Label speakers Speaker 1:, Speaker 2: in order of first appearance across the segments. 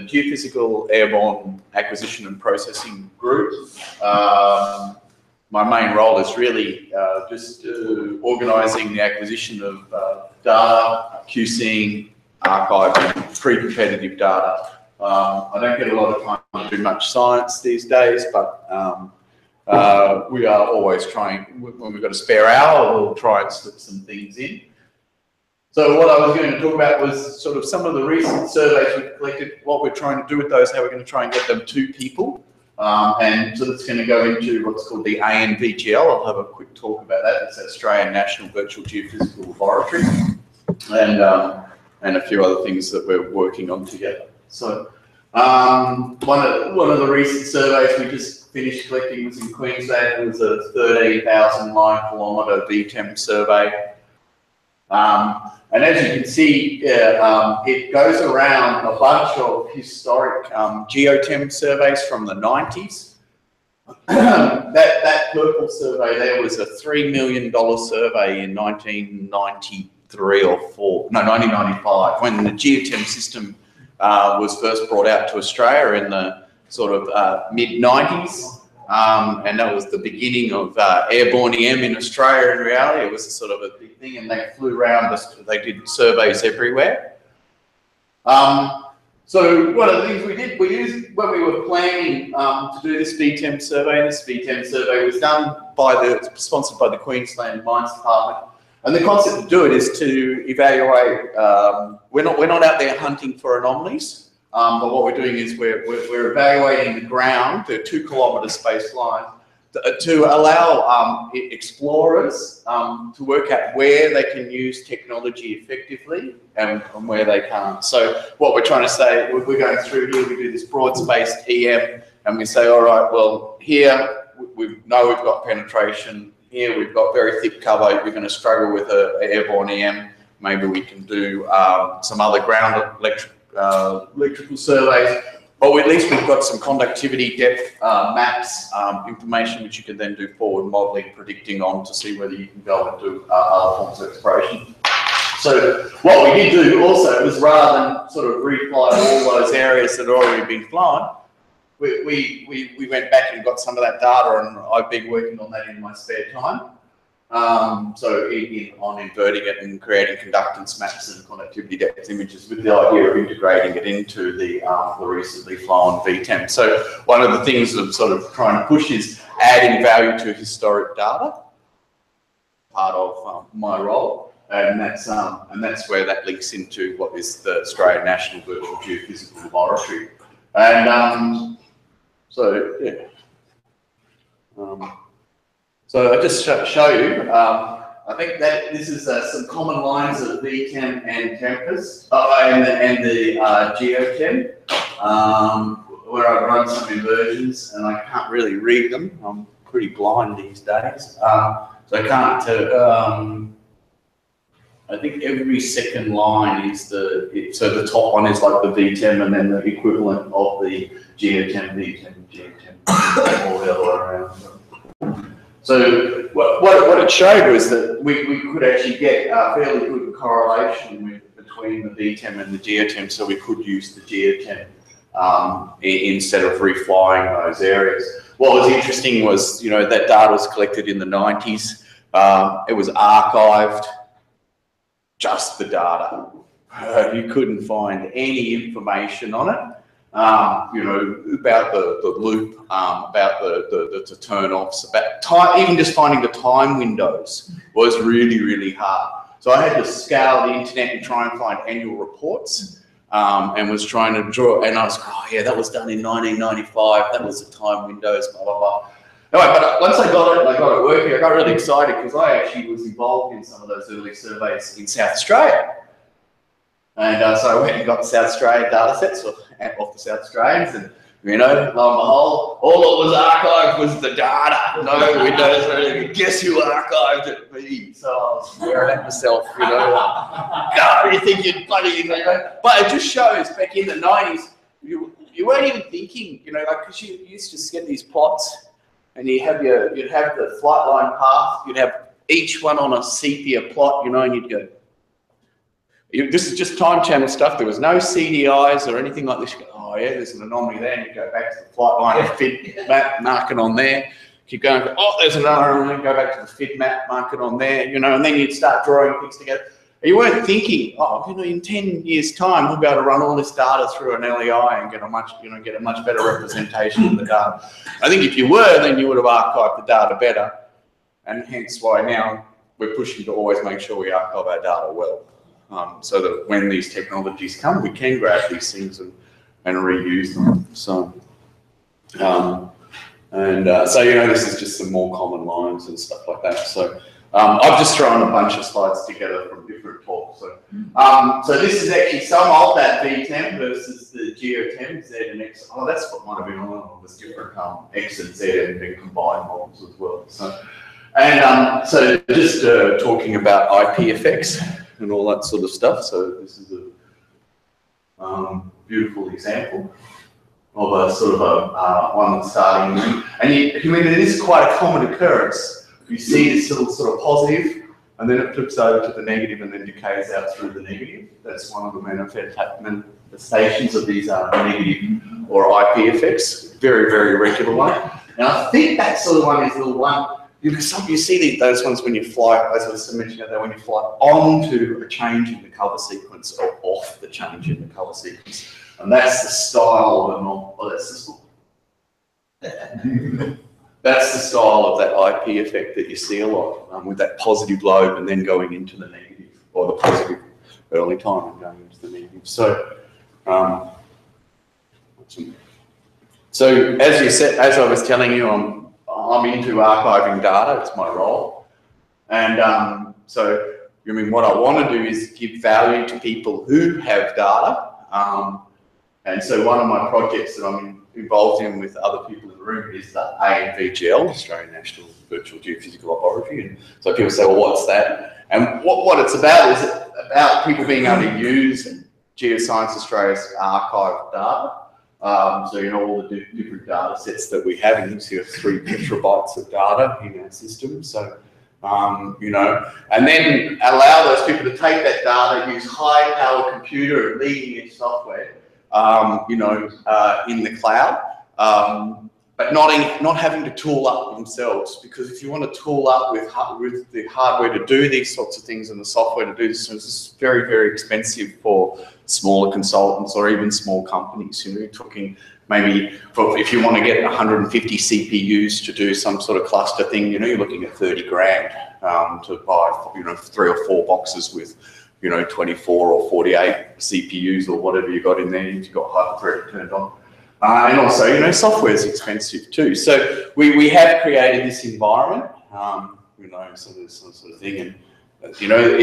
Speaker 1: Geophysical Airborne Acquisition and Processing Group. My main role is really just organising the acquisition of data, QCing, archiving, pre-competitive data. I don't get a lot of time to do much science these days, but we are always trying, when we've got a spare hour, we'll try and slip some things in. So what I was going to talk about was sort of some of the recent surveys we've collected, what we're trying to do with those, how we're going to try and get them to people. And so that's going to go into what's called the ANVGL. I'll have a quick talk about that. It's Australian National Virtual Geophysical Laboratory, and a few other things that we're working on together. So one of the recent surveys we just finished collecting was in Queensland. It was a 13,000 line kilometre vtem survey. And as you can see, it goes around a bunch of historic geotem surveys from the 90s. that purple survey there was a $3 million survey in 1993 or 1995, when the geotem system was first brought out to Australia in the sort of mid-90s. And that was the beginning of airborne EM in Australia. In reality, it was a sort of a big thing, and they flew around. They did surveys everywhere. So one of the things we used when we were planning to do this vtem survey. And this vtem survey was done sponsored by the Queensland Mines Department. And the concept to do it is to evaluate. We're not out there hunting for anomalies. But what we're doing is we're evaluating the ground, the 2 kilometre space line, to allow explorers to work out where they can use technology effectively and where they can't. So what we're trying to say, we're going through here, we do this broad-spaced EM, and we say, all right, well, here we know we've got penetration, here we've got very thick cover, we're going to struggle with an airborne EM, maybe we can do some other ground electrical surveys, but at least we've got some conductivity depth maps, information which you can then do forward modelling, predicting on to see whether you can go and do other forms of exploration. So what we did do also was, rather than sort of refly all those areas that had already been flown, we went back and got some of that data, and I've been working on that in my spare time. On inverting it and creating conductance maps and conductivity depth images with the idea of integrating it into the recently flown vtem. So one of the things I'm sort of trying to push is adding value to historic data, part of my role, and that's where that links into what is the Australian National Virtual Geophysical Laboratory. And so yeah. So I just show you, I think that this is some common lines of vtem and tempers, and the geotem, where I've run some inversions, and I can't really read them. I'm pretty blind these days, so I can't. I think every second line is so the top one is like the vtem, and then the equivalent of the geotem, all the other way around. So what it showed was that we could actually get a fairly good correlation between the vtem and the geotem, so we could use the geotem instead of reflying those areas. What was interesting was, that data was collected in the 90s. It was archived, just the data. You couldn't find any information on it. About the loop, about the turn-offs, about time, even just finding the time windows was really, really hard. So I had to scour the internet and try and find annual reports, and was trying to draw, and I was like, oh yeah, that was done in 1995, that was the time windows, blah, blah, blah. Anyway, but once I got it and I got it working, I got really excited because I actually was involved in some of those early surveys in South Australia. And so I went and got the South Australian datasets off the South Australians, and lo and behold, all that was archived was the data. No windows or anything. Guess who archived it? Me. So I was swearing at myself, God, you think you're bloody, But it just shows back in the 90s, you weren't even thinking, because you used to just get these plots, and you'd have the flight line path, you'd have each one on a sepia plot, and you'd go. This is just time channel stuff. There was no CDIs or anything like this. You go, oh yeah, there's an anomaly there. And you go back to the flight line FID map, mark it on there. Keep going, oh, there's another anomaly. Go back to the FID map, mark it on there. You know, and then you'd start drawing things together. You weren't thinking, oh, you know, in 10 years' time, we'll be able to run all this data through an LEI and get a much better representation of the data. I think if you were, then you would have archived the data better, and hence why now we're pushing to always make sure we archive our data well, so that when these technologies come, we can grab these things and reuse them. So, so you know, this is just some more common lines and stuff like that. So. I've just thrown a bunch of slides together from different talks. So, so this is actually some of that vtem versus the geotem, Z and X. Oh, that's what might have been on all this different X and Z and then combined models as well. So, and so just talking about IP effects and all that sort of stuff. So this is a beautiful example of a sort of a one that's starting, and I mean, it is quite a common occurrence. You see this little sort of positive, and then it flips over to the negative and then decays out through the negative. That's one of the manifestations of these negative or IP effects. Very, very regular one. And I think that sort of one is the one, you see those ones when you fly, as I was mentioning there, when you fly onto a change in the colour sequence or off the change in the colour sequence. And that's the style of That's the style of that IP effect that you see a lot, with that positive lobe and then going into the negative, or the positive early time and going into the negative. So, so as you said, as I was telling you, I'm into archiving data. It's my role, and so I mean, what I want to do is give value to people who have data, and so one of my projects that I'm involved in with other people in the room is the ANVGL, Australian National Virtual Geophysical Laboratory. And so people say, well, what's that? And what it's about is about people being able to use Geoscience Australia's archive data. So, you know, all the different data sets that we have, and you see 3 petabytes of data in our system. So, you know, and then allow those people to take that data, use high power computer and leading edge software, you know, in the cloud, but not having to tool up themselves, because if you want to tool up with the hardware to do these sorts of things and the software to do this, it's very, very expensive for smaller consultants or even small companies. You know, you're talking maybe if you want to get 150 CPUs to do some sort of cluster thing, you know, you're looking at 30 grand to buy, you know, 3 or 4 boxes with, you know, 24 or 48 CPUs or whatever you got in there. You've got hyperthread turned on. And also, you know, software is expensive too. So we have created this environment, you know, so this sort of thing. And, you know,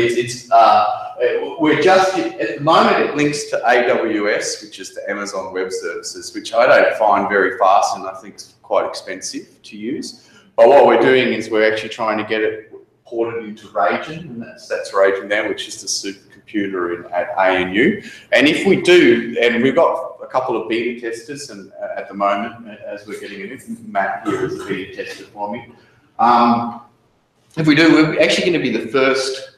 Speaker 1: we're just, at the moment it links to AWS, which is the Amazon Web Services, which I don't find very fast and I think is quite expensive to use. But what we're doing is we're actually trying to get it ported into Ragen, and that's Ragen there, which is the supercomputer at ANU. And if we do, and we've got a couple of beta testers, and at the moment, as we're getting it in, Matt here is a beta tester for me. If we do, we're actually going to be the first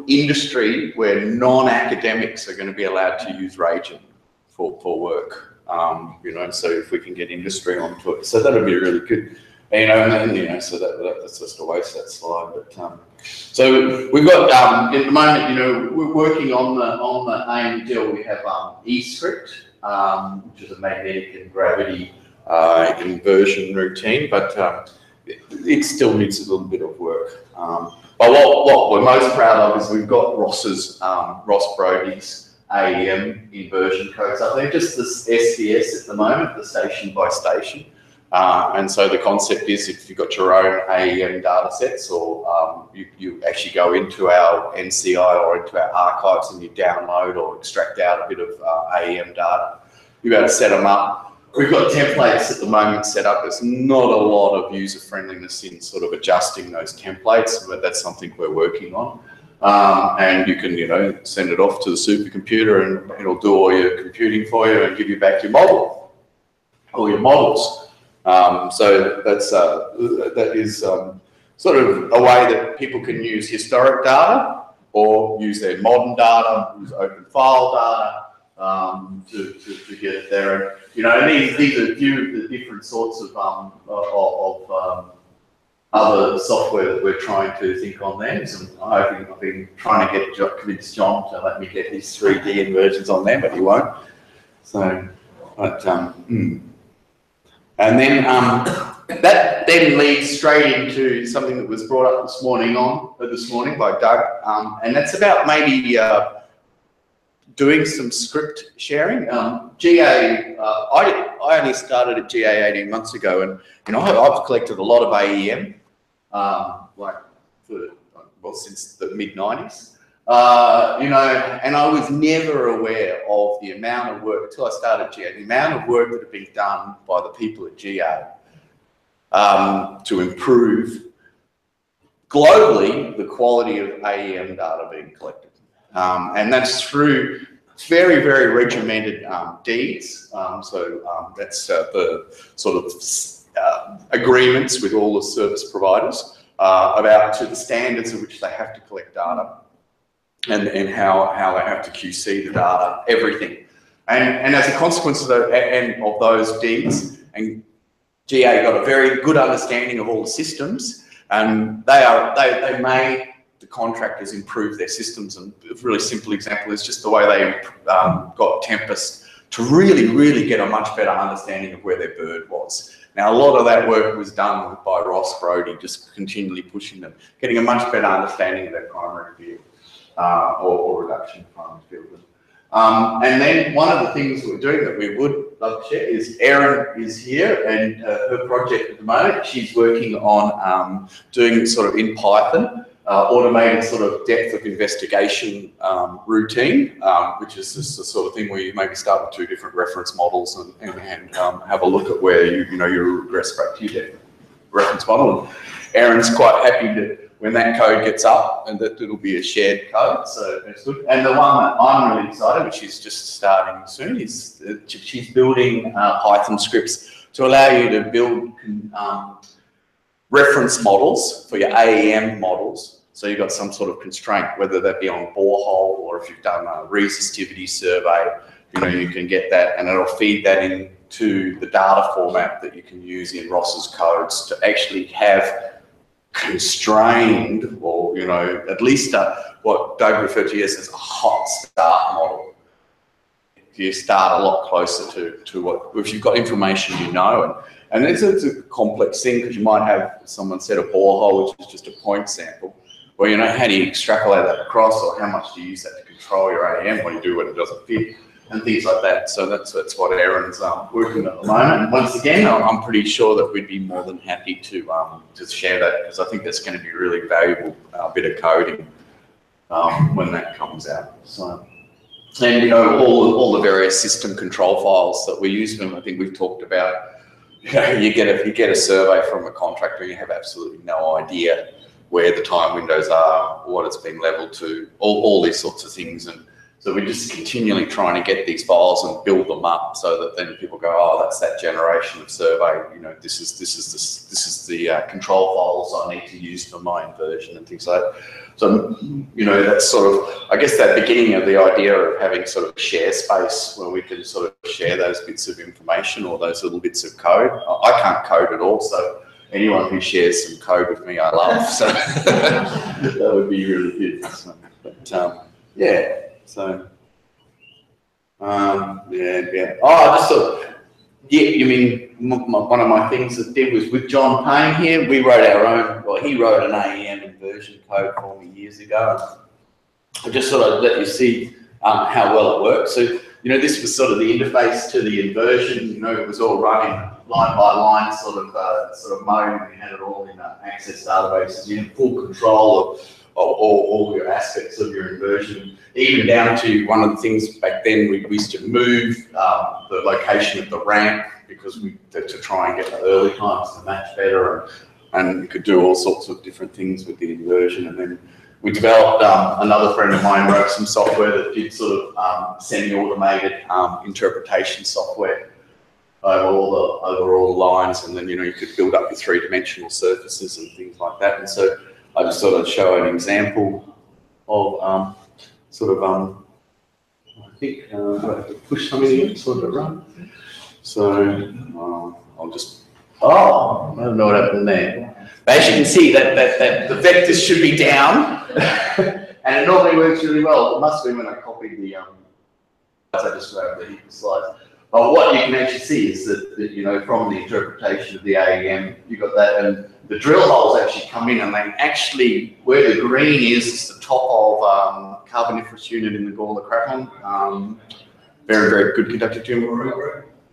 Speaker 1: industry where non-academics are going to be allowed to use Ragen for work. You know, so if we can get industry onto it, so that'll be really good. You know, and then, you know, so that's just a waste, that slide. But so we've got at the moment, you know, we're working on the AMDL. We have eScript, which is a magnetic and gravity inversion routine, but it still needs a little bit of work. But what we're most proud of is we've got Ross Brody's AEM inversion codes up there, just this SDS at the moment, the station by station. And so the concept is, if you've got your own AEM data sets, or you actually go into our NCI or into our archives and you download or extract out a bit of AEM data, you're able to set them up. We've got templates at the moment set up. There's not a lot of user friendliness in sort of adjusting those templates, but that's something we're working on. And you can, you know, send it off to the supercomputer and it'll do all your computing for you and give you back your model, all your models. So that's that is sort of a way that people can use historic data or use their modern data, use open file data to get it there. And, you know, and these are a few of the different sorts of other software that we're trying to think on them. So I've been trying to convince John to let me get his 3D inversions on there, but he won't. So, but and then that then leads straight into something that was brought up this morning by Doug, and that's about maybe doing some script sharing. GA, I only started at GA 18 months ago, and you know I've collected a lot of AEM, since the mid-90s. You know, and I was never aware of the amount of work until I started GA, the amount of work that had been done by the people at GA to improve globally the quality of AEM data being collected. And that's through very, very regimented deeds. That's the sort of agreements with all the service providers about to the standards at which they have to collect data and how they have to QC the data, everything. And as a consequence of those deeds, and GA got a very good understanding of all the systems, and they made the contractors improve their systems. And a really simple example is just the way they got Tempest to really, really get a much better understanding of where their bird was. Now, a lot of that work was done by Ross Brody, just continually pushing them, getting a much better understanding of their primary field or reduction of primary field. And then one of the things we're doing that we would love to share is Erin is here, and her project at the moment, she's working on doing sort of in Python, automated sort of depth of investigation routine, which is just the sort of thing where you maybe start with 2 different reference models and have a look at where you regress back to your reference model. And Erin's quite happy that when that code gets up, and that it'll be a shared code, so that's good. And the one that I'm really excited, which is just starting soon, is she's building Python scripts to allow you to build reference models for your AEM models. So you've got some sort of constraint, whether that be on borehole or if you've done a resistivity survey, you can get that, and it'll feed that into the data format that you can use in Ross's codes to actually have constrained, or at least what Doug referred to as a hot start model. You start a lot closer to what, if you've got information and it's a complex thing, because you might have someone set a borehole, which is just a point sample. Well, how do you extrapolate that across, or how much do you use that to control your AEM? What do you do when it doesn't fit, and things like that. So that's what Erin's working at the moment. And once again, I'm pretty sure that we'd be more than happy to share that, because I think that's going to be a really valuable bit of coding when that comes out. So, and all the various system control files that we use, and I think we've talked about. You get a survey from a contractor, you have absolutely no idea where the time windows are, what it's been leveled to, all these sorts of things. And so we're just continually trying to get these files and build them up so that then people go, oh, that's that generation of survey. This is the control files I need to use for my inversion and things like that. So that's sort of, I guess, that beginning of the idea of having sort of share space where we can sort of share those bits of information or those little bits of code. I can't code at all, so anyone who shares some code with me, I love. So that would be really good. So, but yeah. So, yeah. Oh, I just thought, you mean one of my things that did was with John Payne here, we wrote our own, well, he wrote an AEM inversion code for me years ago. I just thought I'd let you see how well it works. So, this was sort of the interface to the inversion, it was all running line by line sort of mode, and we had it all in Access databases. You had full control of all your aspects of your inversion, even down to one of the things back then we used to move the location of the ramp because to try and get the early times to match better, and you could do all sorts of different things with the inversion. And then we developed, another friend of mine wrote some software that did sort of semi-automated interpretation software over all the lines, and then you could build up your 3-dimensional surfaces and things like that. And so I just thought I'd show an example I think I have to push something in sort of run. So I'll just, I don't know what happened there. But as you can see, that the vectors should be down, and it normally works really well. It must be when I copied the, I just grabbed the slides. But what you can actually see is that, you know, from the interpretation of the AEM, you got that, and the drill holes actually come in, and they actually, where the green is the top of Carboniferous unit in the Gawler Craton. Very, very good conductivity.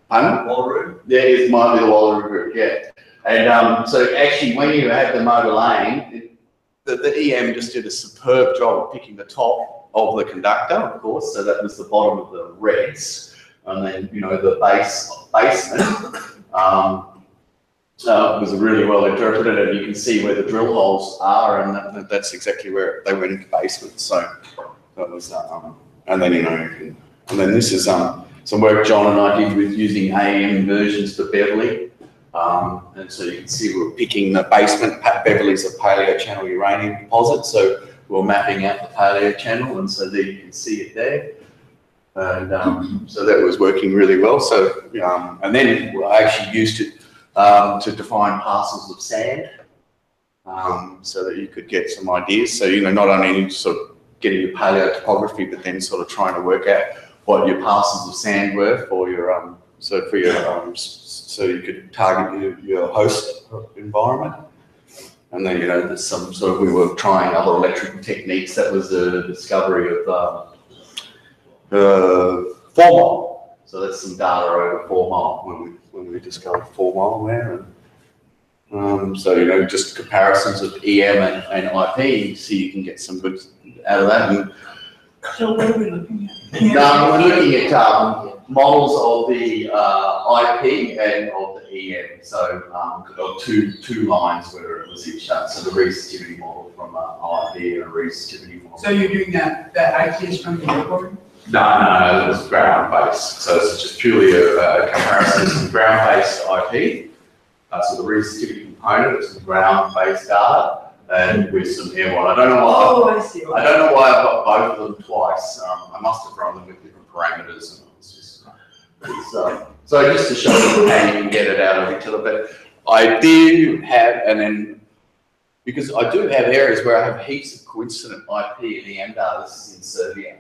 Speaker 1: Wallaroo? Yeah, it might be the Wallaroo group, yeah. And so actually, when you have the motor lane, the EM just did a superb job of picking the top of the conductor, of course, so that was the bottom of the reds, and then, you know, the basement was really well interpreted, and you can see where the drill holes are, and that's exactly where they went into basement. So that was, and then, you know, and then this is some work John and I did with using AEM inversions for Beverley. And so you can see we're picking the basement. Beverley's a paleo-channel uranium deposit, so we're mapping out the paleo channel, and so there you can see it there. And so that was working really well. So, and then I actually used it to define parcels of sand, so that you could get some ideas. So, you know, not only sort of getting your paleo topography, but then sort of trying to work out what your parcels of sand were for your so you could target your host environment. And then, you know, there's some sort of, we were trying other electrical techniques. That was the discovery of 4 mile. So that's some data over 4 mile when we discovered 4 mile there. And, so, you know, just comparisons of EM and IP, so you can get some good out of that. And,
Speaker 2: so what are we looking at?
Speaker 1: we're looking at models of the IP and of the EM. So two lines where it was each so the resistivity model from IP and a resistivity model.
Speaker 2: So you're doing that IP is from the airborne?
Speaker 1: No, it was ground based. So it's just purely a comparison of ground based IP. So the resistivity component is the ground based data, and with some airborne. I don't know why.
Speaker 2: Oh, I see.
Speaker 1: I don't know why I've got both of them twice. I must have run them with different parameters. And it's just, so just to show you how you can get it out of each other. But I do have, and then because I do have areas where I have heaps of coincident IP and EM data. This is in Serbia,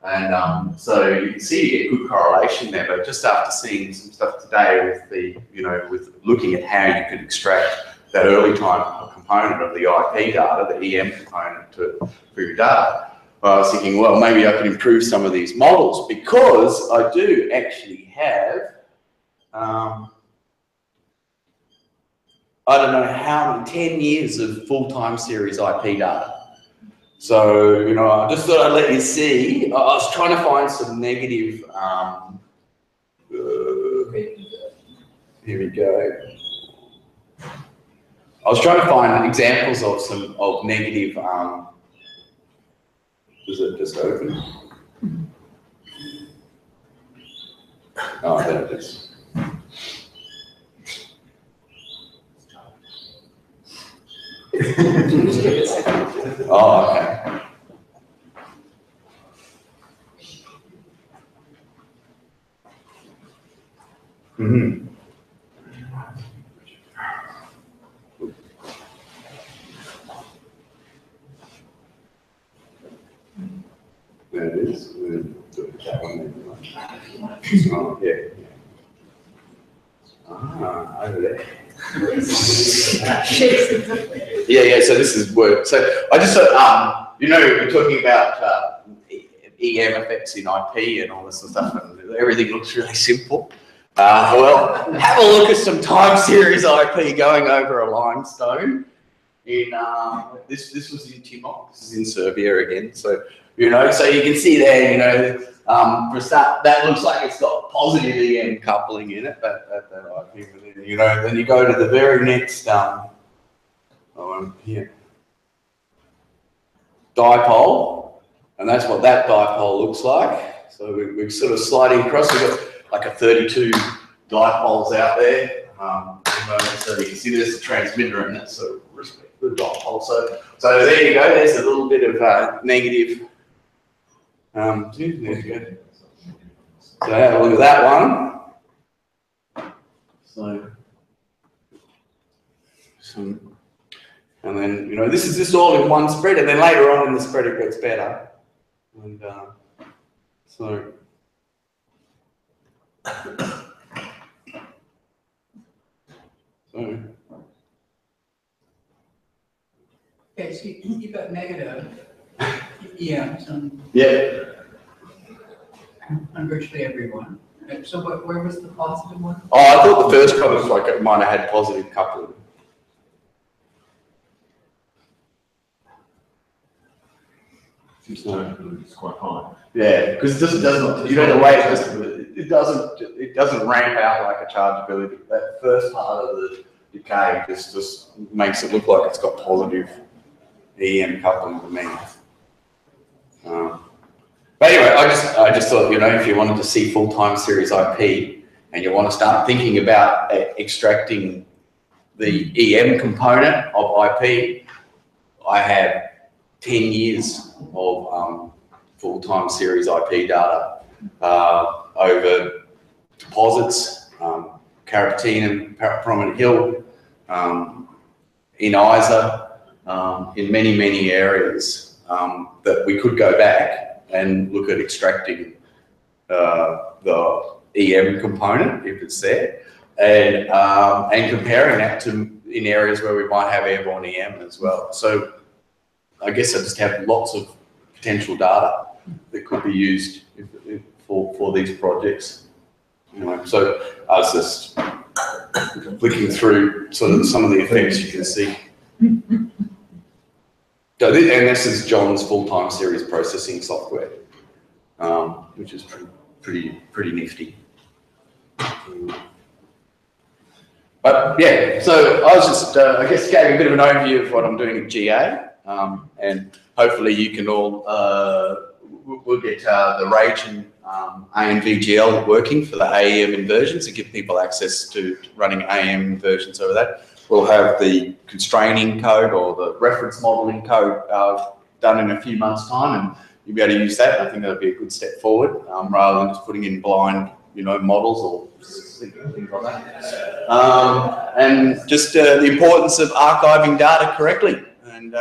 Speaker 1: and so you can see you get good correlation there. But just after seeing some stuff today with the, you know, with looking at how you could extract that early time component of the IP data, the EM component for your data, I was thinking, well, maybe I can improve some of these models, because I do actually have, I don't know how many, 10 years of full-time series IP data. So, you know, I just thought I'd let you see. I was trying to find some negative, here we go. I was trying to find examples of negative, is it just open? Oh, there it is. Oh, okay. Mm-hmm. There it is. Oh, yeah. Ah, over there. Yeah, so this is work. So I just thought, you know, we're talking about EM effects in IP and all this sort of stuff, and everything looks really simple. Well, have a look at some time series IP going over a limestone. In this was in Timok. This is in Serbia again. So, you know, so you can see there, you know, for start, that looks like it's got positive EM coupling in it. That IP within, you know. Then you go to the very next here, dipole, and that's what that dipole looks like. So we're sort of sliding across. We've got like a 32 dipoles out there. So you can see there's a transmitter in that, so respect. the dipole. So there you go. There's a little bit of negative. There you go. So have a look at that one. So and then this is just all in one spread, and then later on in the spread it gets better. And so.
Speaker 2: Okay, so you got negative EMs on virtually everyone. So where was the positive one?
Speaker 1: Oh, I thought the first one was like it might have had positive coupling.
Speaker 3: It's quite high.
Speaker 1: Yeah, because it doesn't. The way it doesn't ramp out like a chargeability. That first part of the decay just makes it look like it's got positive EM coupling to me. But anyway, I just thought, if you wanted to see full-time series IP and you want to start thinking about extracting the EM component of IP, I have 10 years of full-time series IP data over deposits, Carrapateena, Prominent Hill, in Isa, in many, many areas that we could go back and look at extracting the EM component if it's there, and comparing that to in areas where we might have airborne EM as well. So I guess I just have lots of potential data that could be used for these projects. So I was just flicking through sort of some of the effects you can see. So and this is John's full-time series processing software, which is pretty nifty. But yeah, so I was just, I guess, gave a bit of an overview of what I'm doing at GA, and hopefully you can all, we'll get the RAGE and ANVGL working for the AEM inversions to give people access to running AEM inversions over that. We'll have the constraining code or the reference modeling code done in a few months' time, and you'll be able to use that. I think that'll be a good step forward, rather than just putting in blind, models or things like that. And just the importance of archiving data correctly, and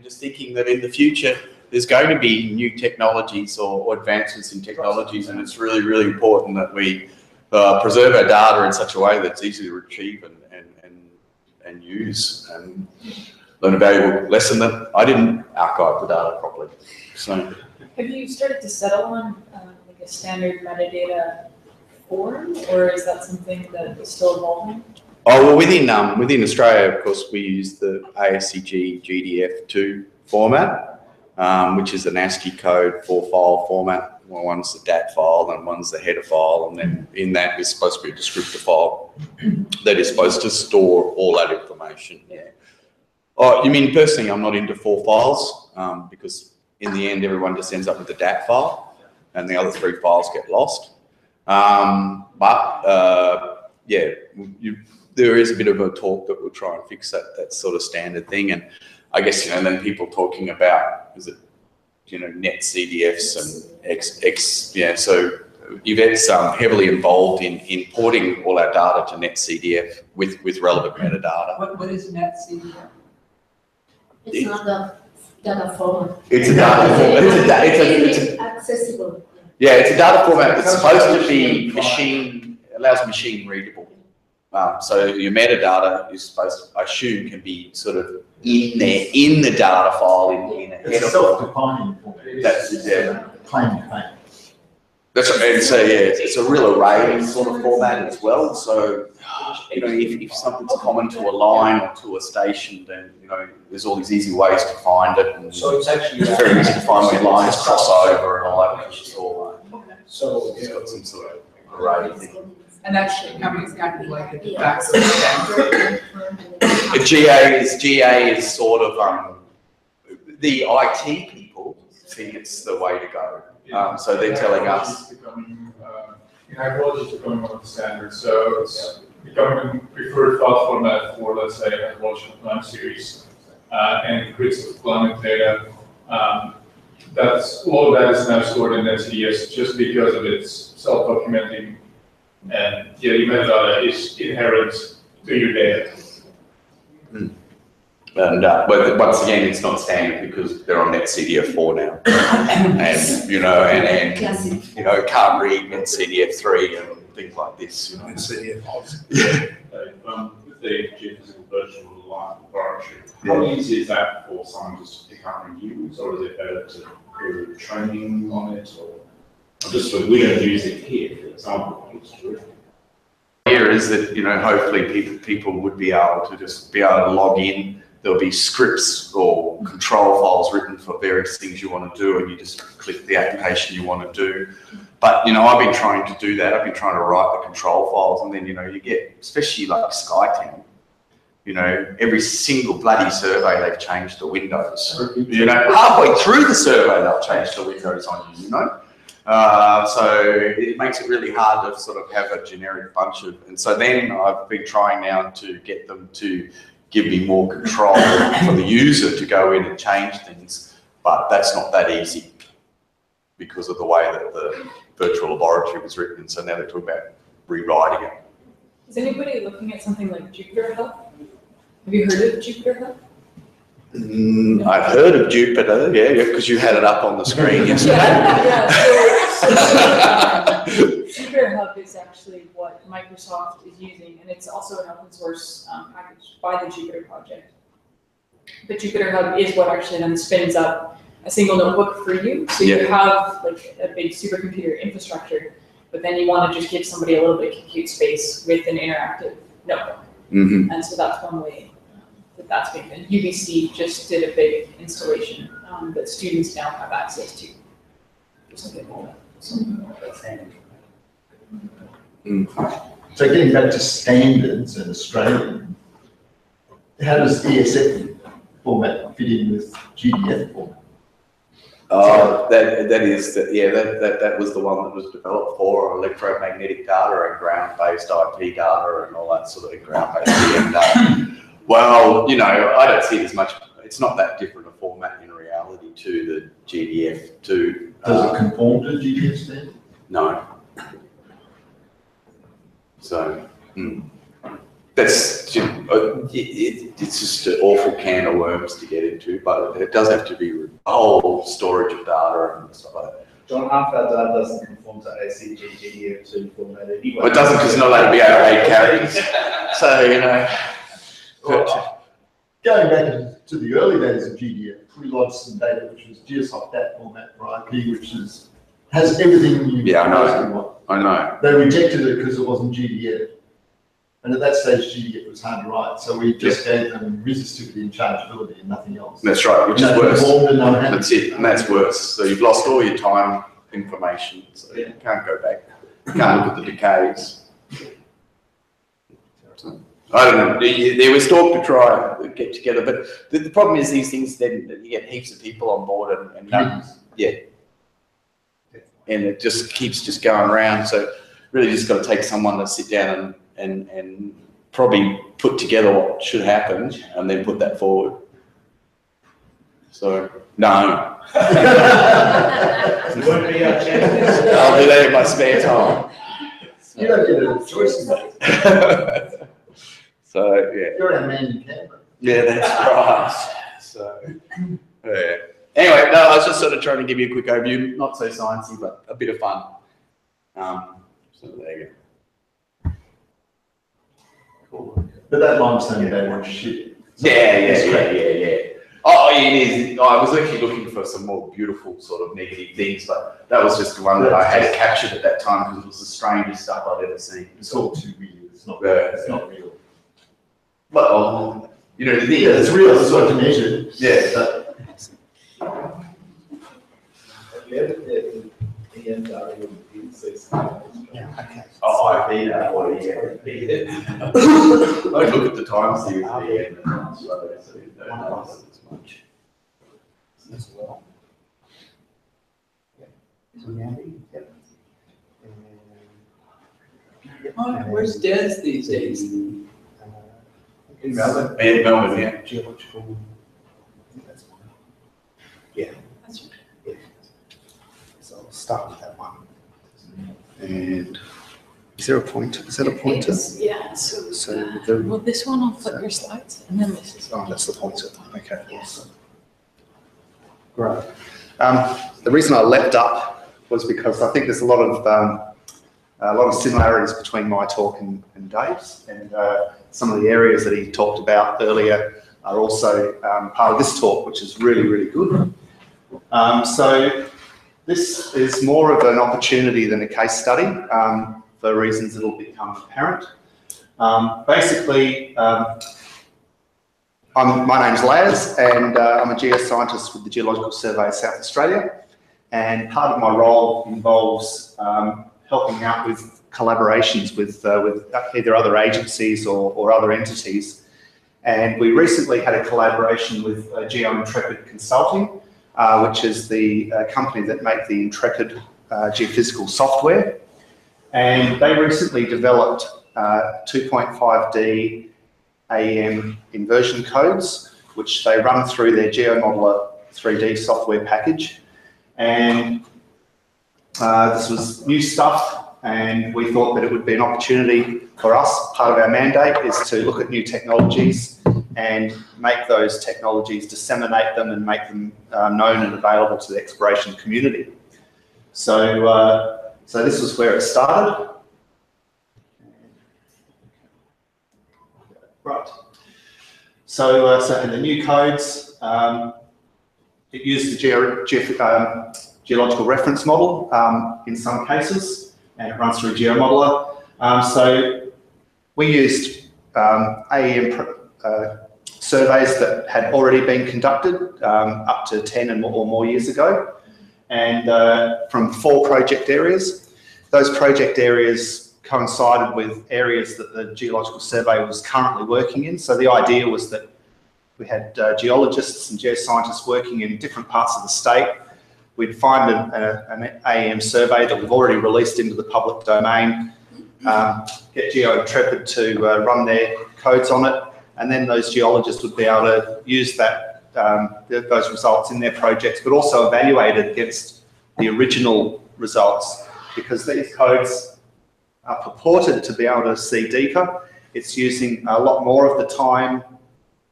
Speaker 1: just thinking that in the future there's going to be new technologies or advancements in technologies, and it's really, really important that we preserve our data in such a way that's easy to retrieve and use, and learn a valuable lesson that I didn't archive the data properly. So,
Speaker 4: have you started to settle on like a standard metadata form, or is that something that is still evolving?
Speaker 1: Oh well, within Australia, of course, we use the ASCII GDF2 format, which is an ASCII code 4-file format. Well, one's the DAT file, and one's the header file, and then in that is supposed to be a descriptor file that is supposed to store all that information. Yeah. Oh, you mean personally? I'm not into 4 files because in the end, everyone just ends up with the DAT file, and the other 3 files get lost. Yeah, there is a bit of a talk that we'll try and fix that sort of standard thing, and I guess then people talking about net CDFs and yeah. So Yvette's heavily involved in porting all our data to net CDF with relevant metadata.
Speaker 2: What is net CDF?
Speaker 5: It's not a data format.
Speaker 1: It's a data format. It's
Speaker 5: accessible.
Speaker 1: Yeah, it's a data format that's supposed to be allows machine readable. So your metadata is supposed to, I assume, can be sort of in there, in the data file, in a header.
Speaker 3: It's self-defining format.
Speaker 1: That's
Speaker 3: Claim to fame.
Speaker 1: That's right. And so yeah, it's a real array sort of format as well. So if something's common to a line or to a station, then there's all these easy ways to find it. And
Speaker 3: so it's actually
Speaker 1: very easy to find where lines cross over and all that. Which is all
Speaker 3: so
Speaker 1: it's got some sort of array thing.
Speaker 2: And that's coming kind of like the back of the standard.
Speaker 1: GA is sort of the IT people think it's the way to go. So they're telling us.
Speaker 3: Hydrology is becoming one of the standards. So it's
Speaker 6: becoming preferred file format for, let's say, a evolution time series and grids of climate data. All of that is now stored in NCDS just because of its self-documenting, and the metadata is inherent to your data.
Speaker 1: And but once again, it's not standard because they're on NetCDF4 now, and you know, and you know, can't read NetCDF3 and things like this. You know,
Speaker 7: NetCDF5.
Speaker 1: Yeah.
Speaker 8: With the geophysical virtual laboratory, how easy is that for scientists to pick up and use, or is it better to do training on it, or just so we don't use it here, for example?
Speaker 1: Here is that, you know, hopefully people would be able to just be able to log in. There'll be scripts or control files written for various things you want to do, and you just click the application you want to do. But, you know, I've been trying to do that. I've been trying to write the control files, and then, you know, you get, especially like Skytown, you know, every single bloody survey they've changed the windows. You know, halfway through the survey they'll change the windows on you, you know. So it makes it really hard to sort of have a generic bunch of, and so then I've been trying now to get them to give me more control for the user to go in and change things, but that's not that easy because of the way that the virtual laboratory was written. So now they're talking about rewriting it.
Speaker 4: Is anybody looking at something like Jupyter Hub? Have you heard of Jupyter Hub?
Speaker 1: I've heard of Jupyter, yeah, because you had it up on the screen yesterday.
Speaker 4: Jupyter Hub is actually what Microsoft is using, and it's also an open source package by the Jupyter project. But Jupyter Hub is what actually then spins up a single notebook for you. So you have like a big supercomputer infrastructure, but then you want to just give somebody a little bit of compute space with an interactive notebook. And so that's one way that's being done. UBC just did a big installation that students now have access to.
Speaker 3: So getting back to standards and Australian, how does ESF format fit in with GDF format?
Speaker 1: That was the one that was developed for electromagnetic data and ground-based IP data and all that sort of ground-based EM data. Well, you know, I don't see it as much. It's not that different a format in reality to the GDF.
Speaker 3: Does it conform to GDF standard?
Speaker 1: No. So that's it's just an awful can of worms to get into, but it does have to be a whole storage of data and stuff like that.
Speaker 7: John, half our data doesn't conform to ACG GDF2 format anyway.
Speaker 1: Well, it doesn't because it's not allowed to be over 8 characters. So, you know.
Speaker 3: Going back to the early days of GDF, we lodged some data which was GeoSci.xyz format for IP, which has everything you want.
Speaker 1: I know.
Speaker 3: They rejected it because it wasn't GDF. And at that stage, GDF was hard to write. So we just gave them resistivity and chargeability and nothing else.
Speaker 1: That's right, which is worse.
Speaker 3: That's
Speaker 1: That's it, and that's worse. So you've lost all your time information, so you can't go back. You can't look at the decays. So, I don't know, there was talk to try and get together, but the problem is these things, then you get heaps of people on board and and it just keeps just going around. So really just got to take someone to sit down and probably put together what should happen and then put that forward. So, no.
Speaker 7: You won't be our champion.
Speaker 1: I'll do that in my spare time.
Speaker 3: You don't get a choice in that.
Speaker 1: So, yeah.
Speaker 3: You're our man in Canberra.
Speaker 1: Yeah, that's right. So, yeah. Anyway, no, I was just sort of trying to give you a quick overview, not so sciencey, but a bit of fun. So there you go. Cool.
Speaker 3: But that limestone data was shit.
Speaker 1: Yeah. Oh, it is. I was actually looking for some more beautiful sort of negative things, but that was just the one that I had captured at that time because it was the strangest stuff I'd ever seen.
Speaker 3: It's all too weird. It's not. It's not real.
Speaker 1: Well, you know, the thing
Speaker 3: it's real. It's what to measure.
Speaker 1: Yeah.
Speaker 3: But
Speaker 1: Oh, IP that one, yeah. I look at the time series at the end and so you don't know as much.
Speaker 2: As well. So now, Oh, where's Des these days?
Speaker 7: In Melbourne.
Speaker 1: In Melbourne, yeah.
Speaker 7: Geological. I think that's one. Yeah. Yeah. So I'll start with that one. And is there a pointer? Is that a pointer?
Speaker 4: Yeah, so,
Speaker 7: So the,
Speaker 4: well, this one, I'll flip your slides, and then this is.
Speaker 7: oh, that's the pointer. Okay.
Speaker 4: Yeah.
Speaker 7: Awesome. Great. The reason I leapt up was because I think there's a lot of similarities between my talk and Dave's, and some of the areas that he talked about earlier are also part of this talk, which is really, really good. So this is more of an opportunity than a case study for reasons that will become apparent. Basically, my name's Laz, and I'm a geoscientist with the Geological Survey of South Australia, and part of my role involves helping out with collaborations with either other agencies or other entities. And we recently had a collaboration with GeoIntrepid Consulting, which is the company that make the Intrepid geophysical software. And they recently developed 2.5D AEM inversion codes, which they run through their GeoModeler 3D software package. And this was new stuff, and we thought that it would be an opportunity for us. Part of our mandate is to look at new technologies and make those technologies, disseminate them and make them known and available to the exploration community. So, so this was where it started. Right. So, so the new codes, it used the geological reference model in some cases, and it runs through GeoModeler. So we used AEM surveys that had already been conducted up to 10 or more years ago, and from 4 project areas. Those project areas coincided with areas that the Geological Survey was currently working in. So the idea was that we had geologists and geoscientists working in different parts of the state. We'd find an AEM survey that we've already released into the public domain, get GeoIntrepid to run their codes on it, and then those geologists would be able to use that those results in their projects, but also evaluate it against the original results, because these codes are purported to be able to see deeper. It's using a lot more of the time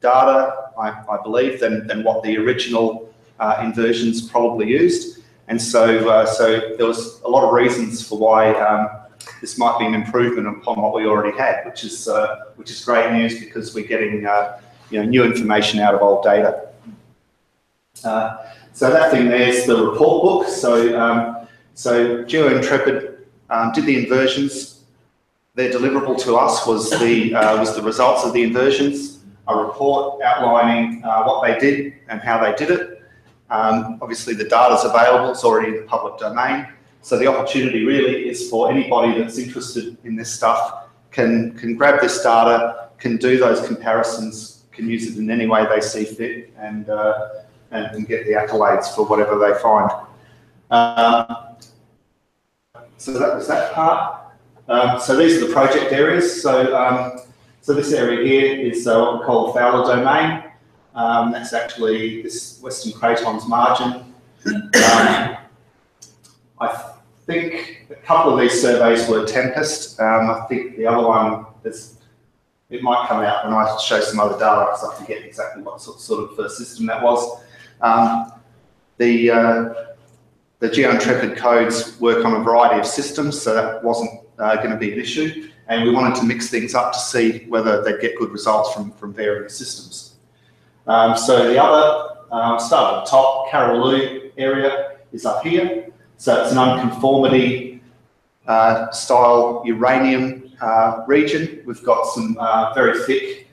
Speaker 7: data, I believe, than what the original inversions probably used. And so, so there was a lot of reasons for why this might be an improvement upon what we already had, which is great news, because we're getting you know, new information out of old data. So that thing there's the report book. So so GeoIntrepid did the inversions. Their deliverable to us was the results of the inversions, a report outlining what they did and how they did it. Obviously the data's available, it's already in the public domain. So the opportunity really is for anybody that's interested in this stuff can grab this data, can do those comparisons, can use it in any way they see fit, and get the accolades for whatever they find. So that was that part. So these are the project areas. So so this area here is what we call the Fowler domain. That's actually this Western Craton's margin. I think a couple of these surveys were Tempest. I think the other one, it might come out when I show some other data, because I forget exactly what sort of system that was. The GeoIntrepid codes work on a variety of systems, so that wasn't going to be an issue. And we wanted to mix things up to see whether they'd get good results from varying systems. So the other, start at the top, Karaloo area is up here. So it's an unconformity style uranium region. We've got some very thick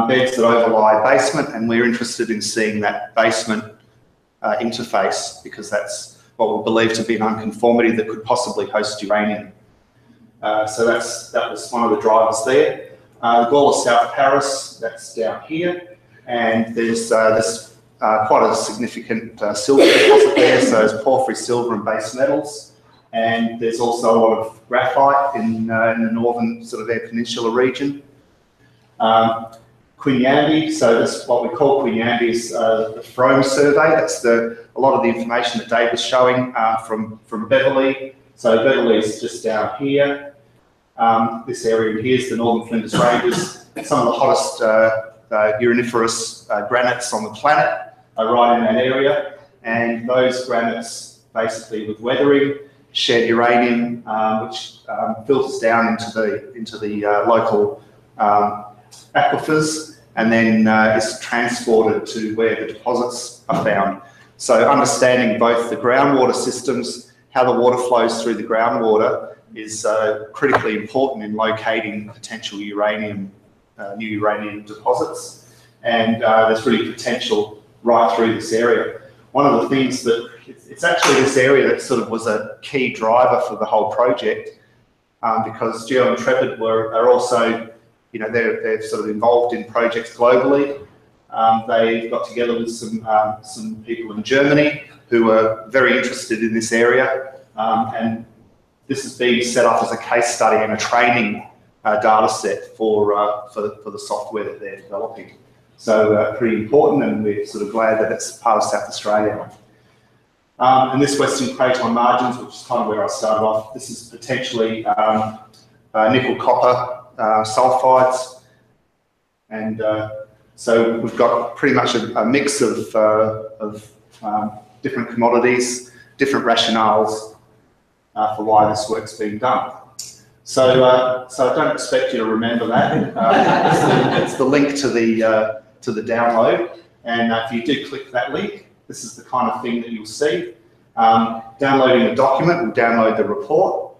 Speaker 7: beds that overlie basement, and we're interested in seeing that basement interface, because that's what we believe to be an unconformity that could possibly host uranium. So that was one of the drivers there. The Gawler South Paris, that's down here, and there's quite a significant silver deposit there, so there's porphyry silver and base metals. and there's also a lot of graphite in the northern sort of Eyre Peninsula region. Quinyambi, so that's what we call Quinyambi is the Frome survey. That's a lot of the information that Dave was showing from Beverley. So Beverley is just down here. This area in here is the Northern Flinders Ranges. Some of the hottest uraniferous granites on the planet are right in that area, and those granites basically with weathering shed uranium, which filters down into the local aquifers, and then is transported to where the deposits are found. So understanding both the groundwater systems, how the water flows through the groundwater, is critically important in locating potential uranium, new uranium deposits. And there's really potential right through this area. One of the things that, it's actually this area that sort of was a key driver for the whole project, because Geo and Intrepid are also, you know, they're sort of involved in projects globally. They got together with some people in Germany who are very interested in this area, and this is being set up as a case study and a training data set for the software that they're developing. So pretty important, and we're sort of glad that it's part of South Australia. And this Western Craton margins, which is kind of where I started off, this is potentially nickel copper sulfides, and so we've got pretty much a mix of different commodities, different rationales for why this work's being done. So I don't expect you to remember that. It's the link to the download, and if you do click that link, this is the kind of thing that you'll see. Downloading the document will download the report.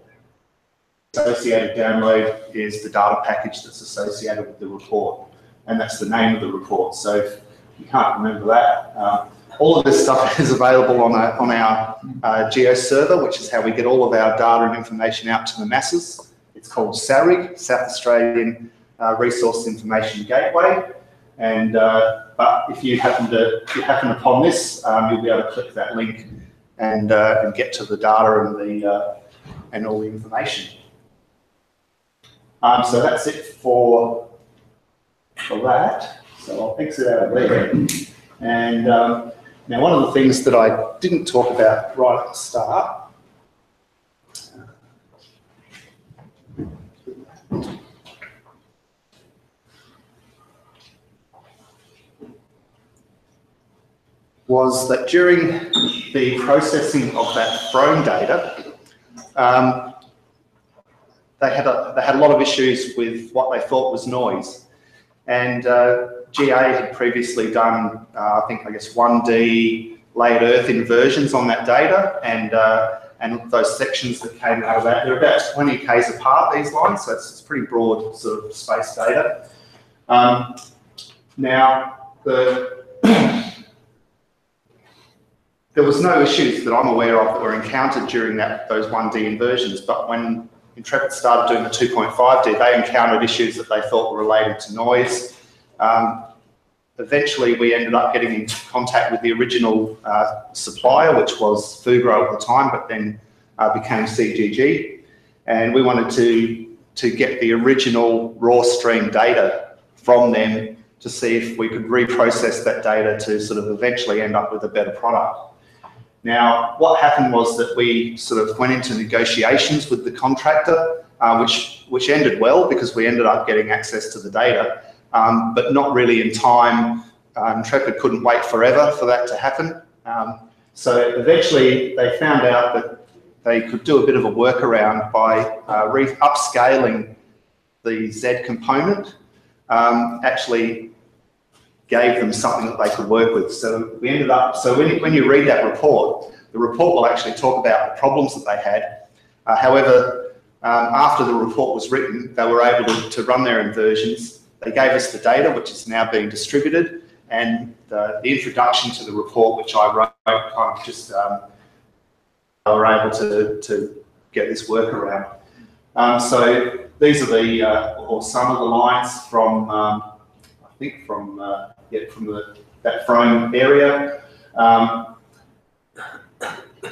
Speaker 7: Associated download is the data package that's associated with the report, and that's the name of the report. So if you can't remember that, all of this stuff is available on our Geo server, which is how we get all of our data and information out to the masses. It's called SARIG, South Australian Resource Information Gateway. And but if you happen upon this, you'll be able to click that link and get to the data and all the information. So that's it for that. So I'll exit out of there. And now one of the things that I didn't talk about right at the start was that during the processing of that Frome data, they had a lot of issues with what they thought was noise. And GA had previously done, I guess 1D layered earth inversions on that data, and those sections that came out of that, they're about 20 k's apart, these lines, so it's pretty broad sort of space data. Now, there was no issues that I'm aware of that were encountered during those 1D inversions, but when Intrepid started doing the 2.5D, they encountered issues that they thought were related to noise. Eventually, we ended up getting into contact with the original supplier, which was Fugro at the time, but then became CGG. And we wanted to get the original raw stream data from them to see if we could reprocess that data to sort of eventually end up with a better product. Now, what happened was that we sort of went into negotiations with the contractor, which ended well because we ended up getting access to the data, but not really in time. Intrepid couldn't wait forever for that to happen. So eventually they found out that they could do a bit of a workaround by upscaling the Z component, actually gave them something that they could work with. So we ended up, so when you read that report, the report will actually talk about the problems that they had. However, after the report was written, they were able to run their inversions. They gave us the data, which is now being distributed, and the introduction to the report, which I wrote, kind of just they were able to get this workaround. So these are the, or some of the lines from, I think from that Frome area.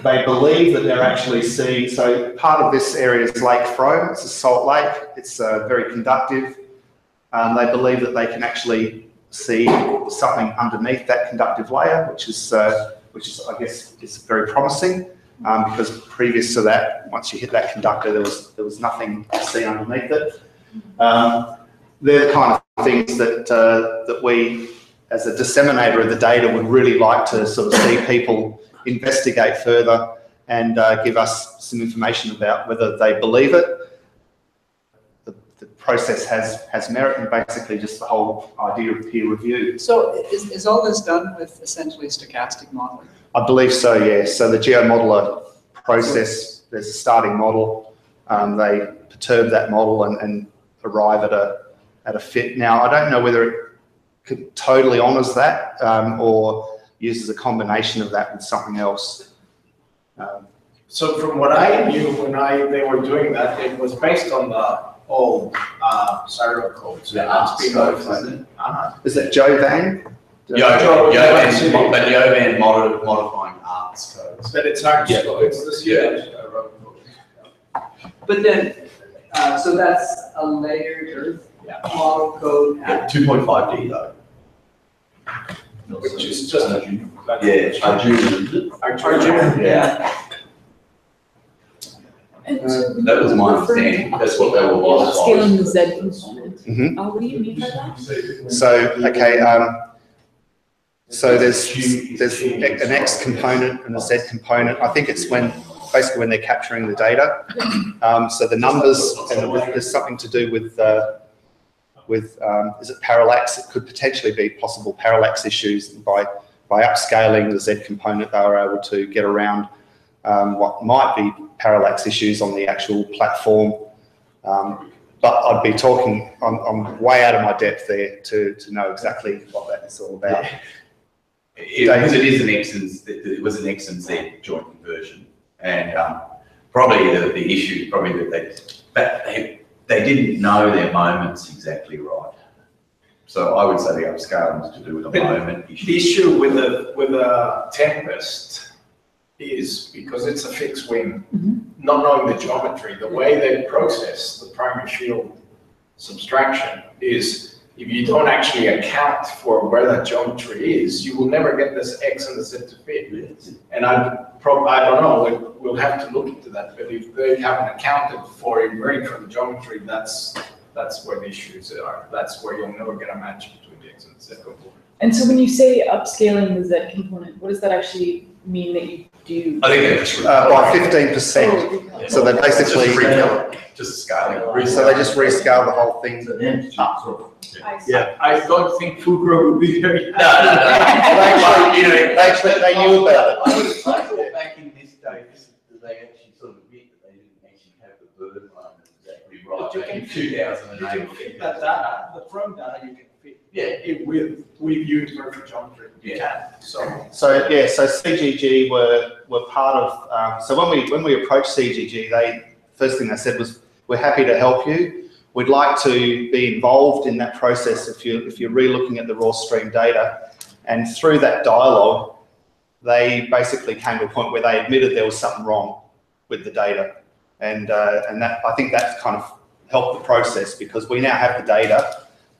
Speaker 7: they believe that they're actually seeing, so part of this area is Lake Frome, it's a salt lake, it's very conductive. They believe that they can actually see something underneath that conductive layer, which is I guess, is very promising, because previous to that, once you hit that conductor, there was nothing to see underneath it. They're the kind of things that that we, as a disseminator of the data, would really like to sort of see people investigate further and give us some information about whether they believe it. The process has merit, and basically just the whole idea of peer review.
Speaker 2: So is all this done with essentially stochastic modeling?
Speaker 7: I believe so, yes. So the geomodeler process, there's a starting model. They perturb that model and arrive at a fit. Now, I don't know whether it totally honours that or uses a combination of that with something else.
Speaker 9: So from what I knew when they were doing that, it was based on the old serial codes.
Speaker 1: The ARCS codes, isn't it?
Speaker 7: Is that Jovan?
Speaker 1: Jovan modifying ARCS codes.
Speaker 9: But it's ARCS codes, it's this year.
Speaker 2: But then, so that's a layered model code.
Speaker 1: 2.5D though.
Speaker 9: Which is just
Speaker 1: Arjuna.
Speaker 9: Yeah.
Speaker 1: That was my understanding. That's what they were
Speaker 4: Upscaling the Z component.
Speaker 7: Mm-hmm.
Speaker 4: What do you mean by that?
Speaker 7: So, okay, so there's an X component and a Z component. I think it's basically when they're capturing the data. So the numbers, and there's something to do with is it parallax? It could potentially be possible parallax issues. By upscaling the Z component, they were able to get around what might be parallax issues on the actual platform. But I'd be talking, I'm way out of my depth there to know exactly what that is all about.
Speaker 1: Because it is it was an X and Z joint conversion, and probably the issue is probably that they didn't know their moments exactly right. So I would say the upscaling is to do with a moment issue.
Speaker 9: The issue with a tempest is because it's a fixed wing, not knowing the geometry, the way they process the primary field subtraction is if you don't actually account for where that geometry is, you will never get this X and the Z to fit. And I don't know, we'll have to look into that, but if they haven't accounted for inverting from the geometry, that's where the issues are. That's where you'll never get a match between the X and the Z component.
Speaker 4: And so when you say upscaling the Z component, what does that actually mean that you do?
Speaker 1: I think they're just
Speaker 7: By 15%. So they basically
Speaker 1: just scaling.
Speaker 7: So they just rescale the whole thing.
Speaker 9: Yeah, I don't think Fugro would be very
Speaker 1: No.
Speaker 7: They knew about it.
Speaker 1: I thought back in this day, they actually sort of admit that they didn't actually have the bird line exactly right.
Speaker 9: But you
Speaker 1: Back in
Speaker 9: can
Speaker 1: 2008.
Speaker 9: You can fit that data, the from data, you can fit
Speaker 1: Yeah.
Speaker 9: with universal geometry. You can.
Speaker 7: So CGG were part of. So when we approached CGG, first thing they said was, "We're happy to help you. We'd like to be involved in that process if you're re-looking at the raw stream data." And through that dialogue, they basically came to a point where they admitted there was something wrong with the data, and that I think that kind of helped the process, because we now have the data,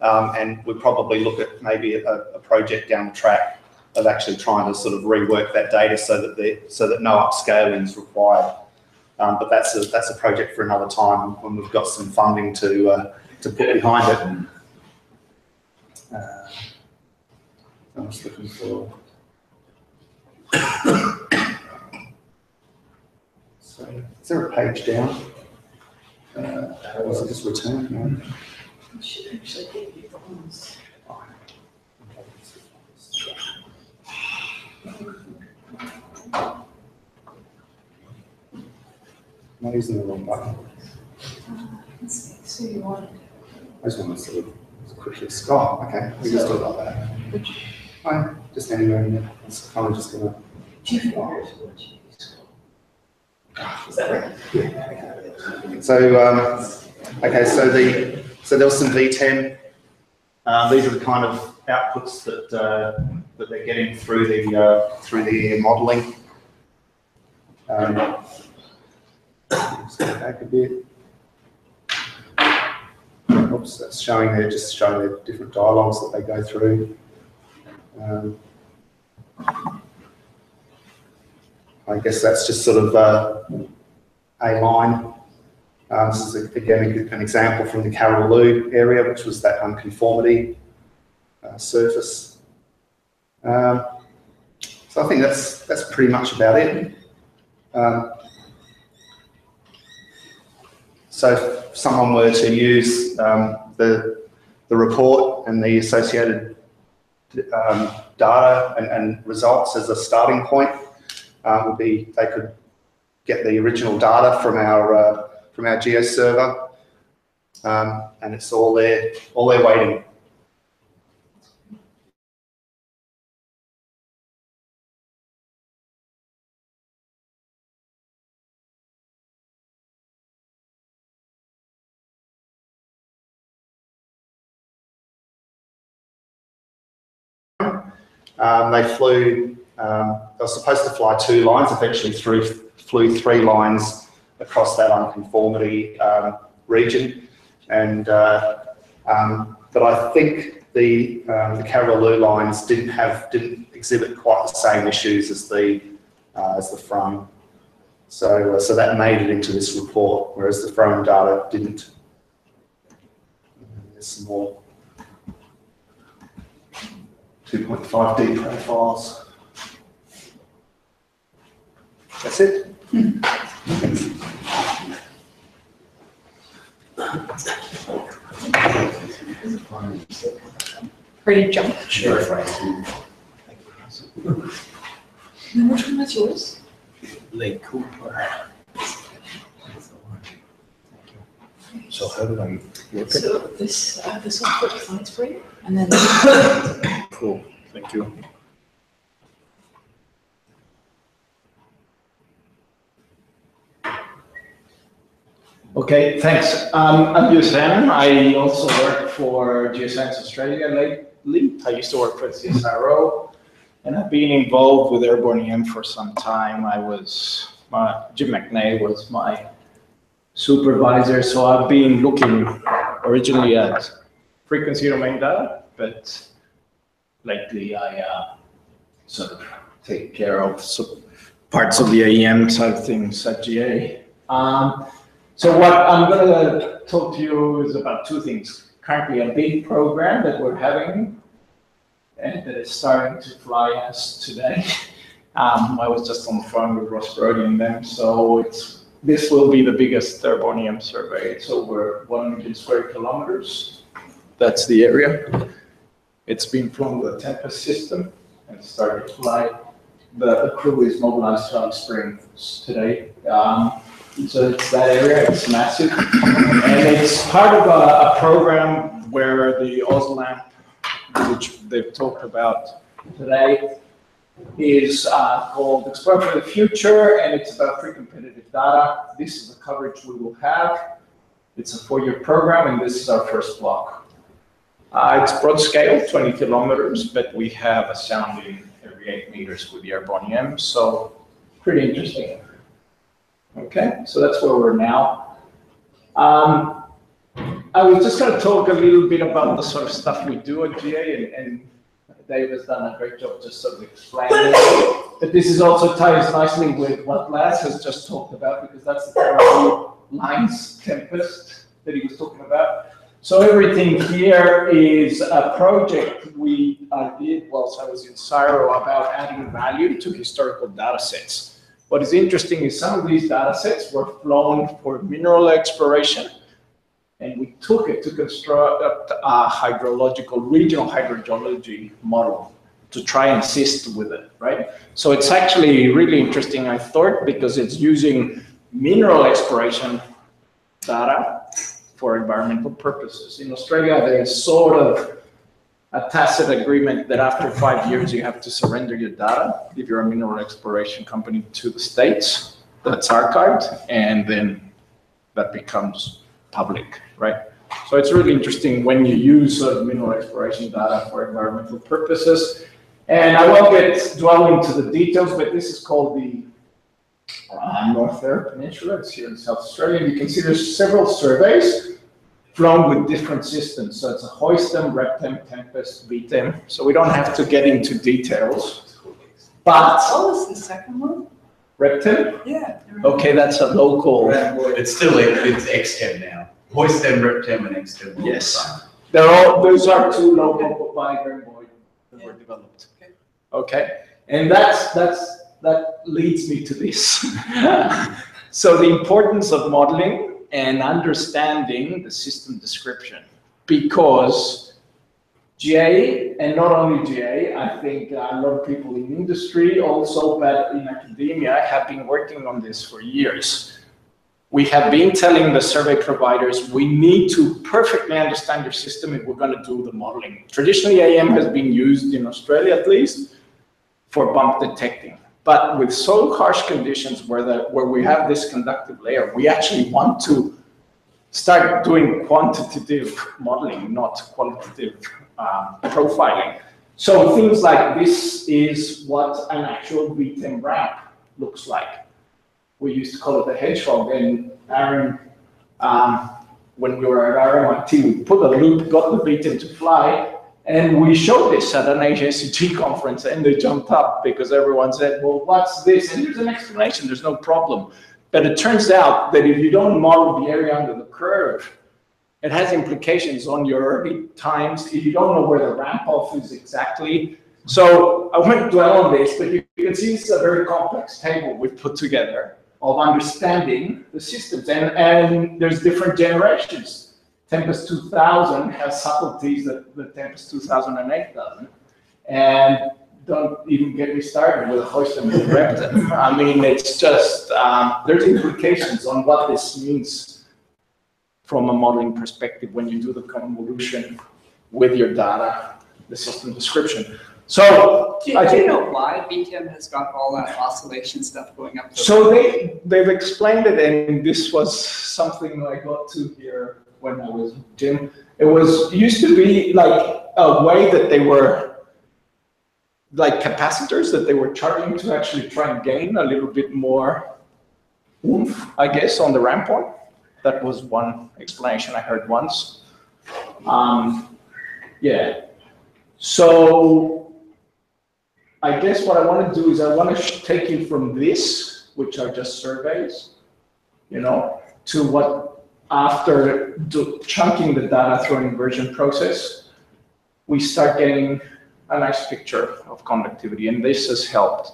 Speaker 7: and we probably look at maybe a project down the track of actually trying to sort of rework that data so that no upscaling is required. But that's a project for another time when we've got some funding to put behind it. I was looking for. So, is there a page down? Was it just return? No.
Speaker 4: It should actually give you the ones.
Speaker 7: Am I using the wrong button?
Speaker 4: Let's see. So you want
Speaker 7: I just want to sort of quickly scroll. Okay, we just do it like that.
Speaker 4: which
Speaker 7: Fine, just anywhere in there. It's kind of just gonna.
Speaker 4: is that right?
Speaker 7: So okay, so there was some vtem. These are the kind of outputs that they're getting through the modelling. Let's go back a bit. Oops, that's showing there, just showing the different dialogues that they go through. I guess that's just sort of a line. This is again an example from the Karraloo area, which was that unconformity surface. So I think that's pretty much about it. So if someone were to use the report and the associated data and results as a starting point, would be they could get the original data from our GEOS server, and it's all there waiting. They flew, they were supposed to fly 2 lines, eventually flew 3 lines across that unconformity region. And, but I think the Karraloo lines didn't exhibit quite the same issues as the Frome. So that made it into this report, whereas the Frome data didn't. There's some more 2.5D profiles. That's it.
Speaker 4: Ready to jump?
Speaker 8: Sure.
Speaker 4: Then which one was yours?
Speaker 9: Lake Cooper. So how do I work it?
Speaker 4: So this one put slides for you, and then
Speaker 9: Cool, thank you. Okay, thanks. I'm Sam. I also work for GeoSci.xyz Australia lately. I used to work for CSIRO, and I've been involved with airborne EM for some time. Jim McNay was my supervisor, so I've been looking originally at frequency domain data, but lately I sort of take care of parts of the AEM side of things at GA. So what I'm going to talk to you is about 2 things. Currently a big program that we're having and that is starting to fly us today. I was just on the phone with Ross Brody and them, so this will be the biggest airborne EM survey. It's over 1 million square kilometers. That's the area. It's been flown with a Tempest system and started to fly. The crew is mobilized to Alice Springs today. So it's that area, it's massive. And it's part of a program where the OSLAMP, which they've talked about today, is called Explore for the Future, and it's about pre-competitive data. This is the coverage we will have. It's a 4-year program, and this is our first block. It's broad scale, 20 kilometers, but we have a sounding every 8 meters with the airborne EM, so pretty interesting. Okay, so that's where we're now. I was just going to talk a little bit about the sort of stuff we do at GA, and Dave has done a great job just sort of explaining it. But this is also ties nicely with what Laz has just talked about, because that's the Karraloo lines Tempest that he was talking about. So everything here is a project we did whilst I was in CSIRO about adding value to historical data sets. What is interesting is some of these data sets were flown for mineral exploration, and we took it to construct a regional hydrogeology model to try and assist with it, right? So it's actually really interesting, I thought, because it's using mineral exploration data for environmental purposes. In Australia, there's sort of a tacit agreement that after 5 years you have to surrender your data if you're a mineral exploration company to the States. That's archived, and then that becomes public, right? So it's really interesting when you use mineral exploration data for environmental purposes. And I won't dwell into the details, but this is called the North Eyre Peninsula. It's here in South Australia. You can see there's several surveys flown with different systems. So it's a vtem, Reptem, Tempest, vtem. So we don't have to get into details. But
Speaker 2: What was the second one?
Speaker 9: Reptem?
Speaker 2: Yeah.
Speaker 9: Okay, that's a local.
Speaker 1: It's still, it's XTEM now. Hoistem, Reptem, and XTEM.
Speaker 9: Yes. Those are two local by Greenboy that were developed. Okay. And that leads me to this. So the importance of modeling and understanding the system description, because GA, and not only GA, I think a lot of people in industry also, but in academia, have been working on this for years. We have been telling the survey providers, we need to perfectly understand your system if we're going to do the modeling. Traditionally, AM has been used in Australia, at least, for bump detecting. But with soil harsh conditions where we have this conductive layer, we actually want to start doing quantitative modeling, not qualitative profiling. So things like this is what an actual vtem ramp looks like. We used to call it the hedgehog, and Aaron, when we were at RMIT, we put a loop, got the vtem to fly, and we showed this at an HSCG conference, and they jumped up because everyone said, well, what's this? And there's an explanation, there's no problem. But it turns out that if you don't model the area under the curve, it has implications on your early times. You don't know where the ramp off is exactly. So I won't dwell on this, but you can see it's a very complex table we've put together of understanding the systems. And there's different generations. Tempest 2000 has subtleties that the Tempest 2008 doesn't. And don't even get me started with Hoistem and Reptem. I mean, it's just, there's implications on what this means from a modeling perspective when you do the convolution with your data, the system description. So,
Speaker 2: Do you know why vtem has got all that oscillation stuff going up?
Speaker 9: So they've explained it, and this was something I got to hear when I was with Jim. It used to be like a way that they were like capacitors that they were charging to actually try and gain a little bit more oomph, I guess, on the ramp point. That was one explanation I heard once. Yeah. So I guess what I want to do is I want to take you from this, which are just surveys, to what after chunking the data through an inversion process, we start getting a nice picture of conductivity, and this has helped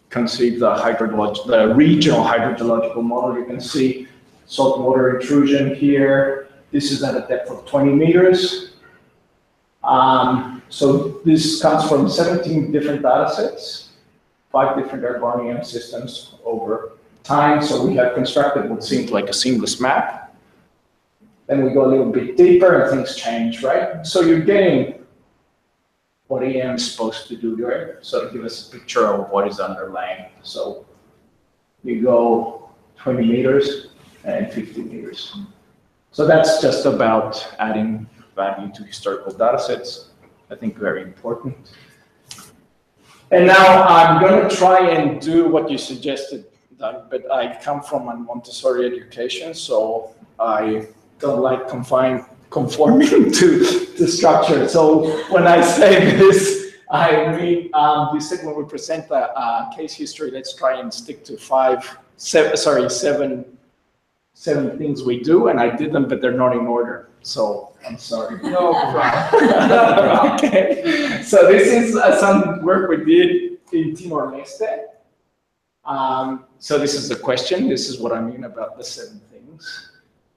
Speaker 9: conceive the regional hydrogeological model. You can see saltwater intrusion here. This is at a depth of 20 meters. So this comes from 17 different data sets, 5 different airborne EM systems over time. So we have constructed what seems like a seamless map. Then we go a little bit deeper and things change, right? So you're getting what EM is supposed to do, right? So to give us a picture of what is underlying. So you go 20 meters and 50 meters. So that's just about adding value to historical data sets. I think very important. And now I'm going to try and do what you suggested, Doug, but I come from a Montessori education, so I don't like conforming to the structure. So when I say this, I mean, you said when we present a case history, let's try and stick to seven things we do, and I did them, but they're not in order. So I'm sorry.
Speaker 2: No problem.
Speaker 9: Okay. So this is some work we did in Timor-Leste. So this is the question. This is what I mean about the 7 things.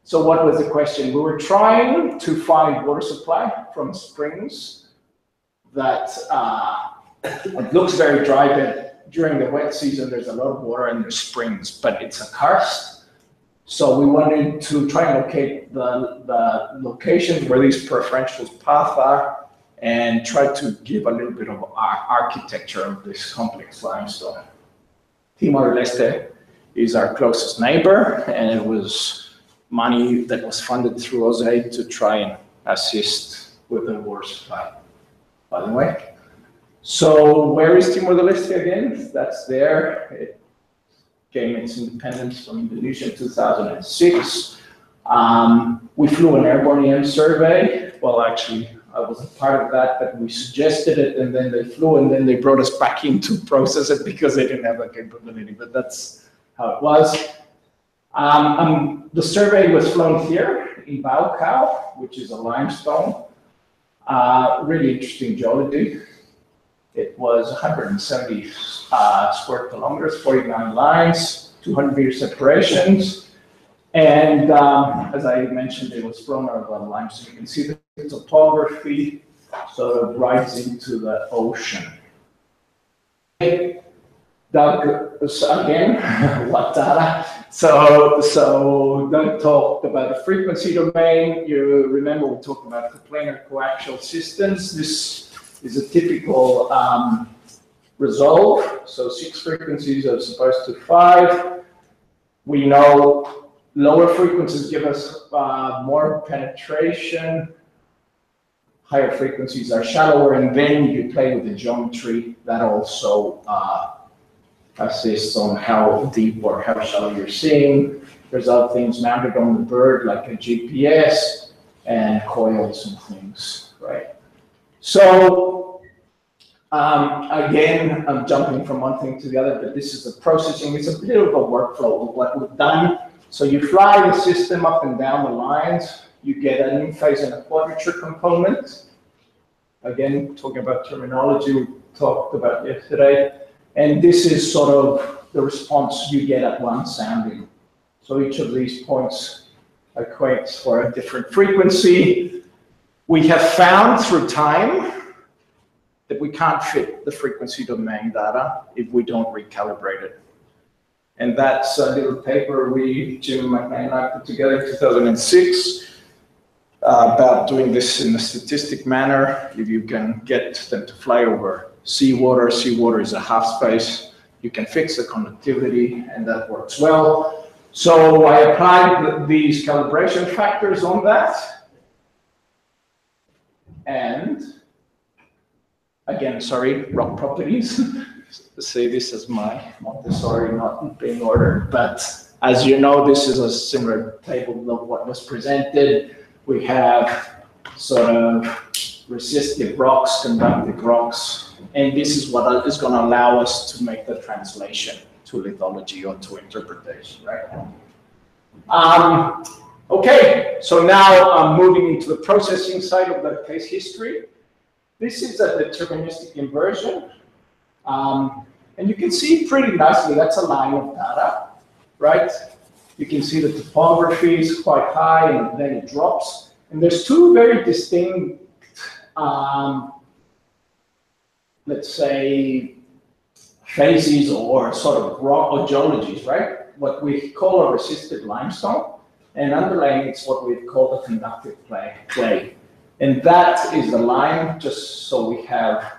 Speaker 9: So what was the question? We were trying to find water supply from springs that it looks very dry, but during the wet season, there's a lot of water and there's springs, but it's a karst. So we wanted to try and locate the locations where these preferential paths are and try to give a little bit of architecture of this complex limestone. Timor-Leste is our closest neighbor, and it was money that was funded through AusAid to try and assist with the water supply, by the way. So where is Timor-Leste again? That's there. It gained its independence from Indonesia in 2006. We flew an airborne EM survey. Well, actually, I wasn't part of that, but we suggested it, and then they flew, and then they brought us back in to process it because they didn't have that capability, but that's how it was. The survey was flown here in Baucau, which is a limestone. Really interesting geology. It was 170 square kilometers, 49 lines, 200 meter separations. And as I mentioned, it was flown out of a line, so you can see the topography sort of rides into the ocean. Doug, again, what data? So Doug talked about the frequency domain. You remember we talked about coplanar coaxial systems. This is a typical resolve. So 6 frequencies as opposed to 5. We know lower frequencies give us more penetration. Higher frequencies are shallower, and then you play with the geometry that also assists on how deep or how shallow you're seeing. There's other things mounted on the bird, like a GPS and coils and things, right? So again, I'm jumping from one thing to the other, but this is the processing. It's a bit of a workflow of what we've done. So you fly the system up and down the lines. You get an in-phase and a quadrature component. Again, talking about terminology we talked about yesterday. And this is sort of the response you get at one sounding. So each of these points equates for a different frequency. We have found through time that we can't fit the frequency domain data if we don't recalibrate it. And that's a little paper Jim McNay and I put together in 2006 about doing this in a statistic manner. If you can get them to fly over seawater is a half space, you can fix the conductivity, and that works well. So I applied these calibration factors on that. And again, sorry, rock properties. Say this as my Montessori not being ordered, but as you know, this is a similar table of what was presented. We have sort of resistive rocks, conductive rocks, and this is what is going to allow us to make the translation to lithology or to interpretation, right? Okay, so now I'm moving into the processing side of the case history. This is a deterministic inversion. And you can see pretty nicely, that's a line of data, right? You can see the topography is quite high and then it drops. And there's two very distinct, let's say, phases or sort of rock or geologies, right? What we call a resistive limestone, and underlying it's what we call the conductive clay. And that is the line, just so we have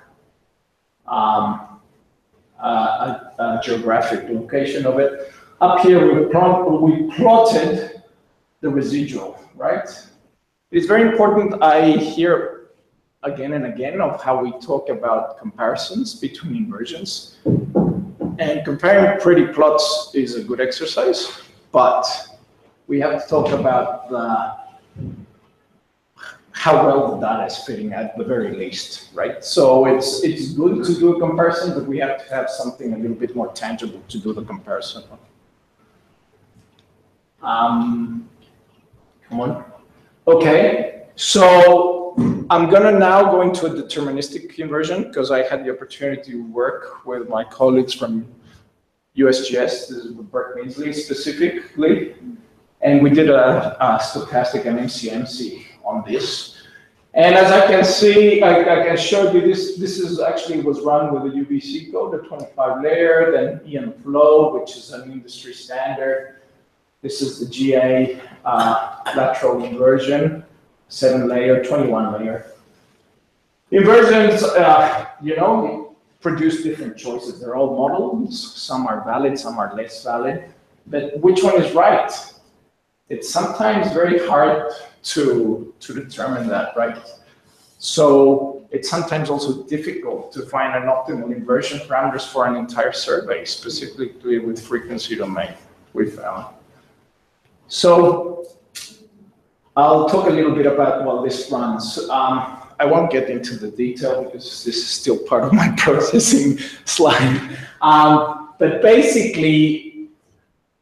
Speaker 9: a geographic location of it. Up here, we plotted the residual, right? It's very important. I hear again and again of how we talk about comparisons between inversions. And comparing pretty plots is a good exercise, but we have to talk about how well the data is fitting at the very least, right? So it's good to do a comparison, but we have to have something a little bit more tangible to do the comparison. Come on. Okay, so I'm gonna now go into a deterministic inversion because I had the opportunity to work with my colleagues from USGS, this is Bert Measley specifically, and we did a stochastic and MCMC on this. And as I can see, I can show you this is actually was run with a UBC code, a 25 layer, then Ian Flow, which is an industry standard. This is the GA lateral inversion, 7 layer, 21 layer. Inversions, you know, produce different choices. They're all models. Some are valid, some are less valid. But which one is right? It's sometimes very hard to determine that, right? So it's sometimes also difficult to find an optimal inversion parameters for an entire survey, specifically with frequency domain, we found. So I'll talk a little bit about what this runs. I won't get into the detail because this is still part of my processing slide. But basically,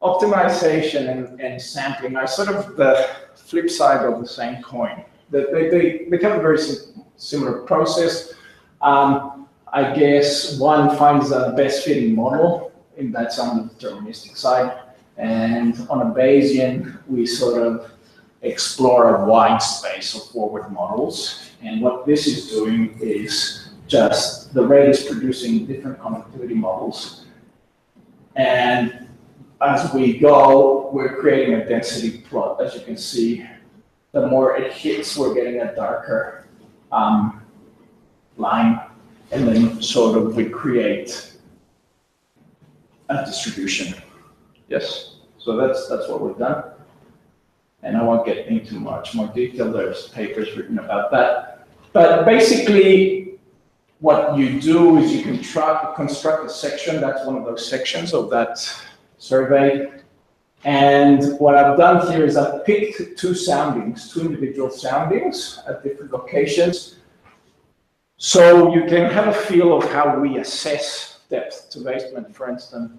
Speaker 9: optimization and sampling are sort of the flip side of the same coin. They have a very similar process. I guess one finds the best fitting model, and that's on the deterministic side. And on a Bayesian, we sort of explore a wide space of forward models. And what this is doing is just the rate is producing different conductivity models. And as we go, we're creating a density plot. As you can see, the more it hits, we're getting a darker line. And then sort of we create a distribution. Yes, so that's what we've done. And I won't get into much more detail. There's papers written about that. But basically, what you do is you can construct a section. That's one of those sections of that survey. And what I've done here is I've picked two individual soundings at different locations. So you can have a feel of how we assess depth to basement, for instance,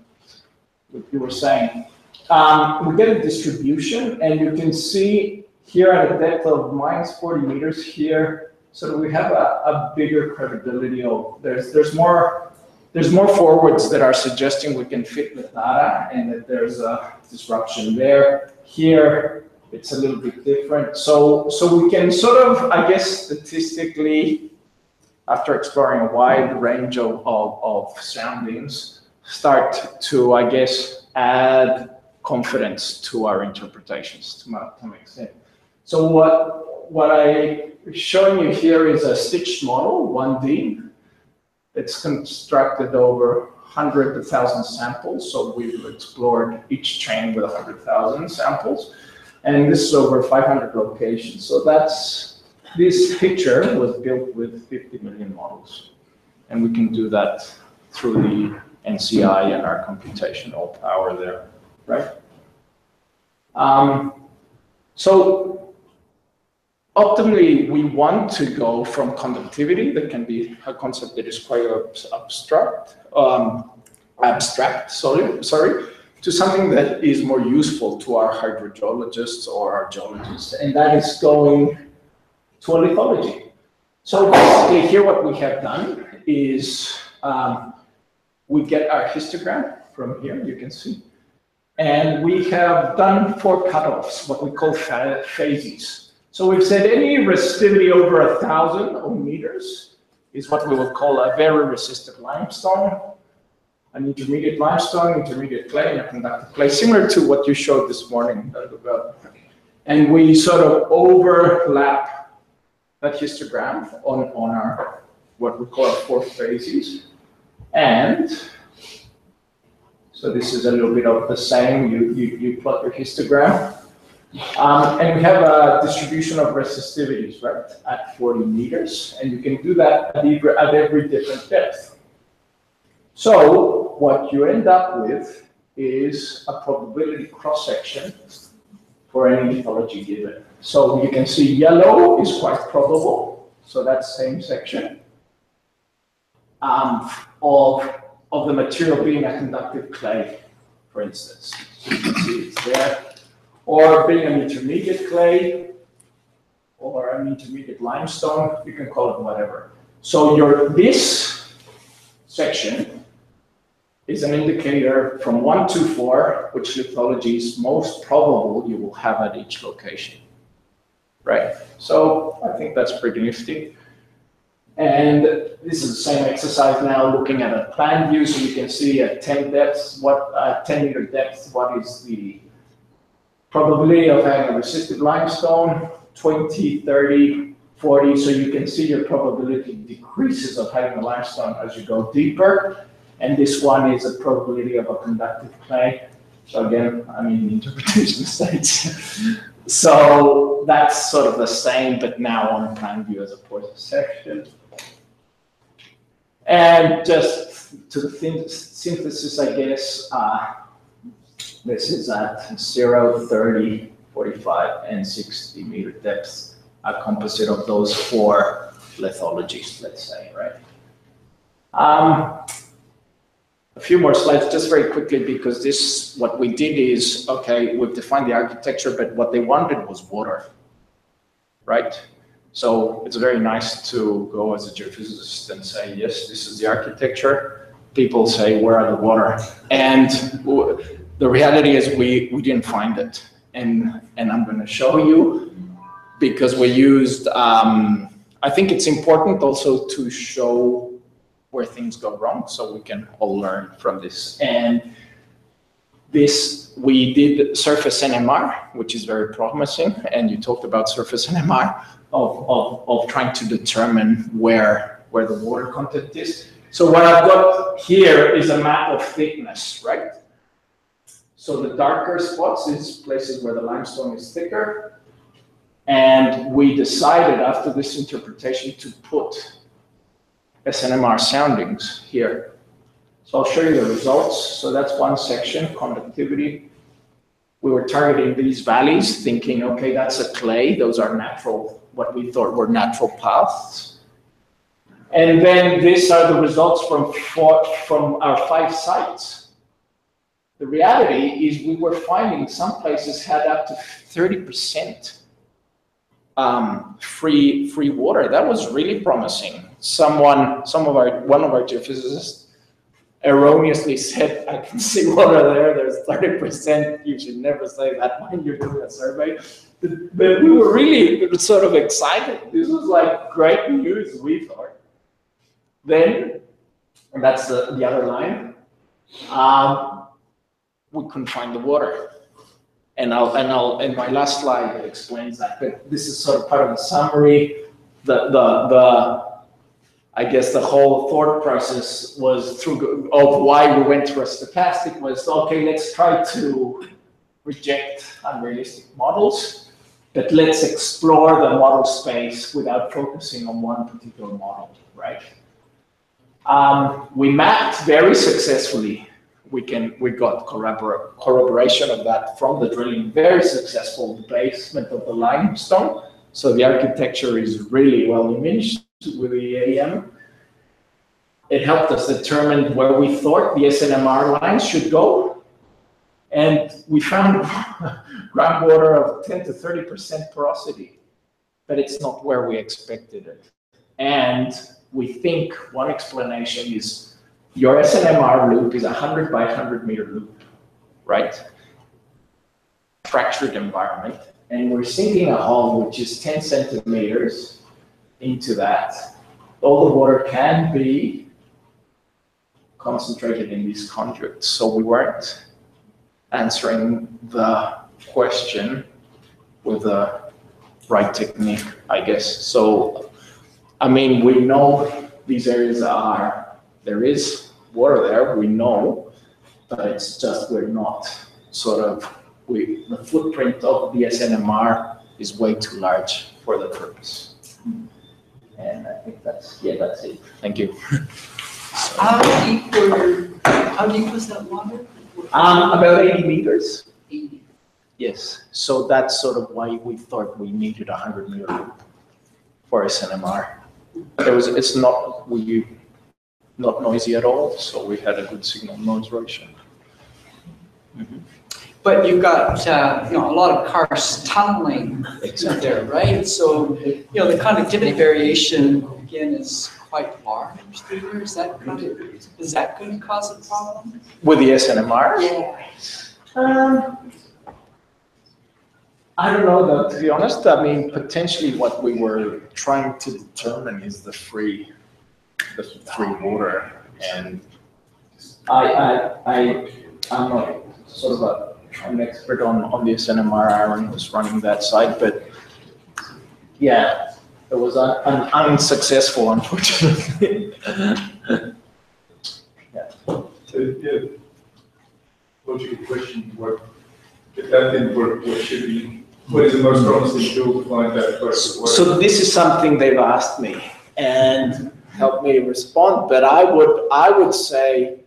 Speaker 9: what you were saying. We get a distribution, and you can see here at a depth of minus 40 meters here, so we have a bigger credibility of, there's more forwards that are suggesting we can fit the data and that there's a disruption there. Here, it's a little bit different. So we can sort of, I guess, statistically, after exploring a wide range of soundings, start to, I guess, add confidence to our interpretations to make sense. So what I'm showing you here is a stitched model, 1D. It's constructed over hundreds of thousand samples. So we've explored each chain with 100,000 samples. And this is over 500 locations. So this picture was built with 50 million models. And we can do that through the NCI and our computational power there, right? So optimally, we want to go from conductivity, that can be a concept that is quite abstract, to something that is more useful to our hydrogeologists or our geologists, and that is going to a lithology. So basically here what we have done is we get our histogram from here, you can see, and we have done 4 cutoffs, what we call phases. So we've said any resistivity over 1,000 meters is what we will call a very resistive limestone, an intermediate limestone, intermediate clay, and a conductive clay, similar to what you showed this morning. And we sort of overlap that histogram on our, what we call our 4 phases. And so this is a little bit of the same, you plot your histogram. And we have a distribution of resistivities, right, at 40 meters, and you can do that at every different depth. So what you end up with is a probability cross-section for any lithology given. So you can see yellow is quite probable, so that's same section, of the material being a conductive clay, for instance. So you can see it's there. Or being an intermediate clay, or an intermediate limestone, you can call it whatever. So this section is an indicator from 1 to 4, which lithology is most probable you will have at each location, right? So I think that's pretty nifty. And this is the same exercise now, looking at a plan view, so you can see at 10 depths, 10 meter depth, what is the probability of having a resistive limestone, 20, 30, 40, so you can see your probability decreases of having a limestone as you go deeper. And this one is a probability of a conductive clay. So again, I mean, interpretation states. So that's sort of the same, but now on a plan view as opposed to section.
Speaker 10: And just to the synthesis, I guess, this is at 0, 30, 45, and 60 meter depth, a composite of those 4 lithologies, let's say, right? A few more slides, just very quickly, because this, what we did is, okay, we've defined the architecture, but what they wanted was water, right? So it's very nice to go as a geophysicist and say, yes, this is the architecture. People say, where are the water? And the reality is we didn't find it. And I'm going to show you, because we used, I think it's important also to show where things go wrong, so we can all learn from this. And this, we did surface NMR, which is very promising, and you talked about surface NMR of trying to determine where the water content is. So what I've got here is a map of thickness, right? So the darker spots is places where the limestone is thicker, and we decided after this interpretation to put SNMR soundings here. So I'll show you the results. So that's one section, conductivity. We were targeting these valleys, thinking, okay, that's a clay. Those are natural, what we thought were natural paths. And then these are the results from our 5 sites. The reality is we were finding some places had up to 30% free water. That was really promising. One of our geophysicists erroneously said, I can see water there, there's 30%. You should never say that when you're doing a survey. But we were really sort of excited. This was like great news, we thought. Then, and that's the other line, we couldn't find the water. And my last slide explains that, but this is sort of part of the summary. I guess the whole thought process was of why we went through a stochastic was, okay, let's try to reject unrealistic models, but let's explore the model space without focusing on one particular model, right? We mapped very successfully. We got corroboration of that from the drilling, very successful placement of the limestone. So the architecture is really well imaged with the AM. It helped us determine where we thought the SNMR lines should go. And we found groundwater of 10 to 30% porosity, but it's not where we expected it. And we think one explanation is your SNMR loop is 100 by 100 meter loop, right? Fractured environment. And we're sinking a hole which is 10 centimeters into that. All the water can be concentrated in these conduits. So we weren't answering the question with the right technique, I guess. So, I mean, we know these areas there is water there, we know, but it's just we're not the footprint of the SNMR is way too large for the purpose. And I think that's it. Thank you.
Speaker 2: How deep was that water?
Speaker 10: About 80 meters.
Speaker 2: 80.
Speaker 10: Yes, so that's sort of why we thought we needed 100 meter loop for SNMR. It's not noisy at all, so we had a good signal noise ratio. Mm-hmm.
Speaker 2: But you've got a lot of cars tunneling through there, right? So the conductivity variation again is quite large through there. Is that going to cause a problem
Speaker 10: with the SNMR?
Speaker 2: Yeah.
Speaker 10: I don't know though, to be honest. I mean, potentially what we were trying to determine is the free water, and I'm not sort of an expert on the SNMR. Aaron was running that site, but yeah, it was unsuccessful, unfortunately.
Speaker 6: Yeah. So yeah, logical question: if that didn't work, what is the most promising tool to find that works?
Speaker 10: So this is something they've asked me, and help me respond, but I would say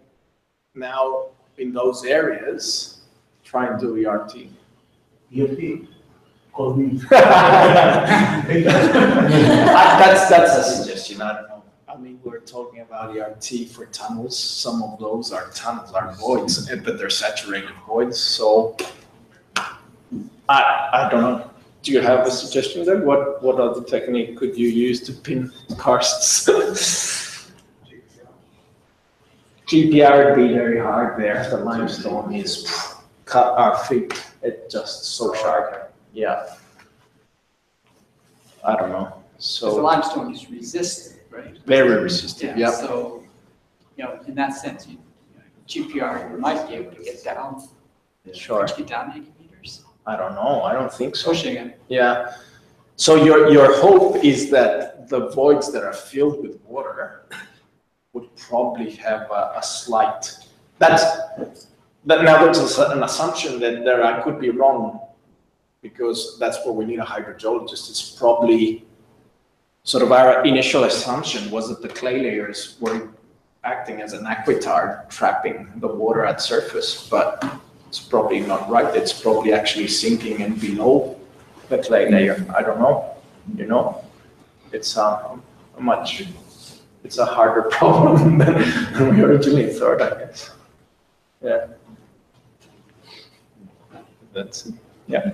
Speaker 10: now in those areas, try and do ERT.
Speaker 3: ERT? Call me.
Speaker 10: That's a suggestion, I don't know. I mean, we're talking about ERT for tunnels. Some of those are tunnels, are voids, but they're saturated voids, so I don't know. Do you have a suggestion then? What other technique could you use to pin karsts? GPR would be very hard there. The limestone is cut our feet. It's just so sharp. Yeah. I don't know.
Speaker 2: Because the
Speaker 10: So
Speaker 2: limestone is resistant, right?
Speaker 10: very resistant.
Speaker 2: Yeah,
Speaker 10: Yep.
Speaker 2: so, in that sense, GPR, you might be able to get down,
Speaker 10: Sure.
Speaker 2: get down 80 meters,
Speaker 10: I don't know. I don't think so.
Speaker 2: pushing it.
Speaker 10: Yeah. So your hope is that the voids that are filled with water would probably have a slight. Now there's an assumption that there I could be wrong, because that's where we need a hydrogeologist. It's probably sort of our initial assumption was that the clay layers were acting as an aquitard, trapping the water at surface, but it's probably not right. It's probably actually sinking in below the clay layer. I don't know. It's it's a harder problem than we originally thought, I guess. Yeah. That's it. Yeah.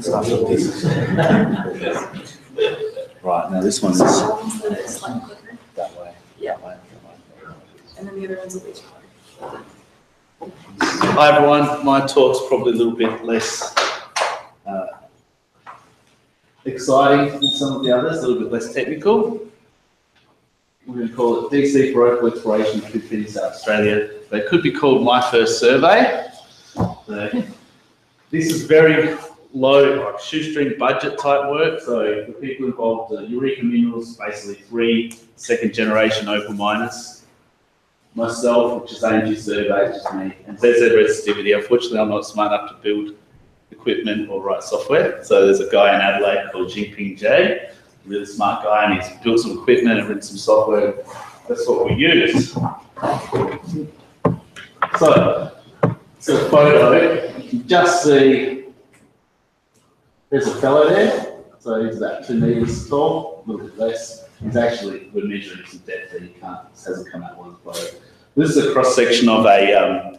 Speaker 1: Start with this. Right, now this one is that way.
Speaker 4: Yeah.
Speaker 1: That way.
Speaker 4: And then the other one's a bit smaller.
Speaker 1: Hi everyone, my talk's probably a little bit less exciting than some of the others, a little bit less technical. We're going to call it DC for Local Exploration in South Australia. They could be called My First Survey. So, this is very low, like shoestring budget type work. So the people involved, Eureka Minerals, basically 3 second-generation opal miners. Myself, which is ANG Survey, just me, and ZZ Resistivity. Unfortunately, I'm not smart enough to build equipment or write software. So there's a guy in Adelaide called Jinping J, really smart guy, and he's built some equipment and written some software. That's what we use. So it's a photo. You can just see there's a fellow there. So he's about 2 meters tall, a little bit less. He's actually, we're measuring some depth that he hasn't come out with the photo. This is a cross section of a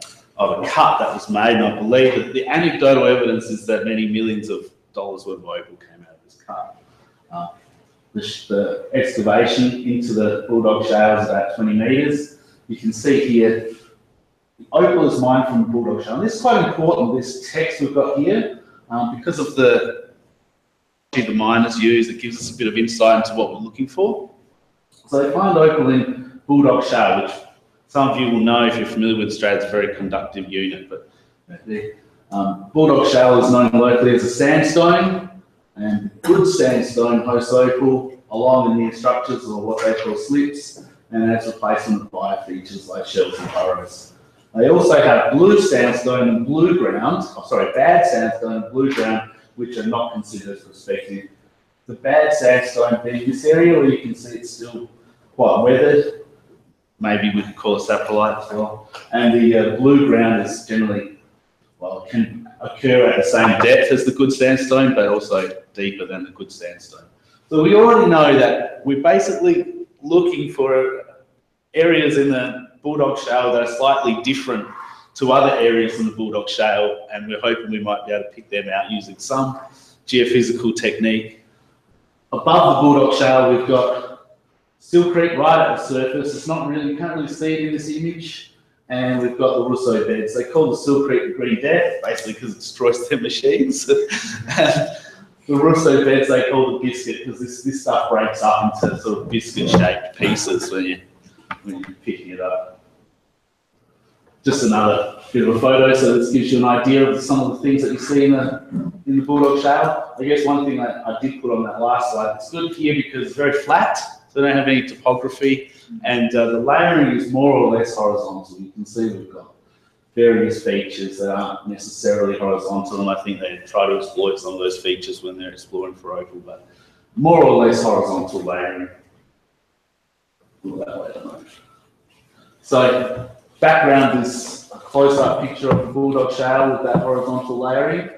Speaker 1: cut that was made, and I believe that the anecdotal evidence is that many millions of dollars worth of opal came out of this cut. The excavation into the Bulldog Shale is about 20 meters. You can see here, the opal is mined from the Bulldog Shale. And this is quite important, this text we've got here, because of the miners use, it gives us a bit of insight into what we're looking for. So they find opal in Bulldog Shale, which some of you will know if you're familiar with Australia. It's a very conductive unit, but the Bulldog Shale is known locally as a sandstone, and good sandstone hosts opal along the near structures, or what they call slips, and that's replacement of biofeatures like shells and burrows. They also have blue sandstone and blue ground, bad sandstone and blue ground, which are not considered as prospective. The bad sandstone being this area where you can see it's still quite weathered. Maybe we could call it saprolite as well. And the blue ground is generally, well, it can occur at the same depth as the good sandstone, but also deeper than the good sandstone. So we already know that we're basically looking for areas in the Bulldog Shale that are slightly different to other areas in the Bulldog Shale, and we're hoping we might be able to pick them out using some geophysical technique. Above the Bulldog Shale, we've got Still Creek right at the surface. It's not really, you can't really see it in this image. And we've got the Russo beds. They call the Still Creek the Green Death, basically because it destroys their machines. And the Russo beds they call the biscuit, because this stuff breaks up into sort of biscuit-shaped pieces when you're picking it up. Just another bit of a photo, so this gives you an idea of some of the things that you see in the Bulldog Shale. I guess one thing that I did put on that last slide, it's good here because it's very flat, so they don't have any topography, and the layering is more or less horizontal. You can see we've got
Speaker 11: various features that aren't necessarily horizontal, and I think they try to exploit some of those features when they're exploring for opal, but more or less horizontal layering. That way, I don't know. So background is a close-up picture of the Bulldog Shale with that horizontal layering.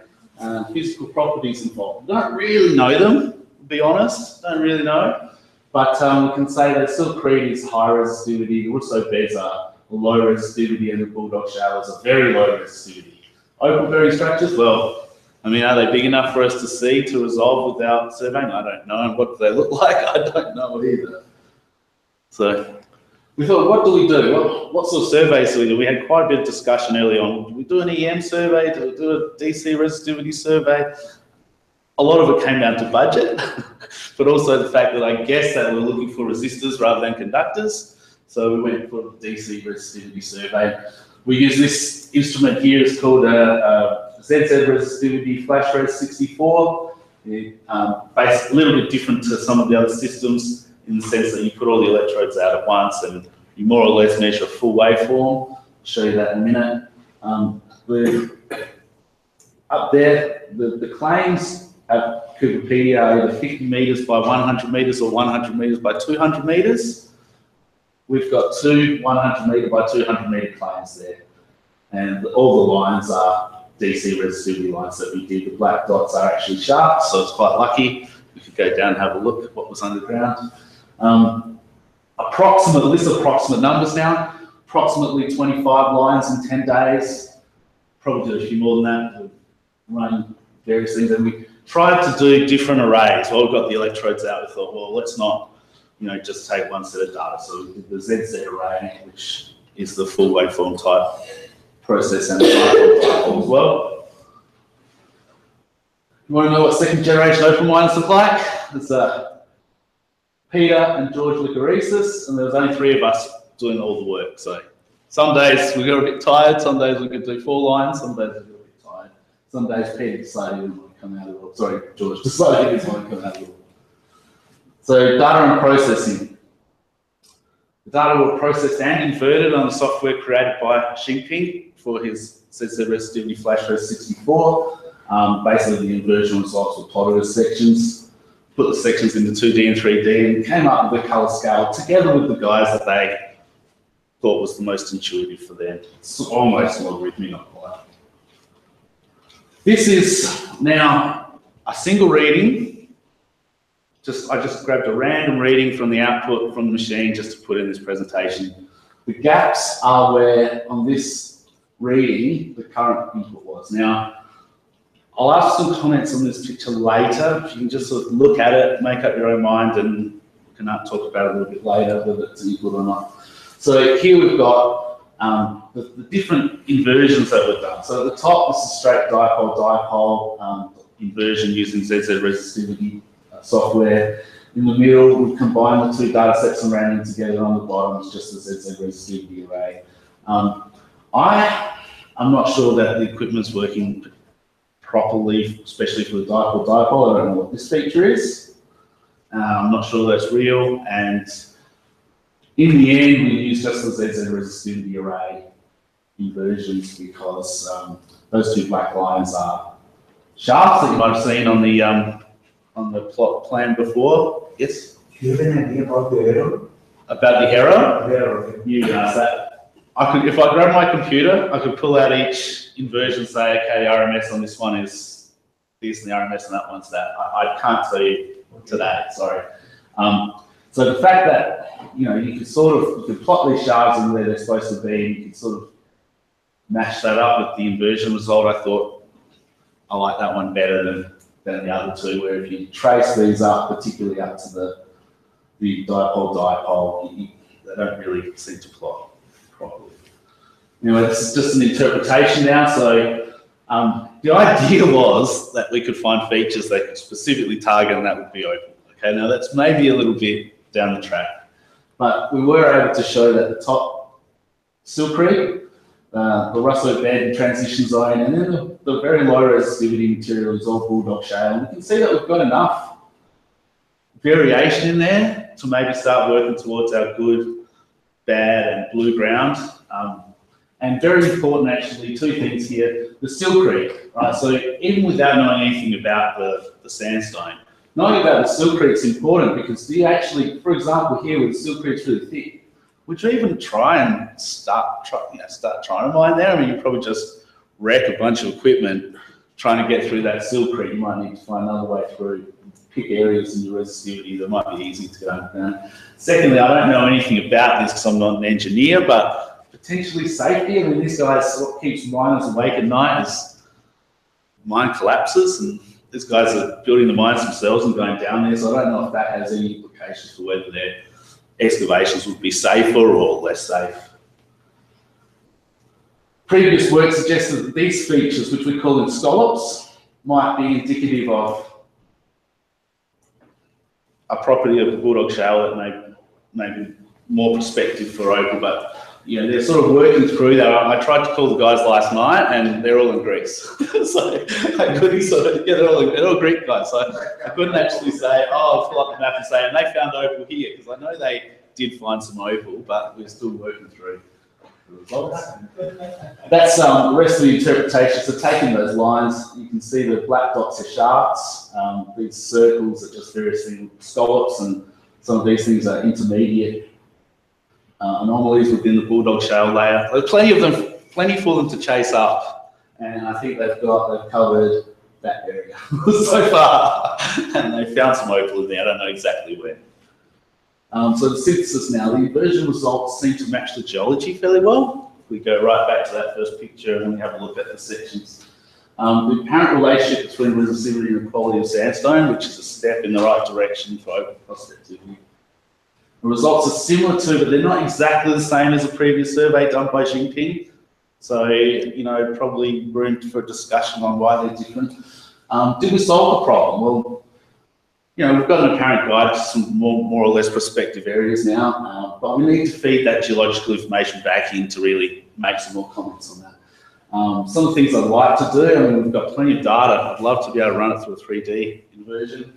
Speaker 11: Physical properties involved. We don't really know them, to be honest, don't really know. But we can say that siltcrete is high resistivity, also beds are low resistivity, and the Bulldog Shale is a very low resistivity. Opal bearing structures, well, I mean, are they big enough for us to see, to resolve without surveying? I don't know. And what do they look like? I don't know either. So we thought, what do we do? What sort of surveys do we do? We had quite a bit of discussion early on. Do we do an EM survey? Do we do a DC resistivity survey? A lot of it came down to budget, but also the fact that I guess that we're looking for resistors rather than conductors. So we went for a DC resistivity survey. We use this instrument here. It's called a ZZ resistivity flash res 64. It's a little bit different to some of the other systems in the sense that you put all the electrodes out at once and you more or less measure a full waveform. I'll show you that in a minute. Up there, the claims at Cooperpedia are either 50 metres by 100 metres or 100 metres by 200 metres. We've got two 100 metre by 200 metre claims there. And all the lines are DC resistivity lines that we did. The black dots are actually sharp, so it's quite lucky. We could go down and have a look at what was underground. Approximately, this is approximate numbers now, approximately 25 lines in 10 days. Probably do a few more than that. We'll run various things. And we tried to do different arrays. While we got the electrodes out, we thought, well, let's not, just take one set of data. So we did the ZZ array, which is the full waveform type process, and the dipole as well. You want to know what second generation open miners look like? There's Peter and George Licoresis, and there was only 3 of us doing all the work. So some days we got a bit tired, some days we could do 4 lines, some days we got a bit tired. Some days Peter decided he didn't want to come out of the world. Sorry, George decided he didn't want to come out of the world. So data and processing. The data were processed and inverted on the software created by Xingping for his ZZ resistivity flash res 64. Basically, the inversion results were plotted as sections, put the sections into 2D and 3D, and came up with a colour scale together with the guys that they thought was the most intuitive for them. It's almost logarithmic, not quite. This is now a single reading. I just grabbed a random reading from the output from the machine just to put in this presentation. The gaps are where, on this reading, the current input was. Now, I'll ask some comments on this picture later. If you can just sort of look at it, make up your own mind, and we can talk about it a little bit later, whether it's equal or not. So here we've got the different inversions that we've done. So at the top, this is straight dipole inversion using ZZ resistivity software. In the middle, we've combined the 2 data sets and ran them together. On the bottom is just the ZZ resistivity array. I'm not sure that the equipment's working properly, especially for the dipole. I don't know what this feature is. I'm not sure that's real. And in the end, we use just the ZZ resistivity array inversions because those 2 black lines are shafts that you might have seen on the plot plan before. Yes?
Speaker 12: Do you have an idea about the error?
Speaker 11: About the error?
Speaker 12: The error.
Speaker 11: You can ask that. If I grab my computer, I could pull out each inversion and say, okay, the RMS on this one is this, and the RMS on that one's that. I can't tell you today, sorry. So the fact that, you could plot these shards and where they're supposed to be, and you could sort of mash that up with the inversion result, I thought I like that one better than the other 2, where if you trace these up, particularly up to the dipole, they don't really seem to plot properly. Anyway, this is just an interpretation now. So the idea was that we could find features they could specifically target, and that would be open. Okay, now that's maybe a little bit down the track, but we were able to show that the top siltcrete, the Russell bed transition zone, and then the very low resistivity material is all Bulldog Shale. And we can see that we've got enough variation in there to maybe start working towards our good, bad, and blue ground. And very important, actually, two things here. The sill creek, right? So even without knowing anything about the sandstone, knowing about the sill creek is important because do you actually, for example, here where the sill creek's really thick, would you even try and start trying to mine there? I mean, you probably just wreck a bunch of equipment trying to get through that sill creek. You might need to find another way through. Pick areas in your resistivity that might be easy to go underground. Secondly, I don't know anything about this because I'm not an engineer, but potentially safety. I mean, this guy's what keeps miners awake at night is mine collapses, and these guys are building the mines themselves and going down there. So I don't know if that has any implications for whether their excavations would be safer or less safe. Previous work suggested that these features, which we call them scallops, might be indicative of a property of the Bulldog Shale that may be more prospective for opal, but you know, they're sort of working through that. I tried to call the guys last night and they're all in Greece. So I couldn't sort of, yeah, they're all Greek guys. So I couldn't actually say, oh, I'll pull up the map and say, and they found opal here, because I know they did find some opal, but we're still working through the results. That's the rest of the interpretation. So taking those lines, you can see the black dots are shafts. These circles are just various things, scallops, and some of these things are intermediate anomalies within the Bulldog Shale layer. There's plenty of them, plenty for them to chase up, and I think they've covered that area so far, and they found some opal in there. I don't know exactly where. So the synthesis now, the inversion results seem to match the geology fairly well. If we go right back to that first picture and we have a look at the sections. The apparent relationship between resistivity and the quality of sandstone, which is a step in the right direction for opal prospectivity. The results are similar to, but they're not exactly the same as a previous survey done by Jinping. So, you know, probably room for discussion on why they're different. Did we solve the problem? Well, you know, we've got an apparent guide to some more or less prospective areas now, but we need to feed that geological information back in to really make some more comments on that. Some of the things I'd like to do, I mean, we've got plenty of data. I'd love to be able to run it through a 3D inversion.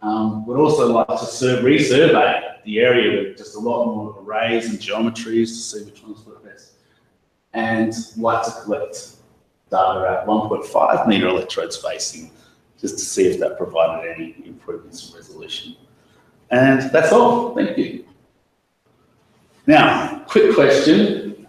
Speaker 11: We'd also like to resurvey the area with just a lot more arrays and geometries to see which ones work best. And like to collect data at 1.5 metre electrode spacing, just to see if that provided any improvements in resolution. And that's all. Thank you. Now, quick question.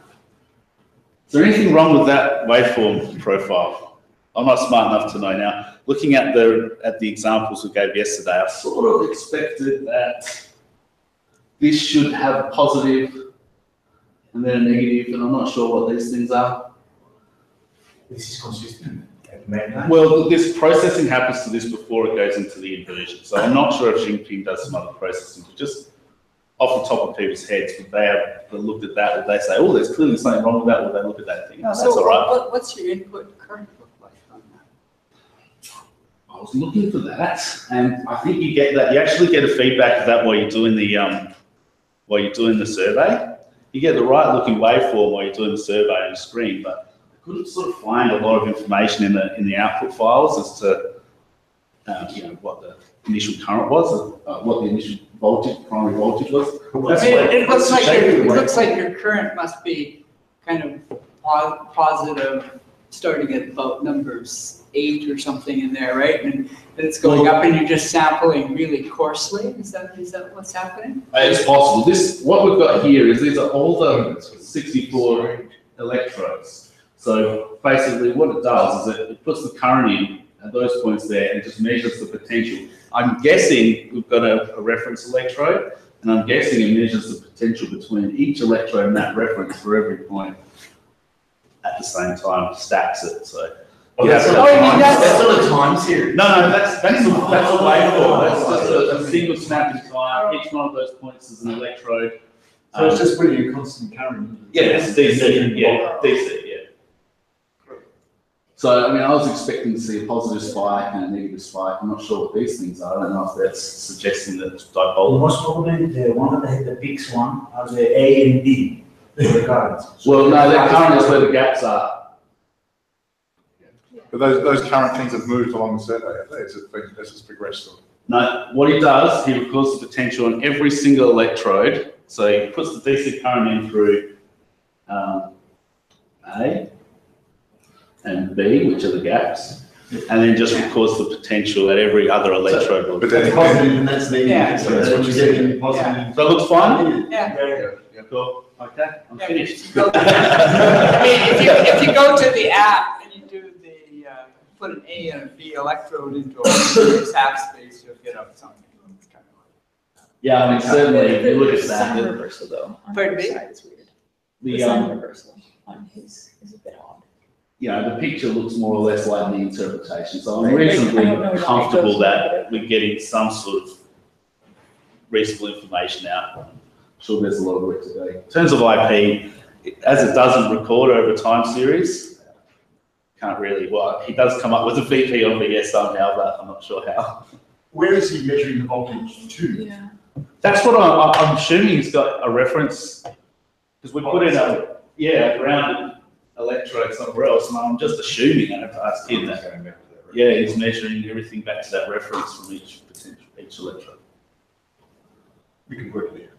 Speaker 11: Is there anything wrong with that waveform profile? I'm not smart enough to know now. Looking at the examples we gave yesterday, I sort of expected that this should have a positive and then a negative, and I'm not sure what these things are.
Speaker 12: This is consistent.
Speaker 11: Well, this processing happens to this before it goes into the inversion. So I'm not sure if Jinping does some other processing. Just off the top of people's heads, would they have looked at that? Would they say, oh, there's clearly something wrong with that? Would they look at that thing? Oh, that's all right.
Speaker 2: What's your input current look like on that?
Speaker 11: I was looking for that, and I think you get that. You actually get a feedback of that while you're doing the survey. You get the right looking waveform while you're doing the survey on the screen, but couldn't sort of find a lot of information in the output files as to you know, what the initial current was, what the initial primary voltage was.
Speaker 2: It looks like your current must be kind of positive, starting at about numbers 8 or something in there, right? And then it's going up, and you're just sampling really coarsely. Is that what's happening?
Speaker 11: It's possible. What we've got here is these are all the 64 electrodes. So basically what it does is it puts the current in at those points there and just measures the potential. I'm guessing we've got a reference electrode, and I'm guessing it measures the potential between each electrode and that reference for every point at the same time, stacks it. So
Speaker 12: That's not a time series.
Speaker 11: No, that's a waveform. That's just a single snap in time. Each one of those points is an electrode.
Speaker 12: So it's just putting a constant current.
Speaker 11: Yeah, it's DC. Yeah, DC. Yeah. So, I mean, I was expecting to see a positive spike and a negative spike. I'm not sure what these things are. I don't know if that's suggesting that it's dipole.
Speaker 12: Most probably the one that the biggest one are the A and D, the currents.
Speaker 11: Well, no, the current is where the gaps are.
Speaker 6: But those current things have moved along the survey, have they? It's just progressed.
Speaker 11: No, what he does, he records the potential on every single electrode. So he puts the DC current in through A and B, which are the gaps, and then just records the potential at every other electrode.
Speaker 3: But that's positive and that's negative.
Speaker 2: Yeah.
Speaker 3: So that's what you get in positive.
Speaker 11: So it looks fine?
Speaker 2: Yeah.
Speaker 11: Cool. Okay, I'm finished.
Speaker 2: I mean, if you go to the app and you do the, put an A and a B electrode into a half space, you'll get up something. It's kind of
Speaker 11: Yeah, I mean, certainly, if you look at
Speaker 13: Sun
Speaker 11: that,
Speaker 13: reversal though. On
Speaker 2: Pardon
Speaker 13: his
Speaker 2: me?
Speaker 13: side is weird.
Speaker 11: the,
Speaker 13: The sun reversal on his is a bit odd.
Speaker 11: you know, the picture looks more or less like the interpretation. So I'm
Speaker 13: Like,
Speaker 11: reasonably
Speaker 13: I don't know why it
Speaker 11: comfortable
Speaker 13: goes
Speaker 11: that we're getting some sort of reasonable information out. I'm sure there's a lot of work to do. In terms of IP, as it doesn't record over time series, can't really, well, he does come up with a VP on VS somehow, but I'm not sure how.
Speaker 3: Where is he measuring the voltage to?
Speaker 13: Yeah.
Speaker 11: That's what I'm assuming he's got a reference, because we put in a grounded electrode somewhere else, and I'm just assuming, I have to ask him that. Yeah, he's measuring everything back to that reference from each electrode.
Speaker 3: We can work there.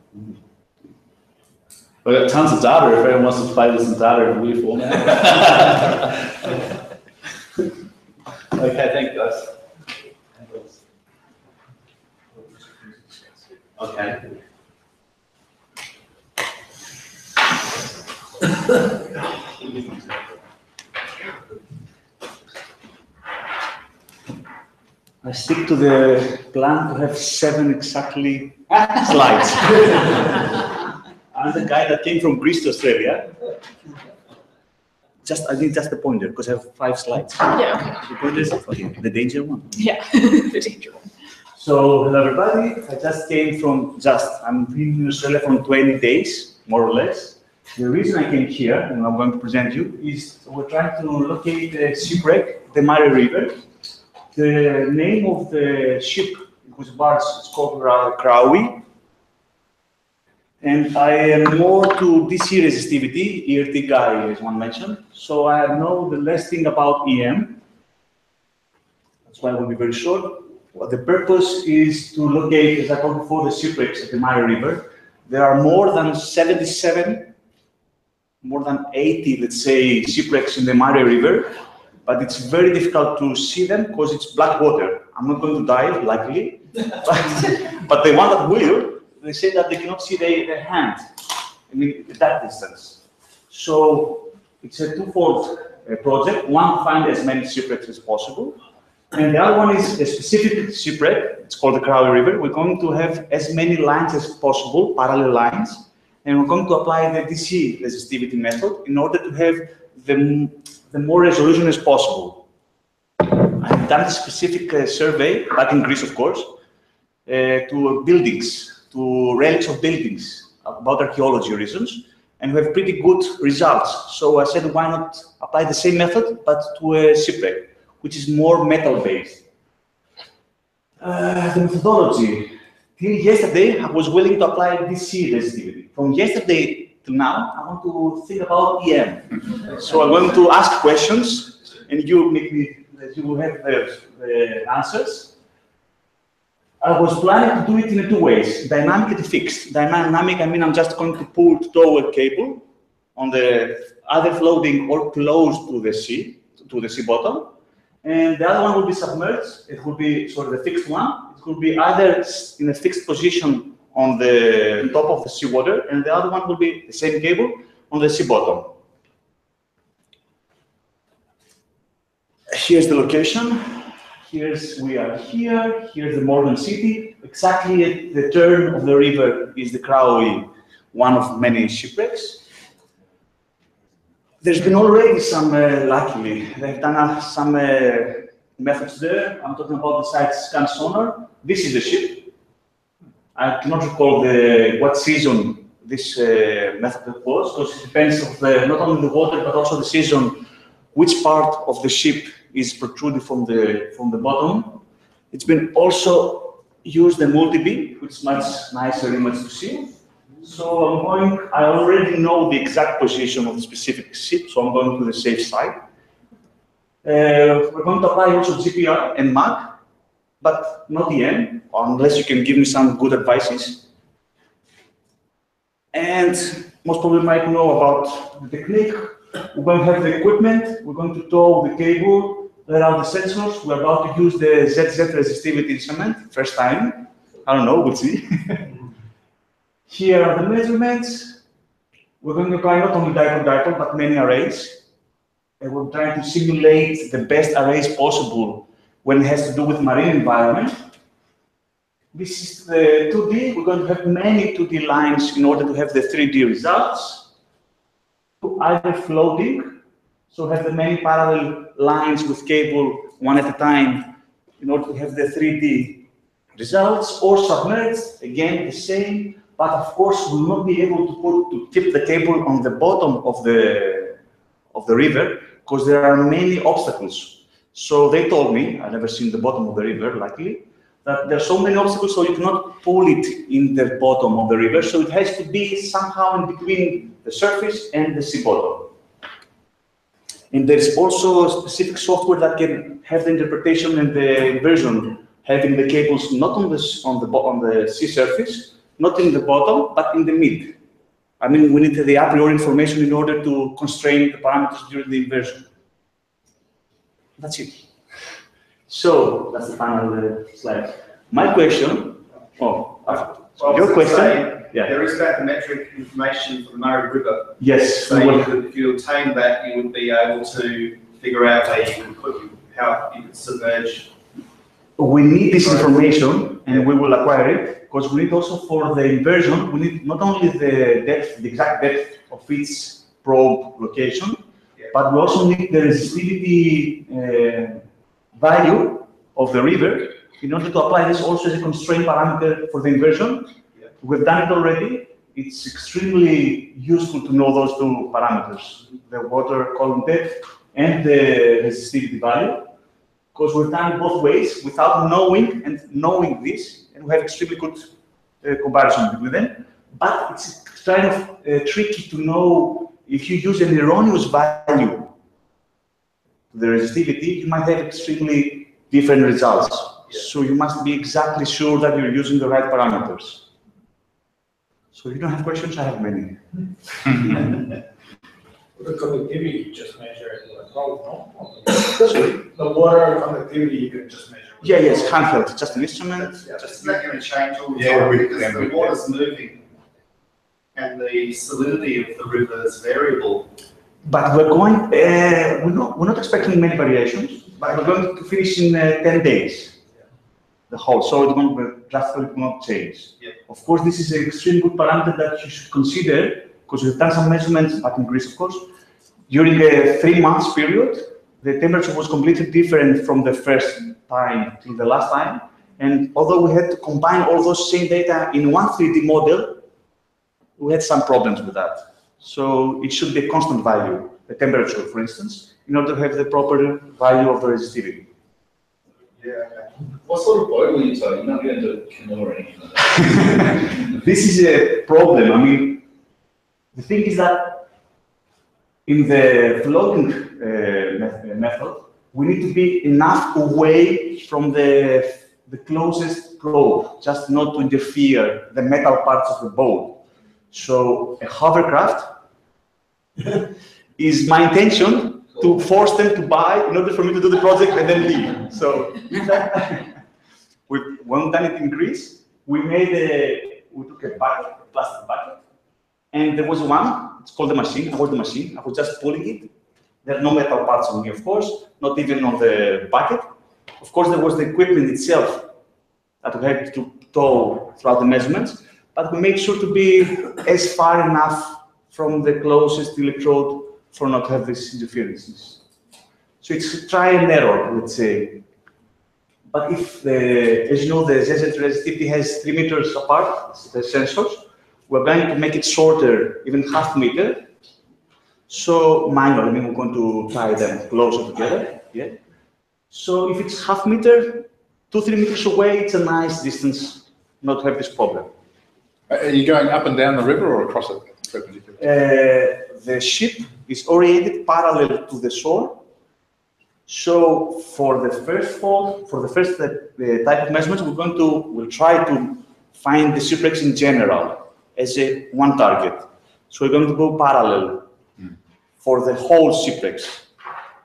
Speaker 11: We've got tons of data if anyone wants to play with some data in weird format. Okay, thank you guys. Okay. I stick to the plan to have 7 exactly slides. I'm the guy that came from Greece to Australia. I need just the pointer because I have 5 slides.
Speaker 13: Yeah.
Speaker 11: The pointer is okay, the danger one.
Speaker 13: Yeah. The danger one.
Speaker 11: So, hello everybody. I just came from I'm in Australia for 20 days, more or less. The reason I came here, and I'm going to present you, is we're trying to locate the shipwreck, the Mare River. The name of the ship whose barge is called Crowley. And I am more to DC resistivity, ERT guy, as one mentioned. So I know the less thing about EM. That's why I will be very short. Well, the purpose is to locate, as I told before, the shipwrecks at the Mare River. There are more than 77, more than 80, let's say, shipwrecks in the Mare River, but it's very difficult to see them because it's black water. I'm not going to dive, likely, but the one that will, they say that they cannot see their hand, I mean, at that distance. So it's a twofold project. One, to find as many shipwrecks as possible. And the other one is a specific shipwreck. It's called the Crowley River. We're going to have as many lines as possible, parallel lines, and we're going to apply the DC resistivity method in order to have the more resolution as possible. I've done a specific survey, back in Greece, of course, to buildings, to relics of buildings, about archaeology reasons, and we have pretty good results. So I said, why not apply the same method, but to a shipwreck, which is more metal-based. The methodology. Till yesterday, I was willing to apply DC resistivity. From yesterday to now, I want to think about EM. So I'm going to ask questions, and you will have the answers. I was planning to do it in 2 ways, dynamic and fixed. Dynamic, I mean I'm just going to pull towed cable on the either floating or close to the sea bottom. And the other one will be submerged. It will be, sorry, the fixed one. It will be either in a fixed position on the top of the seawater, and the other one will be the same cable on the sea bottom. Here's the location. We are here. Here's the Morgan City. Exactly at the turn of the river is the Crowley, one of many shipwrecks. There's been already some, luckily, they've done some methods there. I'm talking about the site scan sonar. This is the ship. I cannot recall what season this method was, because it depends on not only the water, but also the season, which part of the ship is protruding from the bottom. It's been also used the multi-beam, which is much nicer image to see. So I already know the exact position of the specific ship, so I'm going to the safe side. We're going to apply also GPR and MAG, but not EM, unless you can give me some good advices. And most probably might know about the technique. We're going to have the equipment, we're going to tow the cable, there are the sensors, we're about to use the ZZ resistivity instrument, first time. I don't know, we'll see. Here are the measurements. We're going to apply not only dipole-dipole, but many arrays. And we're trying to simulate the best arrays possible when it has to do with marine environment. This is the 2D. We're going to have many 2D lines in order to have the 3D results. Either floating, so have the many parallel lines with cable one at a time in order to have the 3D results, or submerged, again the same, but of course we will not be able to keep the cable on the bottom of the river because there are many obstacles. So they told me, I've never seen the bottom of the river, luckily, that there are so many obstacles, so you cannot pull it in the bottom of the river, so it has to be somehow in between the surface and the sea bottom. And there's also a specific software that can have the interpretation and the inversion, having the cables not on the sea surface, not in the bottom, but in the mid. I mean, we need the a priori information in order to constrain the parameters during the inversion. That's it. So that's the final slide. My question, your question. Yeah.
Speaker 14: There is bathymetric information from the Murray River.
Speaker 11: Yes.
Speaker 14: So if you obtain that, you would be able to figure out how you could submerge.
Speaker 11: We need this information, and we will acquire it, because we need also for the inversion, we need not only the depth, the exact depth of each probe location, but we also need the resistivity value of the river in order to apply this also as a constraint parameter for the inversion. We've done it already. It's extremely useful to know those two parameters, the water column depth and the resistivity value, because we've done it both ways without knowing and knowing this, and we have extremely good comparison between them. But it's kind of tricky to know if you use an erroneous value to the resistivity, you might have extremely different results. So you must be exactly sure that you're using the right parameters. So if you don't have questions, I have many.
Speaker 9: The conductivity you just measure as well, no? The water conductivity you can just measure.
Speaker 11: Yeah, yes, handheld, just an instrument.
Speaker 14: Is that going to change all the time? Because the water's moving and the salinity of the river is variable.
Speaker 11: But we're going, we're not expecting many variations, but we're going to finish in 10 days. The whole, so it won't drastically not change. Of course, this is an extremely good parameter that you should consider, because we've done some measurements back in Greece, of course. During a 3 months period, the temperature was completely different from the first time till the last time. And although we had to combine all those same data in one 3D model, we had some problems with that. So it should be a constant value, the temperature, for instance, in order to have the proper value of the resistivity.
Speaker 14: Yeah.
Speaker 8: What sort of boat will you tow? You're not going to canoe or anything like that.
Speaker 11: This is a problem. I mean, the thing is that in the floating method, we need to be enough away from the closest probe, just not to interfere the metal parts of the boat. So a hovercraft is my intention to force them to buy in order for me to do the project and then leave. So when we done it in Greece, we took a bucket, a plastic bucket, and there was one, it's called the machine, I was the machine, I was just pulling it. There are no metal parts on me, of course, not even on the bucket. Of course, there was the equipment itself that we had to tow throughout the measurements, but we made sure to be as far enough from the closest electrode for not to have these interferences. So it's try and error, let's say. But if, as you know, the ZZ resistivity has 3 meters apart, the sensors, we're going to make it shorter, even ½ meter. So manually, we're going to tie them closer together. Yeah. So if it's ½ meter, 2-3 meters away, it's a nice distance not to have this problem.
Speaker 6: Are you going up and down the river or across it perpendicularly?
Speaker 11: The ship is oriented parallel to the shore. So for the first type of measurements, we'll try to find the shipwrecks in general as one target. So we're going to go parallel for the whole shipwrecks.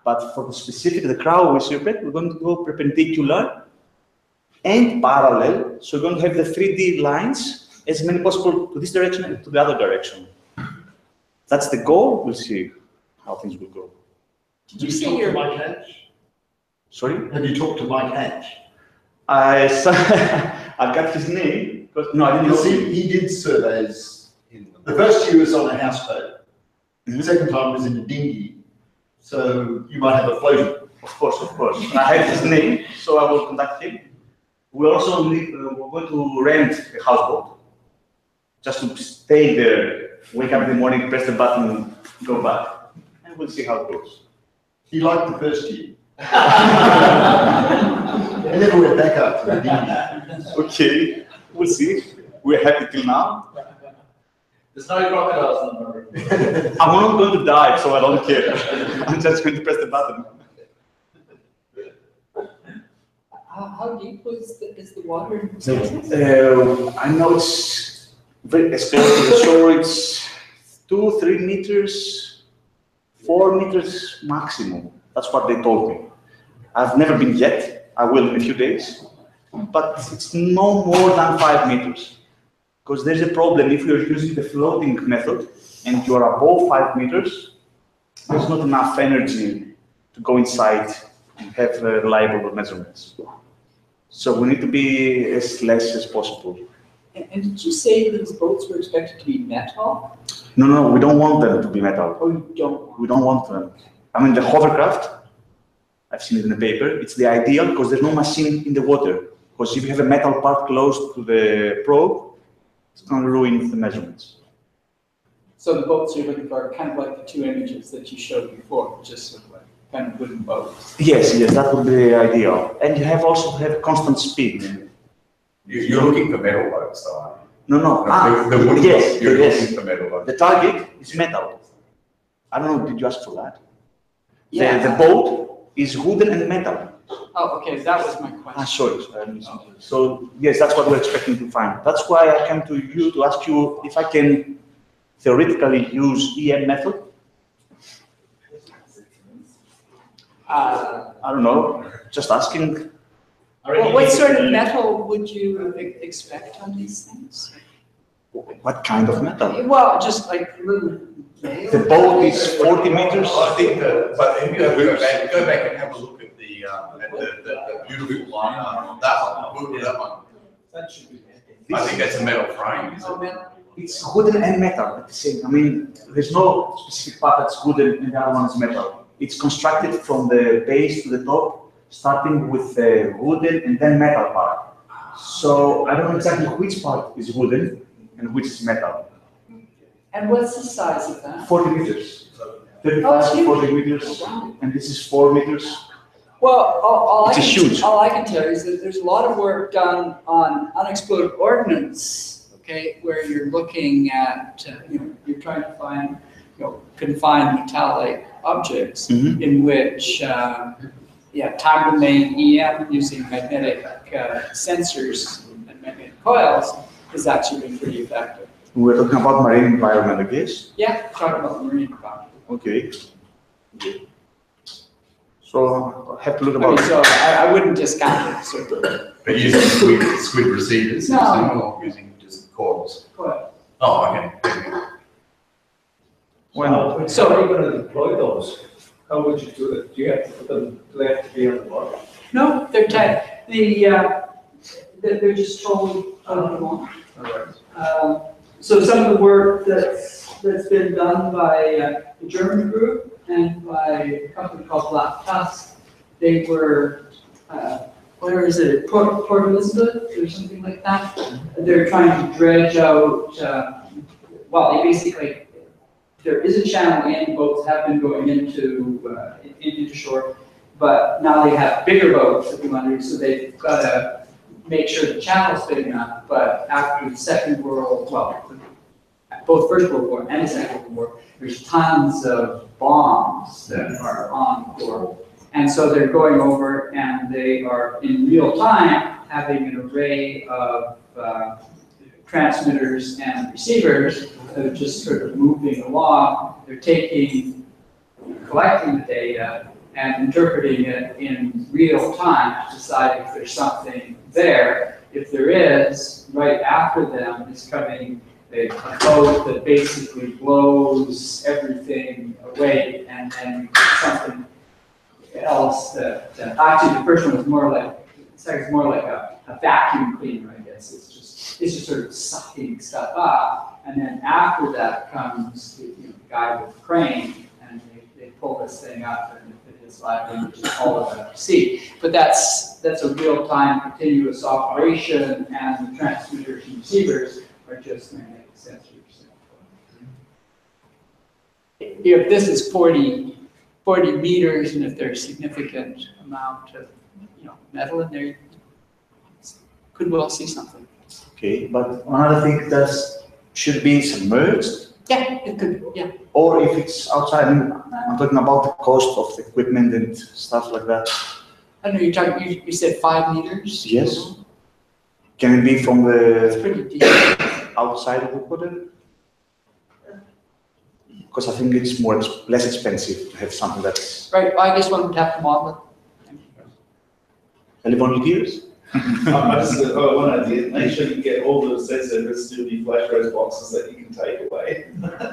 Speaker 11: But for the specific, the Crowley shipwreck, we're going to go perpendicular and parallel. So we're going to have the 3D lines as many possible to this direction and to the other direction. That's the goal. We'll see how things will go.
Speaker 2: Did you say your...
Speaker 3: Mike Hatch?
Speaker 11: Sorry?
Speaker 3: Have you talked to Mike Hatch?
Speaker 11: I've got his name, but no, I didn't know.
Speaker 3: He did surveys. The first year was on a houseboat. The second time was in a dinghy. So you might have a floating.
Speaker 11: Of course, of course. I have his name, so I will contact him. We also need, we're going to rent a houseboat, just to stay there, wake up in the morning, press the button, go back, and we'll see how it goes.
Speaker 3: He liked the first year. And then we went back up to the dinghy.
Speaker 11: Okay, we'll see. We're happy till now.
Speaker 15: There's no crocodiles in the room.
Speaker 11: I'm not going to dive, so I don't care. I'm just going to press the button.
Speaker 2: How deep is the water?
Speaker 11: I know it's very close to the shore. It's 2-3 meters, 4 meters maximum. That's what they told me. I've never been yet. I will in a few days, but it's no more than 5 meters. Because there's a problem if you're using the floating method and you are above 5 meters, there's not enough energy to go inside and have reliable measurements. So we need to be as less as possible.
Speaker 2: And did you say these boats were expected to be metal?
Speaker 11: No, we don't want them to be metal.
Speaker 2: Oh, you don't?
Speaker 11: We don't want them. I mean, the hovercraft, I've seen it in the paper, it's the ideal because there's no machine in the water. Because if you have a metal part close to the probe, it's going to ruin the measurements.
Speaker 2: So the boats you're looking for are kind of like the two images that you showed before, just sort of like kind of wooden boats.
Speaker 11: Yes, that would be ideal. And you have also have constant speed.
Speaker 16: You're looking for metal boats, though, aren't you?
Speaker 11: No.
Speaker 16: The wooden
Speaker 11: yes,
Speaker 16: boats, you're
Speaker 11: yes.
Speaker 16: looking for metal boats.
Speaker 11: The target is metal. I don't know, did you ask for that?
Speaker 2: Yeah.
Speaker 11: The boat is wooden and metal.
Speaker 2: Oh, okay, that was my question.
Speaker 11: Sorry. So, yes, that's what we're expecting to find. That's why I came to you to ask you if I can theoretically use EM method. I don't know, just asking.
Speaker 2: Well, what sort of metal would you expect on these things?
Speaker 11: What kind of metal?
Speaker 2: Well, just like little...
Speaker 11: The boat is 40 meters.
Speaker 16: I think that, but if you go back and have a look at the beautiful line on that one, look at that one. I think that's a metal frame, isn't it?
Speaker 11: It's wooden and metal at the same. I mean, there's no specific part that's wooden and the other one is metal. It's constructed from the base to the top, starting with the wooden and then metal part. So I don't know exactly which part is wooden and which is metal.
Speaker 2: And what's the size of that?
Speaker 11: 40 meters. 35 to 40 meters. And this is 4 meters.
Speaker 2: Well, all I can tell you is that there's a lot of work done on unexploded ordnance, okay, where you're looking at, you're trying to find, confined metallic objects in which, time domain EM using magnetic sensors and magnetic coils has actually been pretty effective.
Speaker 11: We're talking about marine environment, I guess?
Speaker 2: Yeah, talking about marine environment.
Speaker 11: Okay. So I have to look about
Speaker 2: So I wouldn't discount it, certainly.
Speaker 16: But using squid receivers,
Speaker 2: No.
Speaker 16: or using just coils?
Speaker 2: Coil.
Speaker 16: Oh, okay.
Speaker 15: So how are you going to deploy those? How would you do it? Do you have to put them, do they have to be on the bottom?
Speaker 2: No, they're tight. They're just totally out of the launch.
Speaker 15: All right.
Speaker 2: So some of the work that's been done by the German group and by a company called Black Tusk, they were, where is it, Port Elizabeth or something like that? They're trying to dredge out, they basically, there is a channel in, boats have been going into shore, but now they have bigger boats that go under, so they've got to make sure the channel's big enough, but after the both First World War and the Second World War, there's tons of bombs that are on board. And so they're going over and they are in real time having an array of transmitters and receivers that are just sort of moving along. They're taking collecting the data and interpreting it in real time to decide if there's something there. If there is, right after them is coming a boat that basically blows everything away, and then something else that, actually the first one is more like, it's more like a vacuum cleaner, I guess. It's just sort of sucking stuff up, and then after that comes the guy with the crane, and they pull this thing up, and if it is live images, all of that you see. But that's a real-time continuous operation, and the transmitters and receivers are just magnetic sensors. If this is 40 meters, and if there's a significant amount of metal in there, you could well see something.
Speaker 17: Okay, but another thing that should be submerged.
Speaker 2: Yeah, it could. Yeah.
Speaker 17: Or if it's outside, I'm talking about the cost of the equipment and stuff like that.
Speaker 2: I don't know. You said 5 meters.
Speaker 17: Yes. Can it be from
Speaker 2: It's pretty deep.
Speaker 17: outside of the water? Because I think it's less expensive to have something that's.
Speaker 2: Right. Well, I guess one would have to model
Speaker 17: Any volunteers?
Speaker 15: I just one idea. Make sure you get all the sensors to be flash rose boxes that you can take away.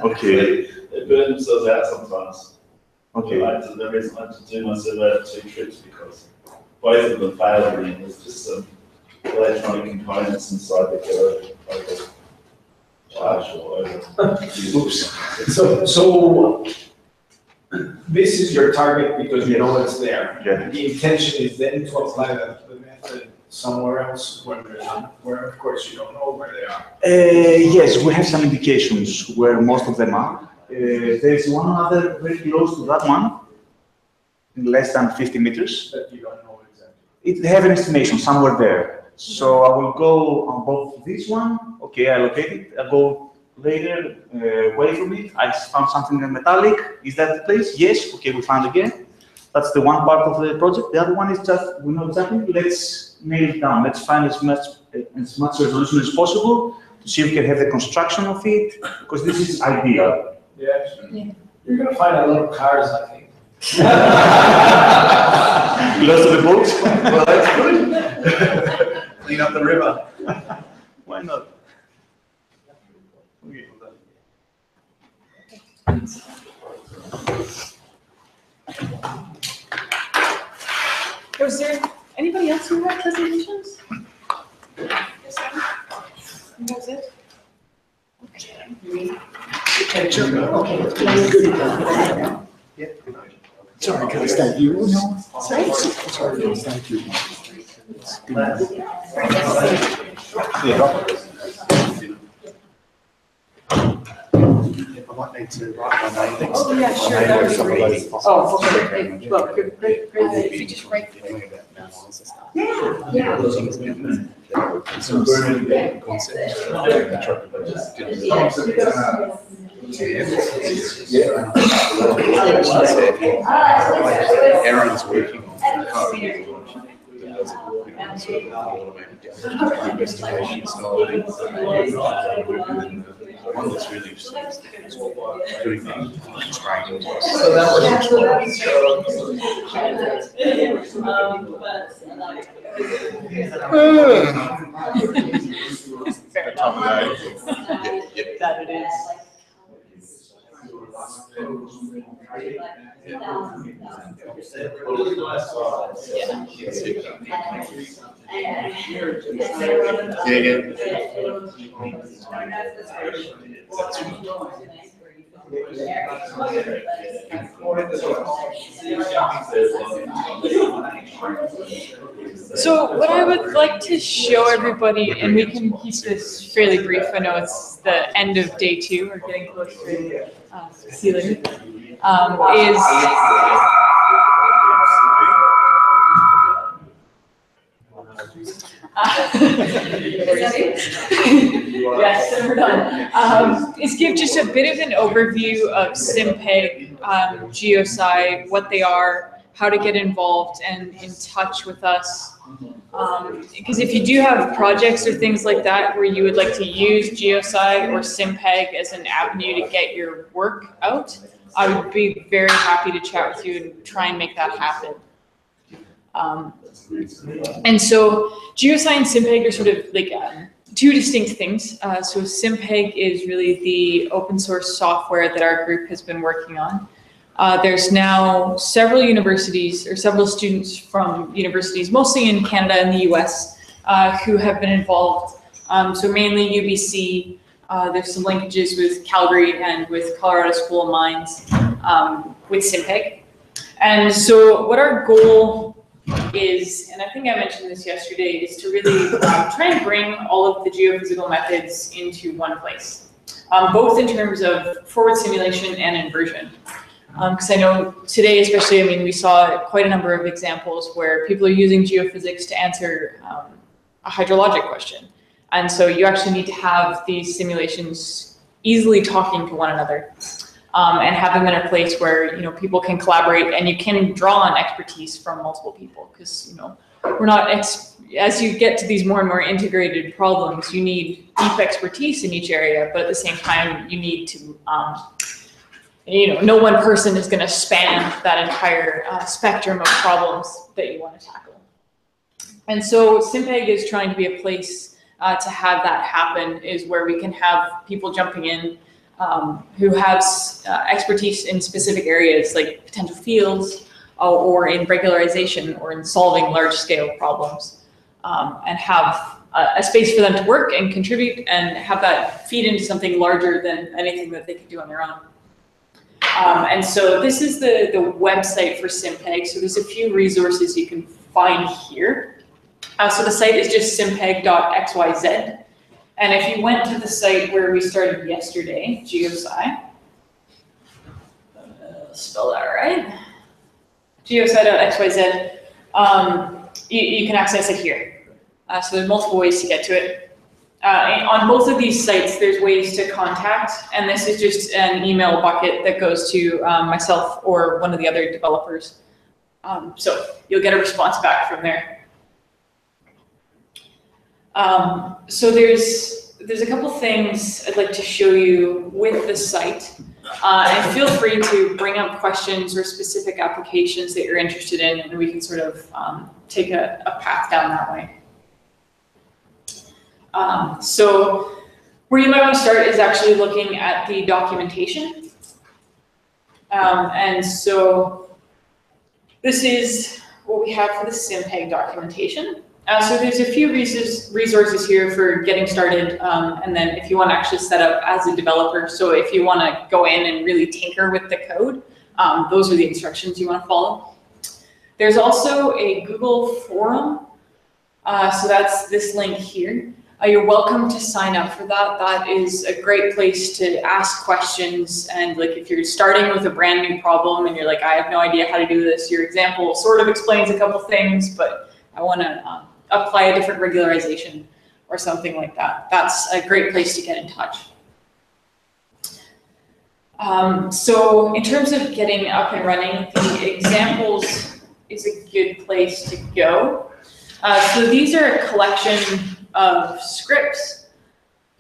Speaker 17: Okay.
Speaker 15: They burn themselves out sometimes.
Speaker 17: Okay.
Speaker 15: The reason I had to do my survey of 2 trips because both of them failed me. There's just some electronic components inside that get over charged or over.
Speaker 9: Oops. So this is your target because you know it's there.
Speaker 17: Yeah.
Speaker 9: The intention is then to apply the method somewhere else where of course you don't know where they are.
Speaker 17: Yes, we have some indications where most of them are. There's one other very close to that one, in less than 50 meters.
Speaker 9: That you don't know exactly.
Speaker 17: It have an estimation somewhere there. So I will go on both this one. Okay, I locate it. I go later away from it. I found something metallic. Is that the place? Yes. Okay, we found again. That's the one part of the project. The other one is just, we know exactly, let's nail it down. Let's find as much resolution as possible to see if we can have the construction of it, because this is ideal.
Speaker 9: Yeah. You're going to find a lot of cars, I think.
Speaker 17: Lots of the boats?
Speaker 16: Well, that's good. Clean up the river.
Speaker 17: Why not?
Speaker 4: Was there anybody else who had presentations? That was it?
Speaker 2: Sorry, guys, thank you. No,
Speaker 4: sorry.
Speaker 2: Sorry, guys, thank you.
Speaker 17: I might need to write my name next
Speaker 4: Oh, yeah, sure, that would be great.
Speaker 2: Oh, okay. Well, great.
Speaker 4: If you just write.
Speaker 5: Yeah.
Speaker 16: Aaron's working on the code. Investigation started. One that's really interesting is doing the training. So that
Speaker 4: That it is. So what I would like to show everybody, and we can keep this fairly brief, I know it's the end of day 2, we're getting close to ceiling, is yes, we're done. Is give just a bit of an overview of SimPeg, GeoSci, what they are, how to get involved and in touch with us. Because if you do have projects or things like that where you would like to use GeoSci or SimPeg as an avenue to get your work out, I would be very happy to chat with you and try and make that happen. And so GeoSci and SimPeg are sort of like two distinct things. So SimPeg is really the open source software that our group has been working on. There's now several universities or several students from universities, mostly in Canada and the US, who have been involved. So mainly UBC, there's some linkages with Calgary and with Colorado School of Mines with SimPeg. And so what our goal is, and I think I mentioned this yesterday, is to really try and bring all of the geophysical methods into one place, both in terms of forward simulation and inversion. Because I know today, especially, I mean, we saw quite a number of examples where people are using geophysics to answer a hydrologic question. And so you actually need to have these simulations easily talking to one another and have them in a place where, people can collaborate and you can draw on expertise from multiple people. Because, we're not, as you get to these more and more integrated problems, you need deep expertise in each area, but at the same time, you need to, no one person is going to span that entire spectrum of problems that you want to tackle. And so SimPeg is trying to be a place to have that happen, is where we can have people jumping in who have expertise in specific areas like potential fields or in regularization or in solving large scale problems, and have a space for them to work and contribute and have that feed into something larger than anything that they could do on their own. And so this is the website for SimPeg. So there's a few resources you can find here. So the site is just simpeg.xyz. And if you went to the site where we started yesterday, GeoSci, spell that right, GeoSci.xyz, you can access it here. So there's multiple ways to get to it. On both of these sites, there's ways to contact, and this is just an email bucket that goes to myself or one of the other developers. So you'll get a response back from there. So there's a couple things I'd like to show you with the site, and feel free to bring up questions or specific applications that you're interested in, and we can sort of take a path down that way. So where you might want to start is actually looking at the documentation. And so this is what we have for the SimPeg documentation. So there's a few resources here for getting started, and then if you want to actually set up as a developer, so if you want to go in and really tinker with the code, those are the instructions you want to follow. There's also a Google forum, so that's this link here. You're welcome to sign up for that. That is a great place to ask questions, and like if you're starting with a brand new problem and you're like, I have no idea how to do this, your example sort of explains a couple things, but I want to apply a different regularization or something like that. That's a great place to get in touch. So in terms of getting up and running, the examples is a good place to go. So these are a collection of scripts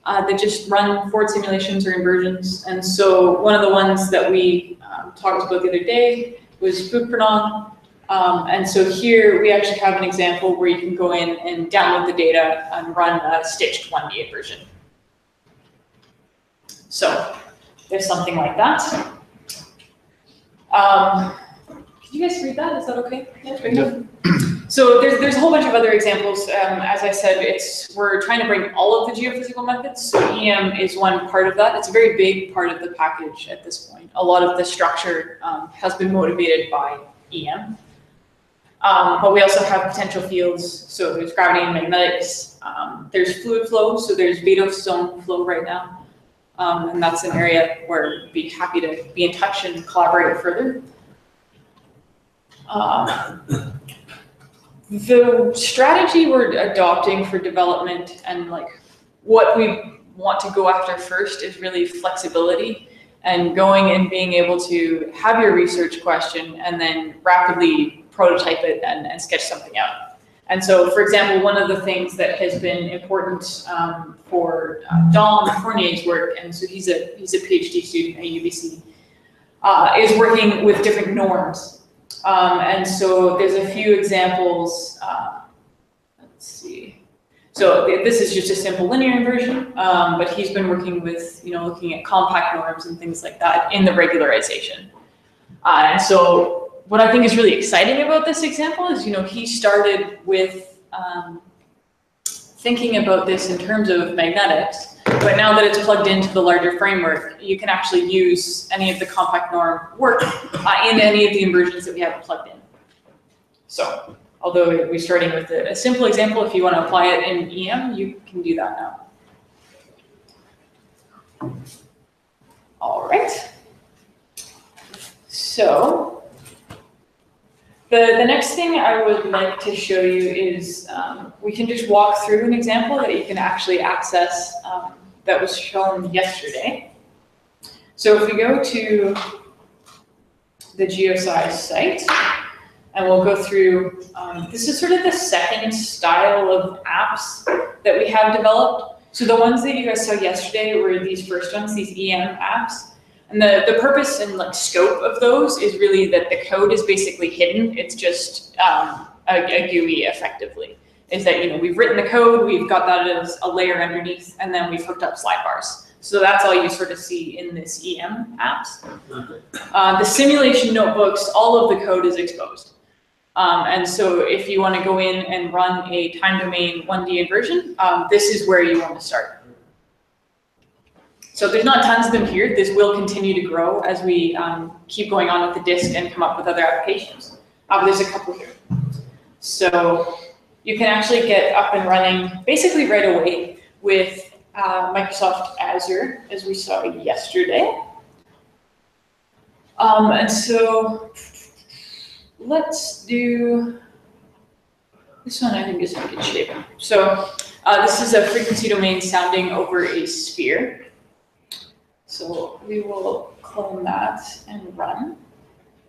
Speaker 4: that just run forward simulations or inversions. And so one of the ones that we talked about the other day was vtem. And so here we actually have an example where you can go in and download the data and run a stitched 1D inversion. So there's something like that. Can you guys read that? Is that okay? Yeah. So there's a whole bunch of other examples. As I said, we're trying to bring all of the geophysical methods. So EM is one part of that. It's a very big part of the package at this point. A lot of the structure has been motivated by EM. But we also have potential fields. So there's gravity and magnetics. There's fluid flow. So there's Beto stone flow right now. And that's an area where we'd be happy to be in touch and collaborate further. The strategy we're adopting for development and like what we want to go after first is really flexibility and going and being able to have your research question and then rapidly prototype it and sketch something out. And so, for example, one of the things that has been important for Dom Fournier's work, and so he's a PhD student at UBC, is working with different norms. And so there's a few examples. Let's see. So this is just a simple linear inversion, but he's been working with, looking at compact norms and things like that in the regularization. And so what I think is really exciting about this example is, he started with thinking about this in terms of magnetics, but now that it's plugged into the larger framework, you can actually use any of the compact norm work in any of the inversions that we have plugged in. So, although we're starting with a simple example, if you want to apply it in EM, you can do that now. All right. So, the next thing I would like to show you is we can just walk through an example that you can actually access that was shown yesterday. So if we go to the GeoSci site, and we'll go through, this is sort of the second style of apps that we have developed. So the ones that you guys saw yesterday were these first ones, these EM apps. And the purpose and scope of those is really that the code is basically hidden. It's just a GUI effectively. Is that, you know, we've written the code, we've got that as a layer underneath, and then we've hooked up slide bars. So that's all you sort of see in this EM apps. The simulation notebooks, all of the code is exposed. And so if you want to go in and run a time domain 1D inversion, this is where you want to start. So there's not tons of them here. This will continue to grow as we keep going on with the disk and come up with other applications. But there's a couple here. So you can actually get up and running basically right away with Microsoft Azure, as we saw yesterday. And so let's do this one. I think is in good shape. So this is a frequency domain sounding over a sphere. So we will clone that and run.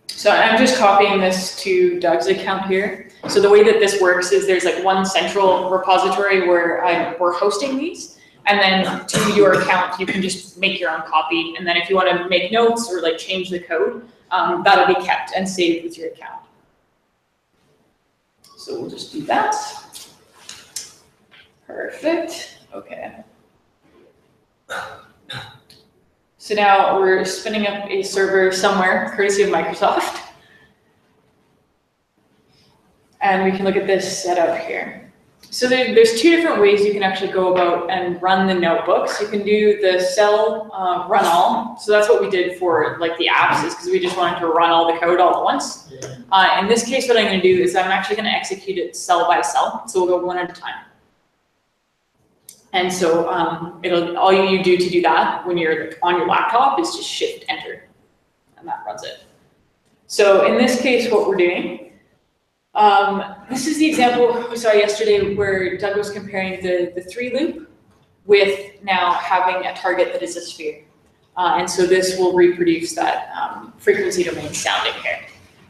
Speaker 4: So I'm just copying this to Doug's account here. So the way that this works is there's like one central repository where we're hosting these, and then to your account, you can just make your own copy. And then if you want to make notes or like change the code, that'll be kept and saved with your account. So we'll just do that. Perfect. Okay. So now we're spinning up a server somewhere, courtesy of Microsoft. And we can look at this setup here. So there's two different ways you can actually go about and run the notebooks. You can do the cell run all. So that's what we did for like the apps, is because we just wanted to run all the code all at once. In this case, what I'm going to do is I'm actually going to execute it cell by cell. So we'll go one at a time. And so all you do to do that when you're on your laptop is just shift enter, and that runs it. So in this case, what we're doing, this is the example we saw yesterday where Doug was comparing the 3 loop with now having a target that is a sphere. And so this will reproduce that frequency domain sounding here.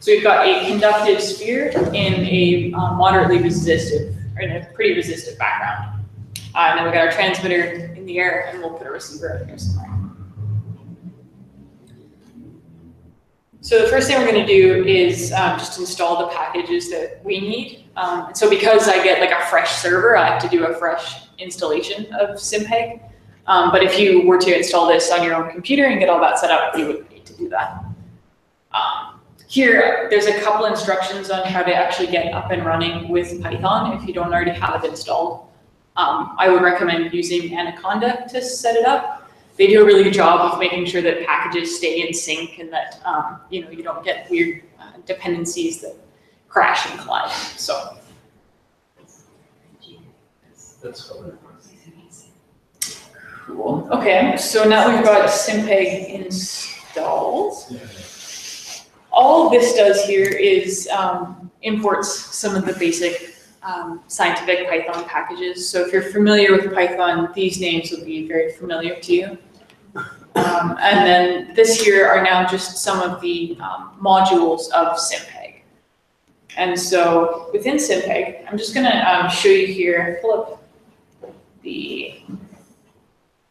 Speaker 4: So we've got a conductive sphere in a moderately resistive, or in a pretty resistive background. And then we got our transmitter in the air, and we'll put a receiver out here somewhere. So the first thing we're going to do is just install the packages that we need. And so because I get like a fresh server, I have to do a fresh installation of Simpeg. But if you were to install this on your own computer and get all that set up, you wouldn't need to do that. Here, there's a couple instructions on how to actually get up and running with Python if you don't already have it installed. I would recommend using Anaconda to set it up. They do a really good job of making sure that packages stay in sync and that you know, you don't get weird dependencies that crash and collide. So
Speaker 15: that's
Speaker 4: cool. Okay, so now we've got Simpeg installed. All this does here is imports some of the basic scientific Python packages. So if you're familiar with Python, these names will be very familiar to you. And then this here are now just some of the modules of Simpeg. And so within Simpeg, I'm just going to show you here, pull up the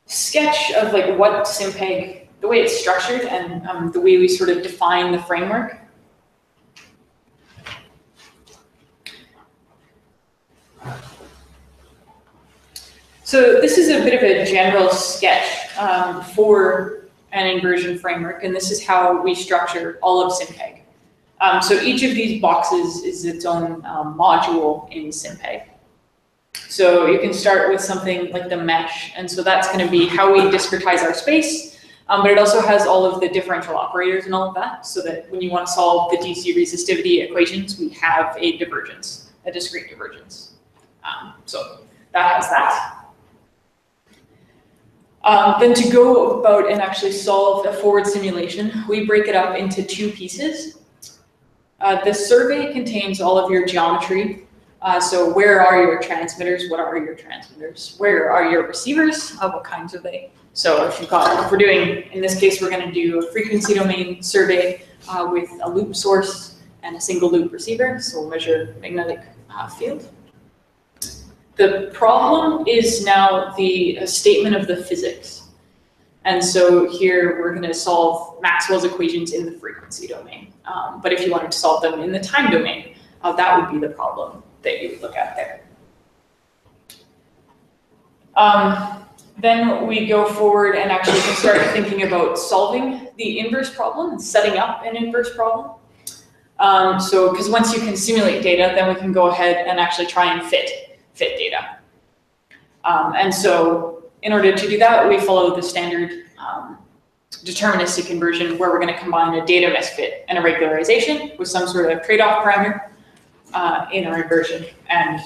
Speaker 4: sketch of like what Simpeg the way it's structured and the way we sort of define the framework. So this is a bit of a general sketch for an inversion framework, and this is how we structure all of SimPeg. So each of these boxes is its own module in SimPeg. So you can start with something like the mesh, and so that's going to be how we discretize our space, but it also has all of the differential operators and all of that, so that when you want to solve the DC resistivity equations, we have a divergence, a discrete divergence. So that has that. Then to go about and actually solve a forward simulation, we break it up into two pieces. The survey contains all of your geometry. So where are your transmitters? What are your transmitters? Where are your receivers? What kinds are they? So if we're doing, in this case, we're going to do a frequency domain survey with a loop source and a single loop receiver. So we'll measure magnetic field. The problem is now the statement of the physics. And so here we're going to solve Maxwell's equations in the frequency domain. But if you wanted to solve them in the time domain, that would be the problem that you would look at there. Then we go forward and actually can start thinking about solving the inverse problem and setting up an inverse problem. So because once you can simulate data, then we can go ahead and actually try and fit data. And so in order to do that, we follow the standard deterministic inversion where we're going to combine a data misfit and a regularization with some sort of trade-off parameter in our inversion and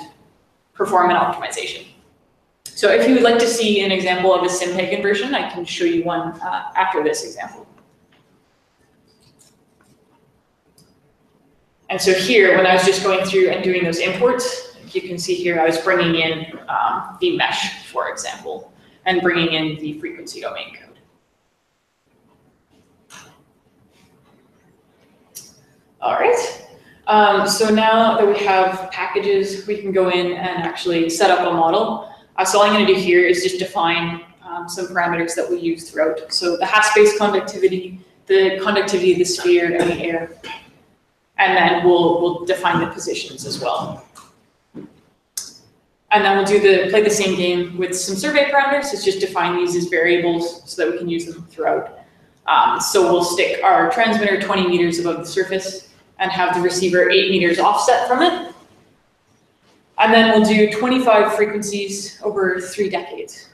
Speaker 4: perform an optimization. So if you would like to see an example of a SimPeg inversion, I can show you one after this example. And so here, when I was just going through and doing those imports, you can see here I was bringing in the mesh, for example, and bringing in the frequency domain code. All right. So now that we have packages, we can go in and actually set up a model. So all I'm going to do here is just define some parameters that we use throughout. So the half-space conductivity, the conductivity of the sphere and the air, and then we'll define the positions as well. And then we'll play the same game with some survey parameters. It's just define these as variables so that we can use them throughout. So we'll stick our transmitter 20 meters above the surface and have the receiver 8 meters offset from it. And then we'll do 25 frequencies over 3 decades.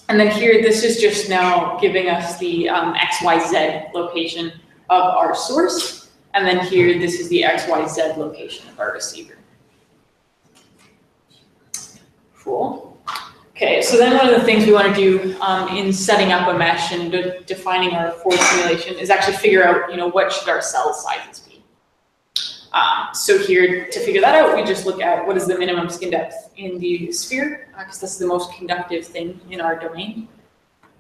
Speaker 4: And then here, this is just now giving us the XYZ location of our source. And then here, this is the XYZ location of our receiver. Cool. Okay, so then one of the things we want to do in setting up a mesh and defining our forward simulation is actually figure out, what should our cell sizes be. So here, to figure that out, we just look at what is the minimum skin depth in the sphere, because that's the most conductive thing in our domain.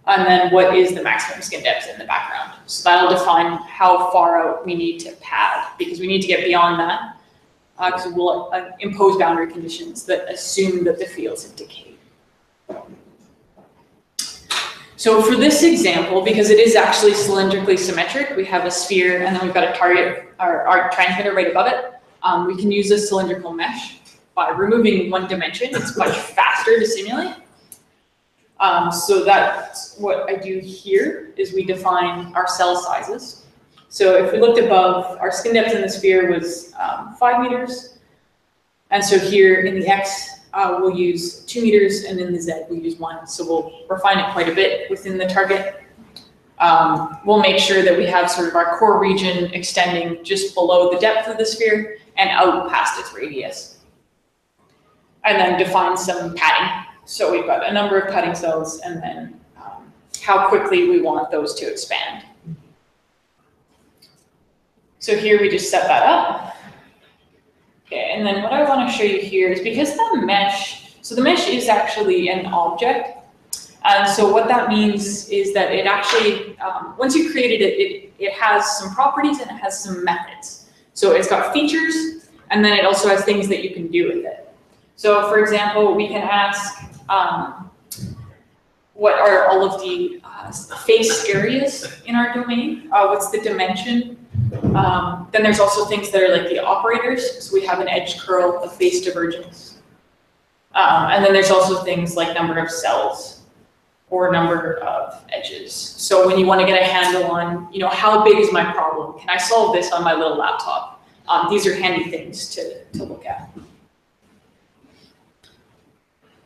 Speaker 4: And then what is the maximum skin depth in the background. So that'll define how far out we need to pad, because we need to get beyond that, because we'll impose boundary conditions that assume that the fields have decayed. So for this example, because it is actually cylindrically symmetric, we have a sphere and then we've got a target, our transmitter right above it. We can use a cylindrical mesh by removing one dimension. It's much faster to simulate. So that's what I do here is we define our cell sizes. So if we looked above, our skin depth in the sphere was 5 meters. And so here in the X, we'll use 2 meters, and in the Z, we'll use 1. So we'll refine it quite a bit within the target. We'll make sure that we have sort of our core region extending just below the depth of the sphere and out past its radius. And then define some padding. So we've got a number of padding cells, and then how quickly we want those to expand. So here we just set that up. Okay, and then what I want to show you here is because the mesh, so the mesh is actually an object. And so what that means is that it actually, once you created it, it has some properties and it has some methods. So it's got features, and then it also has things that you can do with it. So for example, we can ask, what are all of the face areas in our domain. What's the dimension? Then there's also things that are like the operators. So we have an edge curl, a face divergence. And then there's also things like number of cells or number of edges. So when you want to get a handle on, you know, how big is my problem? Can I solve this on my little laptop? These are handy things to look at.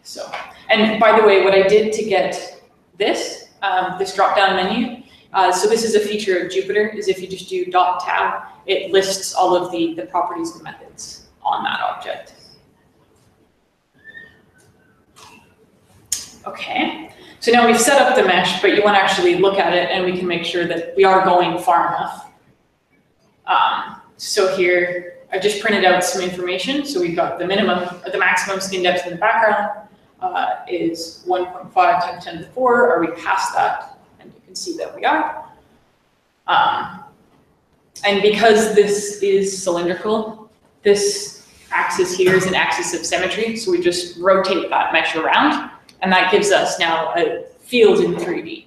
Speaker 4: So, and by the way, what I did to get this, this drop-down menu, so this is a feature of Jupyter, is if you just do .tab, it lists all of the properties and methods on that object. Okay, so now we've set up the mesh, but you want to actually look at it and we can make sure that we are going far enough. So here, I just printed out some information. So we've got the minimum, or the maximum skin depth in the background is 1.5 times 10 to the 4. Are we past that? And you can see that we are. And because this is cylindrical, this axis here is an axis of symmetry. So we just rotate that mesh around, and that gives us now a field in 3D.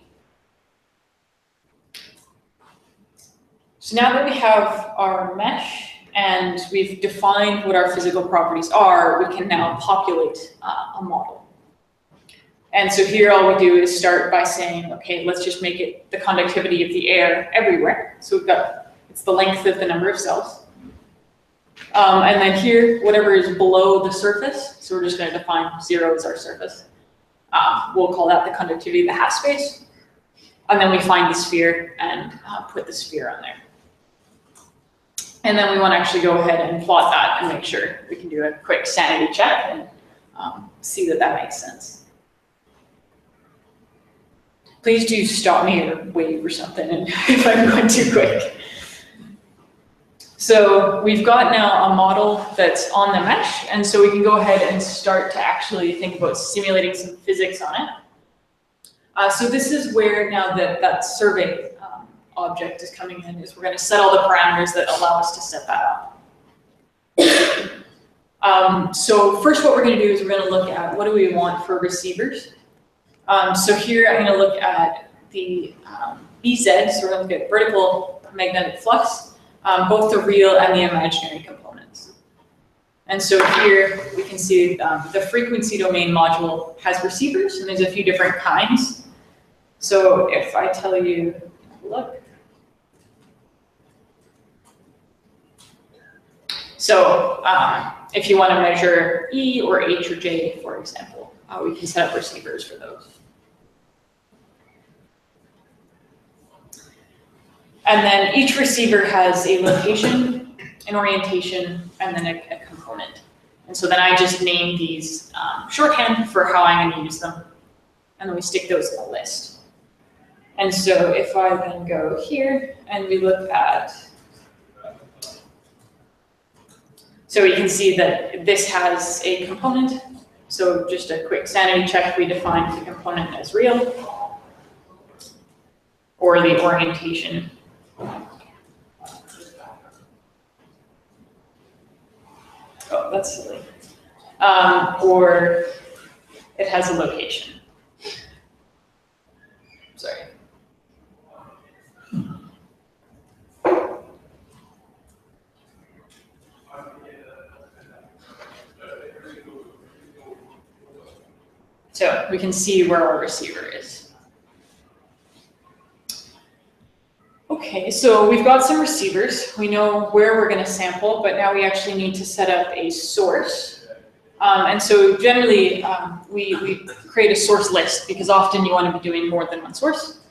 Speaker 4: So now that we have our mesh and we've defined what our physical properties are, we can now populate a model. And so here all we do is start by saying, okay, let's just make it the conductivity of the air everywhere. So we've got, it's the length of the number of cells. And then here, whatever is below the surface, so we're just going to define 0 as our surface. We'll call that the conductivity of the half space. And then we find the sphere and put the sphere on there. And then we want to actually go ahead and plot that and make sure we can do a quick sanity check and see that that makes sense. Please do stop me or wave or something if I'm going too quick. So we've got now a model that's on the mesh, and so we can go ahead and start to actually think about simulating some physics on it. So this is where now that survey object is coming in, is we're going to set all the parameters that allow us to set that up. So first what we're going to do is we're going to look at what do we want for receivers. So here I'm going to look at the BZ, so we're going to look at vertical magnetic flux, both the real and the imaginary components. And so here we can see the frequency domain module has receivers, and there's a few different kinds. So if I tell you, look. So if you want to measure E or H or J, for example, we can set up receivers for those. And then each receiver has a location, an orientation, and then a component. And so then I just name these shorthand for how I'm going to use them. And then we stick those in the list. And so if I then go here and we look at, so we can see that this has a component. So just a quick sanity check, we defined the component as real, or the orientation. Oh, that's silly. Or it has a location. Sorry. So we can see where our receiver is. Okay, so we've got some receivers. We know where we're going to sample, but now we actually need to set up a source. And so generally, we create a source list because often you want to be doing more than one source.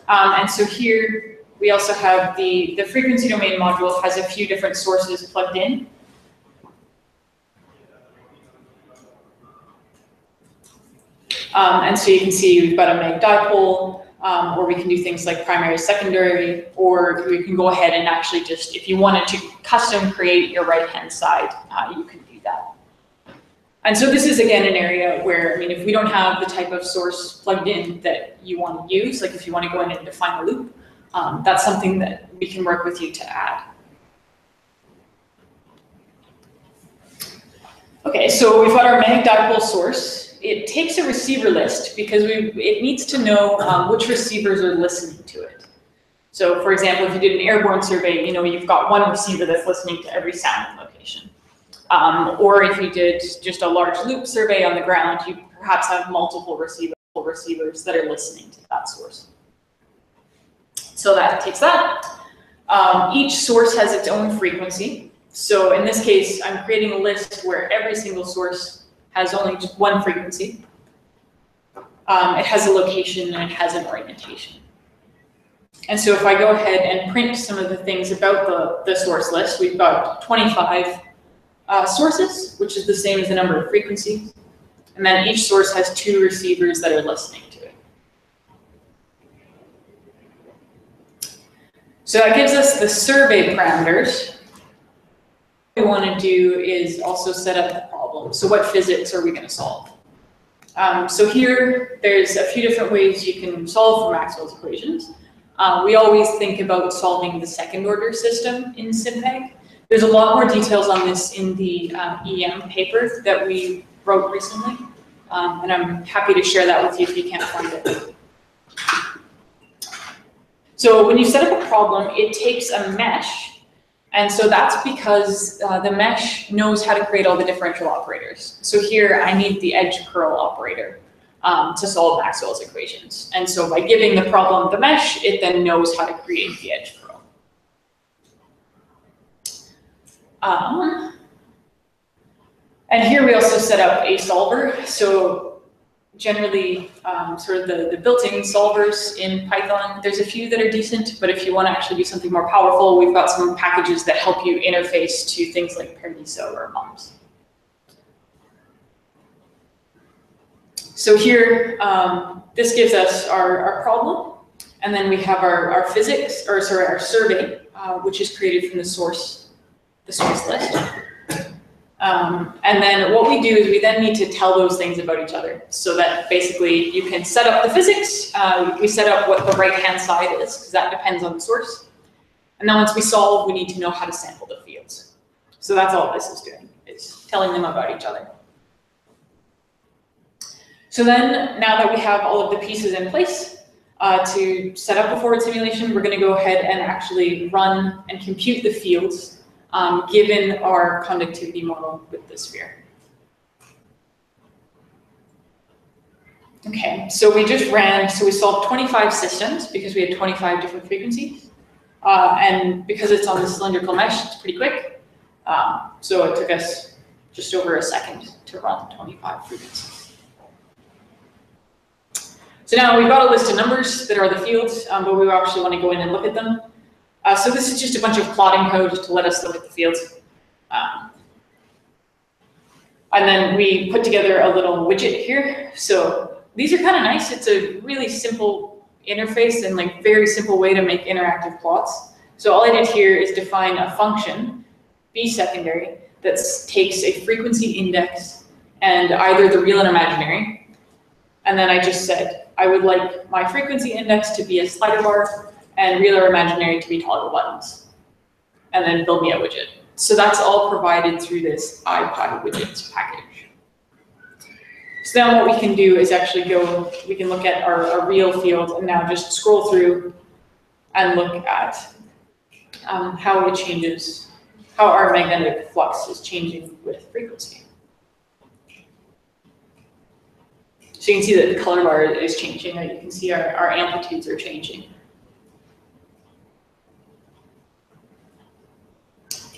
Speaker 4: And so here we also have the frequency domain module has a few different sources plugged in. And so you can see we've got a mag dipole, or we can do things like primary, secondary, or we can go ahead and actually just, if you wanted to custom create your right-hand side, you can do that. And so this is, again, an area where, I mean, if we don't have the type of source plugged in that you want to use, like if you want to go in and define a loop, that's something that we can work with you to add. Okay, so we've got our mag dipole source. it takes a receiver list because it needs to know which receivers are listening to it. So for example, if you did an airborne survey, you've got one receiver that's listening to every sound location. Or if you did just a large loop survey on the ground, you perhaps have multiple receivers that are listening to that source. So that takes that. Each source has its own frequency. So in this case, I'm creating a list where every single source has only just one frequency. It has a location and it has an orientation. And so if I go ahead and print some of the things about the source list, we've got 25 sources, which is the same as the number of frequencies. And then each source has 2 receivers that are listening to it. So that gives us the survey parameters. What we want to do is also set up the problem. So what physics are we going to solve? So here, there's a few different ways you can solve for Maxwell's equations. We always think about solving the second order system in SimPeg. There's a lot more details on this in the EM paper that we wrote recently. And I'm happy to share that with you if you can't find it. So when you set up a problem, it takes a mesh. And so that's because the mesh knows how to create all the differential operators. So here I need the edge curl operator to solve Maxwell's equations. And so by giving the problem the mesh, it then knows how to create the edge curl. And here we also set up a solver. So generally, sort of the built-in solvers in Python, there's a few that are decent, but if you want to actually do something more powerful, we've got some packages that help you interface to things like peninsula or mumps. So here, this gives us our problem, and then we have our physics, or sorry, our survey, which is created from the source list. And then what we do is we then need to tell those things about each other, so that basically you can set up the physics, we set up what the right-hand side is, because that depends on the source. And then once we solve, we need to know how to sample the fields. So that's all this is doing, is telling them about each other. So then, now that we have all of the pieces in place to set up a forward simulation, we're going to go ahead and actually run and compute the fields given our conductivity model with the sphere. Okay, so we just ran, so we solved 25 systems because we had 25 different frequencies. And because it's on the cylindrical mesh, it's pretty quick. So it took us just over a second to run 25 frequencies. So now we've got a list of numbers that are the fields, but we actually want to go in and look at them. So this is just a bunch of plotting code to let us look at the fields. And then we put together a little widget here. So these are kind of nice. It's a really simple interface and like very simple way to make interactive plots. So all I did here is define a function, b secondary, that takes a frequency index and either the real and imaginary. And then I just said, I would like my frequency index to be a slider bar and real or imaginary to be toggle buttons. And then build me a widget. So that's all provided through this IPyWidgets package. So now what we can do is actually we can look at our real field and now just scroll through and look at how it changes, how our magnetic flux is changing with frequency. So you can see that the color bar is changing, and you can see our amplitudes are changing.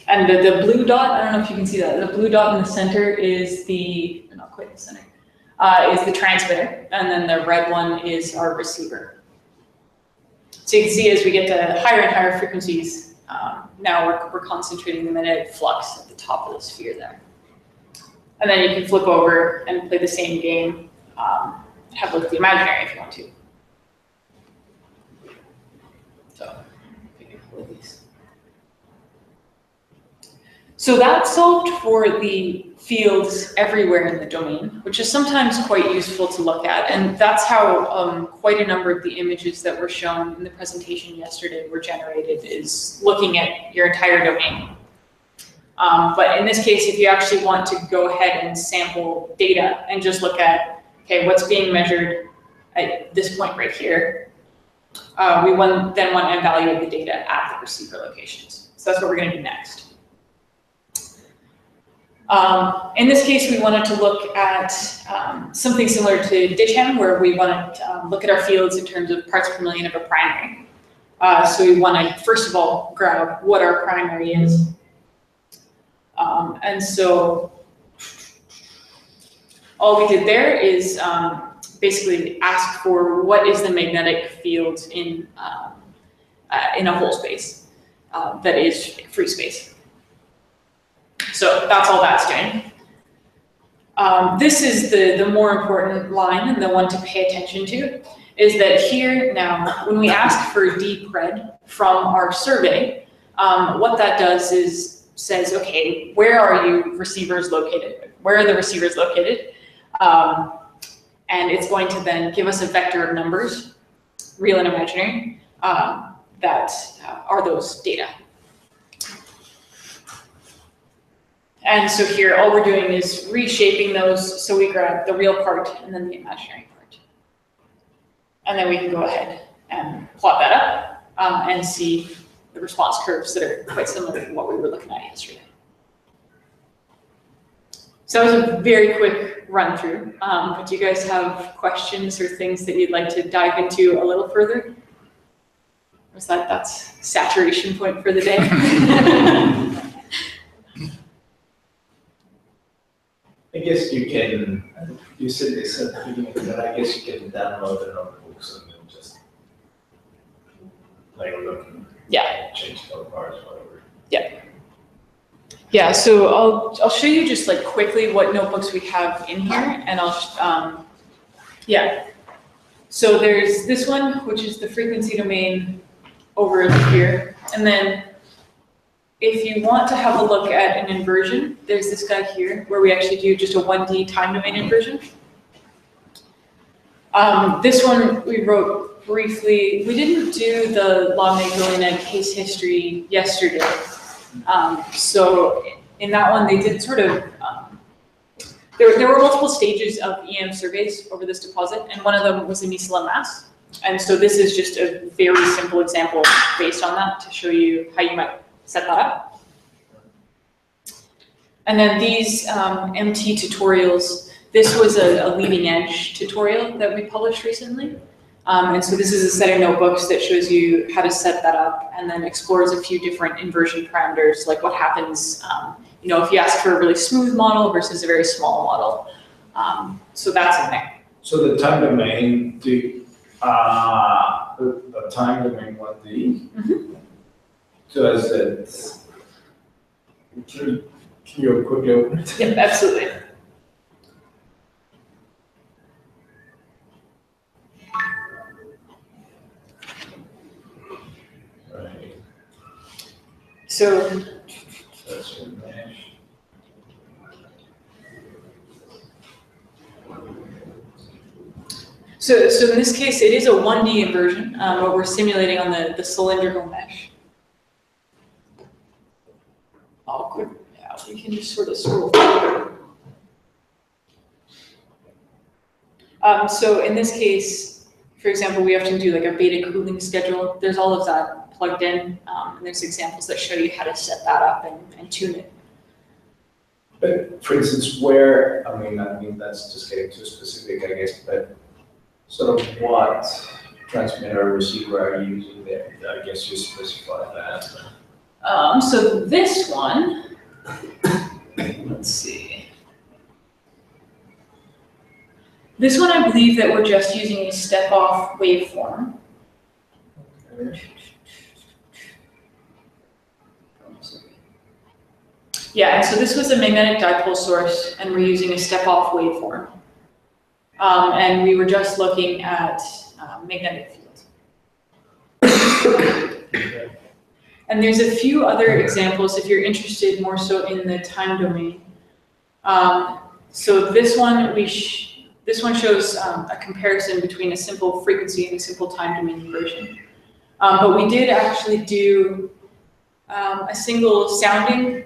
Speaker 4: And the blue dot, I don't know if you can see that, the blue dot in the center is not quite the center, is the transmitter, and then the red one is our receiver. So you can see as we get to higher and higher frequencies, now we're concentrating the magnetic flux at the top of the sphere there. And then you can flip over and play the same game, have a look at the imaginary if you want to. So, pick a couple of these. So that solved for the fields everywhere in the domain, which is sometimes quite useful to look at. And that's how quite a number of the images that were shown in the presentation yesterday were generated, is looking at your entire domain. But in this case, if you actually want to go ahead and sample data and just look at okay, what's being measured at this point right here. We then want to evaluate the data at the receiver locations. So that's what we're going to do next. In this case, we wanted to look at something similar to DICHEM, where we want to look at our fields in terms of parts per million of a primary. So we want to, first of all, grab what our primary is. And so all we did there is basically ask for what is the magnetic field in a whole space that is free space. So that's all that's doing. This is the more important line and the one to pay attention to, is that here now, when we ask for deep red from our survey, what that does is says, okay, where are you receivers located? Where are the receivers located? And it's going to then give us a vector of numbers, real and imaginary, that are those data. And so here, all we're doing is reshaping those, so we grab the real part and then the imaginary part. And then we can go ahead and plot that up and see the response curves that are quite similar to what we were looking at yesterday. So that was a very quick run through. But do you guys have questions or things that you'd like to dive into a little further? Or is that's saturation point for the day?
Speaker 9: I guess you can, you said this at the beginning, but I guess you can download the notebooks and then just play with them.
Speaker 4: Yeah.
Speaker 9: Change the parts, whatever.
Speaker 4: Yeah. Yeah, so I'll show you just like quickly what notebooks we have in here, and I'll, yeah. So there's this one, which is the frequency domain over here, and then if you want to have a look at an inversion, there's this guy here where we actually do just a 1D time domain inversion. This one we wrote briefly. We didn't do the log-Magdalena case history yesterday. So in that one, they did sort of, there were multiple stages of EM surveys over this deposit, and one of them was a mesilla mass. And so this is just a very simple example based on that to show you how you might set that up. And then these MT tutorials, this was a leading edge tutorial that we published recently. And so this is a set of notebooks that shows you how to set that up and then explores a few different inversion parameters, like what happens you know, if you ask for a really smooth model versus a very small model. So that's in there.
Speaker 9: So the time domain, the time domain 1D, does it, can you quickly open it?
Speaker 4: Yep, absolutely.
Speaker 9: Right.
Speaker 4: So
Speaker 9: That's your mesh.
Speaker 4: So in this case, it is a 1D inversion, but we're simulating on the cylindrical mesh. Oh, good. Yeah, we can just sort of scroll through. So in this case, for example, we often do like a beta cooling schedule. There's all of that plugged in, and there's examples that show you how to set that up and tune it.
Speaker 9: But for instance, where, I mean that's just getting too specific, I guess, but sort of what transmitter or receiver are you using there? I guess you specify that.
Speaker 4: So this one, let's see. This one, I believe that we're just using a step-off waveform. Yeah, and so this was a magnetic dipole source, and we're using a step-off waveform. And we were just looking at magnetic fields. And there's a few other examples if you're interested more so in the time domain. So this one shows a comparison between a simple frequency and a simple time domain inversion. But we did actually do a single sounding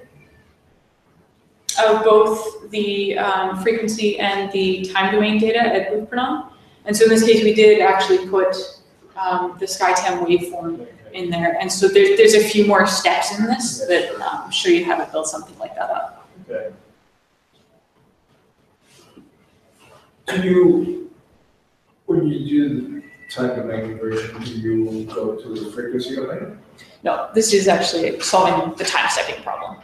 Speaker 4: of both the frequency and the time domain data at Buchpronom. And so in this case, we did actually put the SkyTem waveform in there. And so there's a few more steps in this that show you how to build something like that up.
Speaker 6: Okay. Do you, when you do the time domain conversion, do you go to the frequency domain?
Speaker 4: No, this is actually solving the time stepping problem.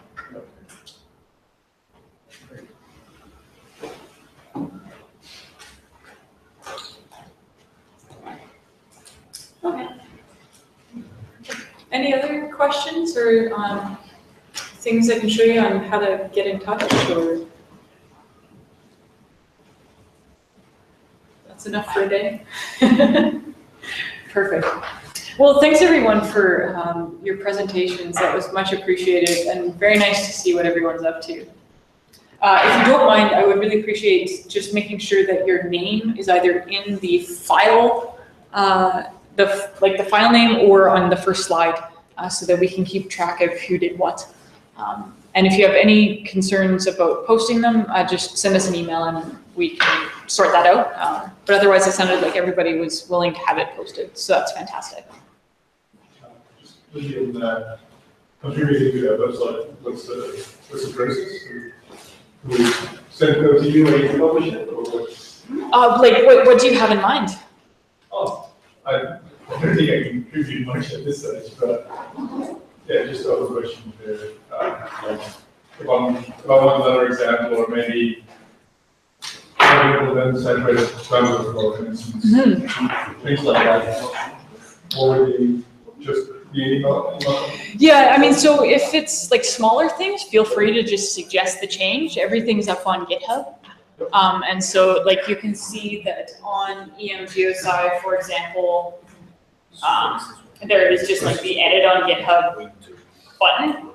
Speaker 4: Okay. Any other questions or things I can show you on how to get in touch, or that's enough for a day? Perfect. Well, thanks everyone for your presentations. That was much appreciated and very nice to see what everyone's up to. If you don't mind, I would really appreciate just making sure that your name is either in the file, the file name, or on the first slide, so that we can keep track of who did what. And if you have any concerns about posting them, just send us an email and we can sort that out. But otherwise, it sounded like everybody was willing to have it posted, so that's fantastic.
Speaker 6: In contributing to our website, what's the process? Do we send it to you and you publish it, or what's?
Speaker 4: Like, what do you have in mind?
Speaker 6: Oh, I don't think I can contribute much at this stage, but yeah, just other question there. Like, if I want another example, or maybe then saturated transport flow, for instance, things like that. Or would you just
Speaker 4: Yeah, I mean, so if it's like smaller things, feel free to just suggest the change. Everything's up on GitHub. And so like you can see that on GeoSci, for example, there is just like the edit on GitHub button.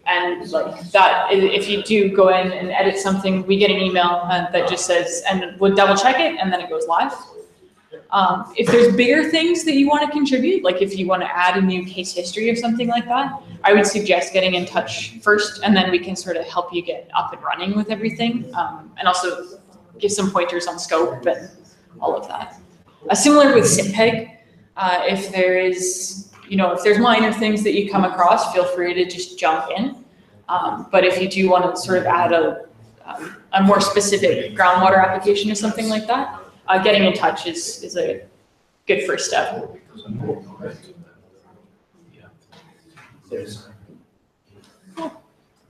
Speaker 4: And like that, if you do go in and edit something, we get an email that just says, and we'll double check it, and then it goes live. If there's bigger things that you want to contribute, like if you want to add a new case history or something like that, I would suggest getting in touch first, and then we can sort of help you get up and running with everything, and also give some pointers on scope and all of that. Similar with SIMPEG, if there is, if there's minor things that you come across, feel free to just jump in. But if you do want to sort of add a more specific groundwater application or something like that, getting in touch is a good first step.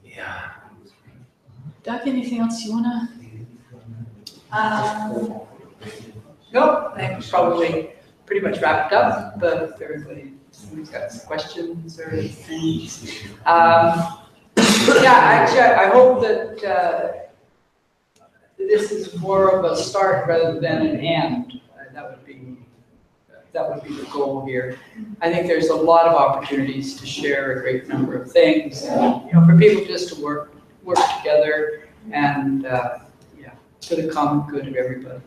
Speaker 16: Yeah.
Speaker 4: Doug, anything else you wanna? No, I think we probably pretty much wrapped up, but if somebody's got some questions or anything. Yeah, actually, I hope that this is more of a start rather than an end. That would be the goal here. I think there's a lot of opportunities to share a great number of things, and, for people just to work together, and for the common good of everybody.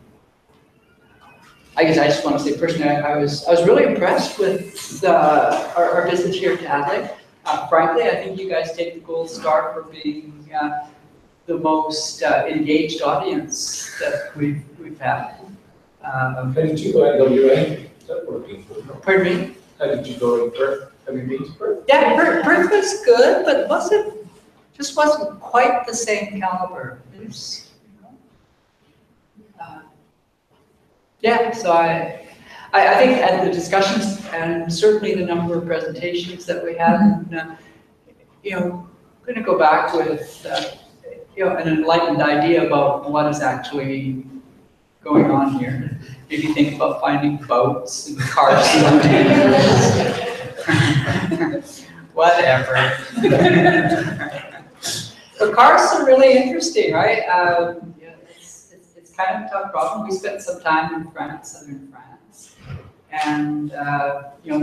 Speaker 4: I guess I just want to say personally, I was really impressed with our visit here to Adelaide. Frankly, I think you guys take the gold star for being the most engaged audience that we've had.
Speaker 6: How did you go at WA? Is that working?
Speaker 4: Pardon me?
Speaker 6: How did you go in Perth? Have you been to Perth?
Speaker 4: Yeah, Perth was good, but just wasn't quite the same caliber. So I think at the discussions and certainly the number of presentations that we had, and, going to go back with an enlightened idea about what is actually going on here. Maybe think about finding boats and cars. Whatever. The cars are really interesting, right? It's kind of a tough problem. We spent some time in southern France, and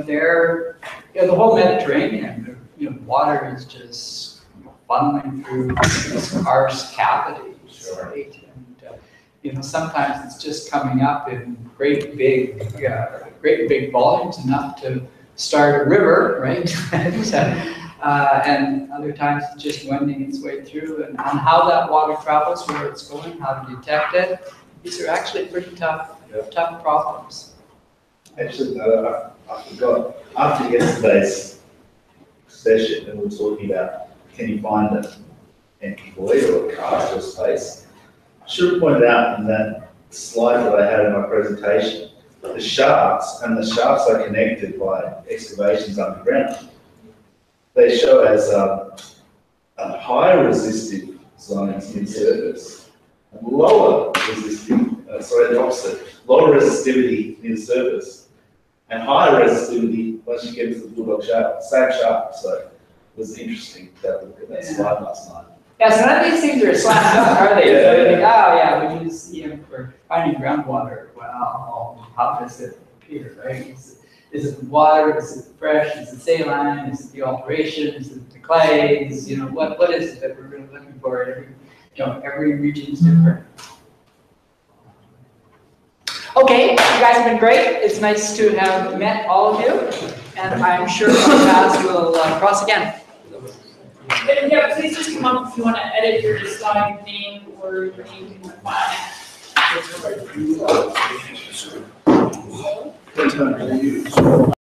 Speaker 4: there, the whole Mediterranean, water is just funneling through this karst cavities, right? And sometimes it's just coming up in great big volumes, enough to start a river, right?
Speaker 2: and other times it's just wending its way through, and on how that water travels, where it's going, how to detect it. These are actually pretty tough problems.
Speaker 15: Actually, I forgot, after yesterday's session, and we were talking about, can you find an empty void or a cast or space? I should have pointed out in that slide that I had in my presentation, the shafts are connected by excavations underground. They show as a higher resistive zones near surface, and lower resistive, the opposite, lower resistivity near the surface, and higher resistivity once you get into the Bulldog shaft, same shaft. So it was interesting to have a look at that slide last night.
Speaker 2: Yeah, so none of these things are a slam dunk, are they?
Speaker 15: Yeah.
Speaker 2: So you think, oh yeah, we use EM for finding groundwater. Well, how does it appear, right? Is it water? Is it fresh? Is it saline? Is it the alteration? Is it the clays? You know, what is it that we're really looking for? Every region is different. Okay, you guys have been great. It's nice to have met all of you, and I'm sure our paths will cross again.
Speaker 4: And yeah, please just come up if you want to edit your slide name or your name in the file.
Speaker 3: What time do you use?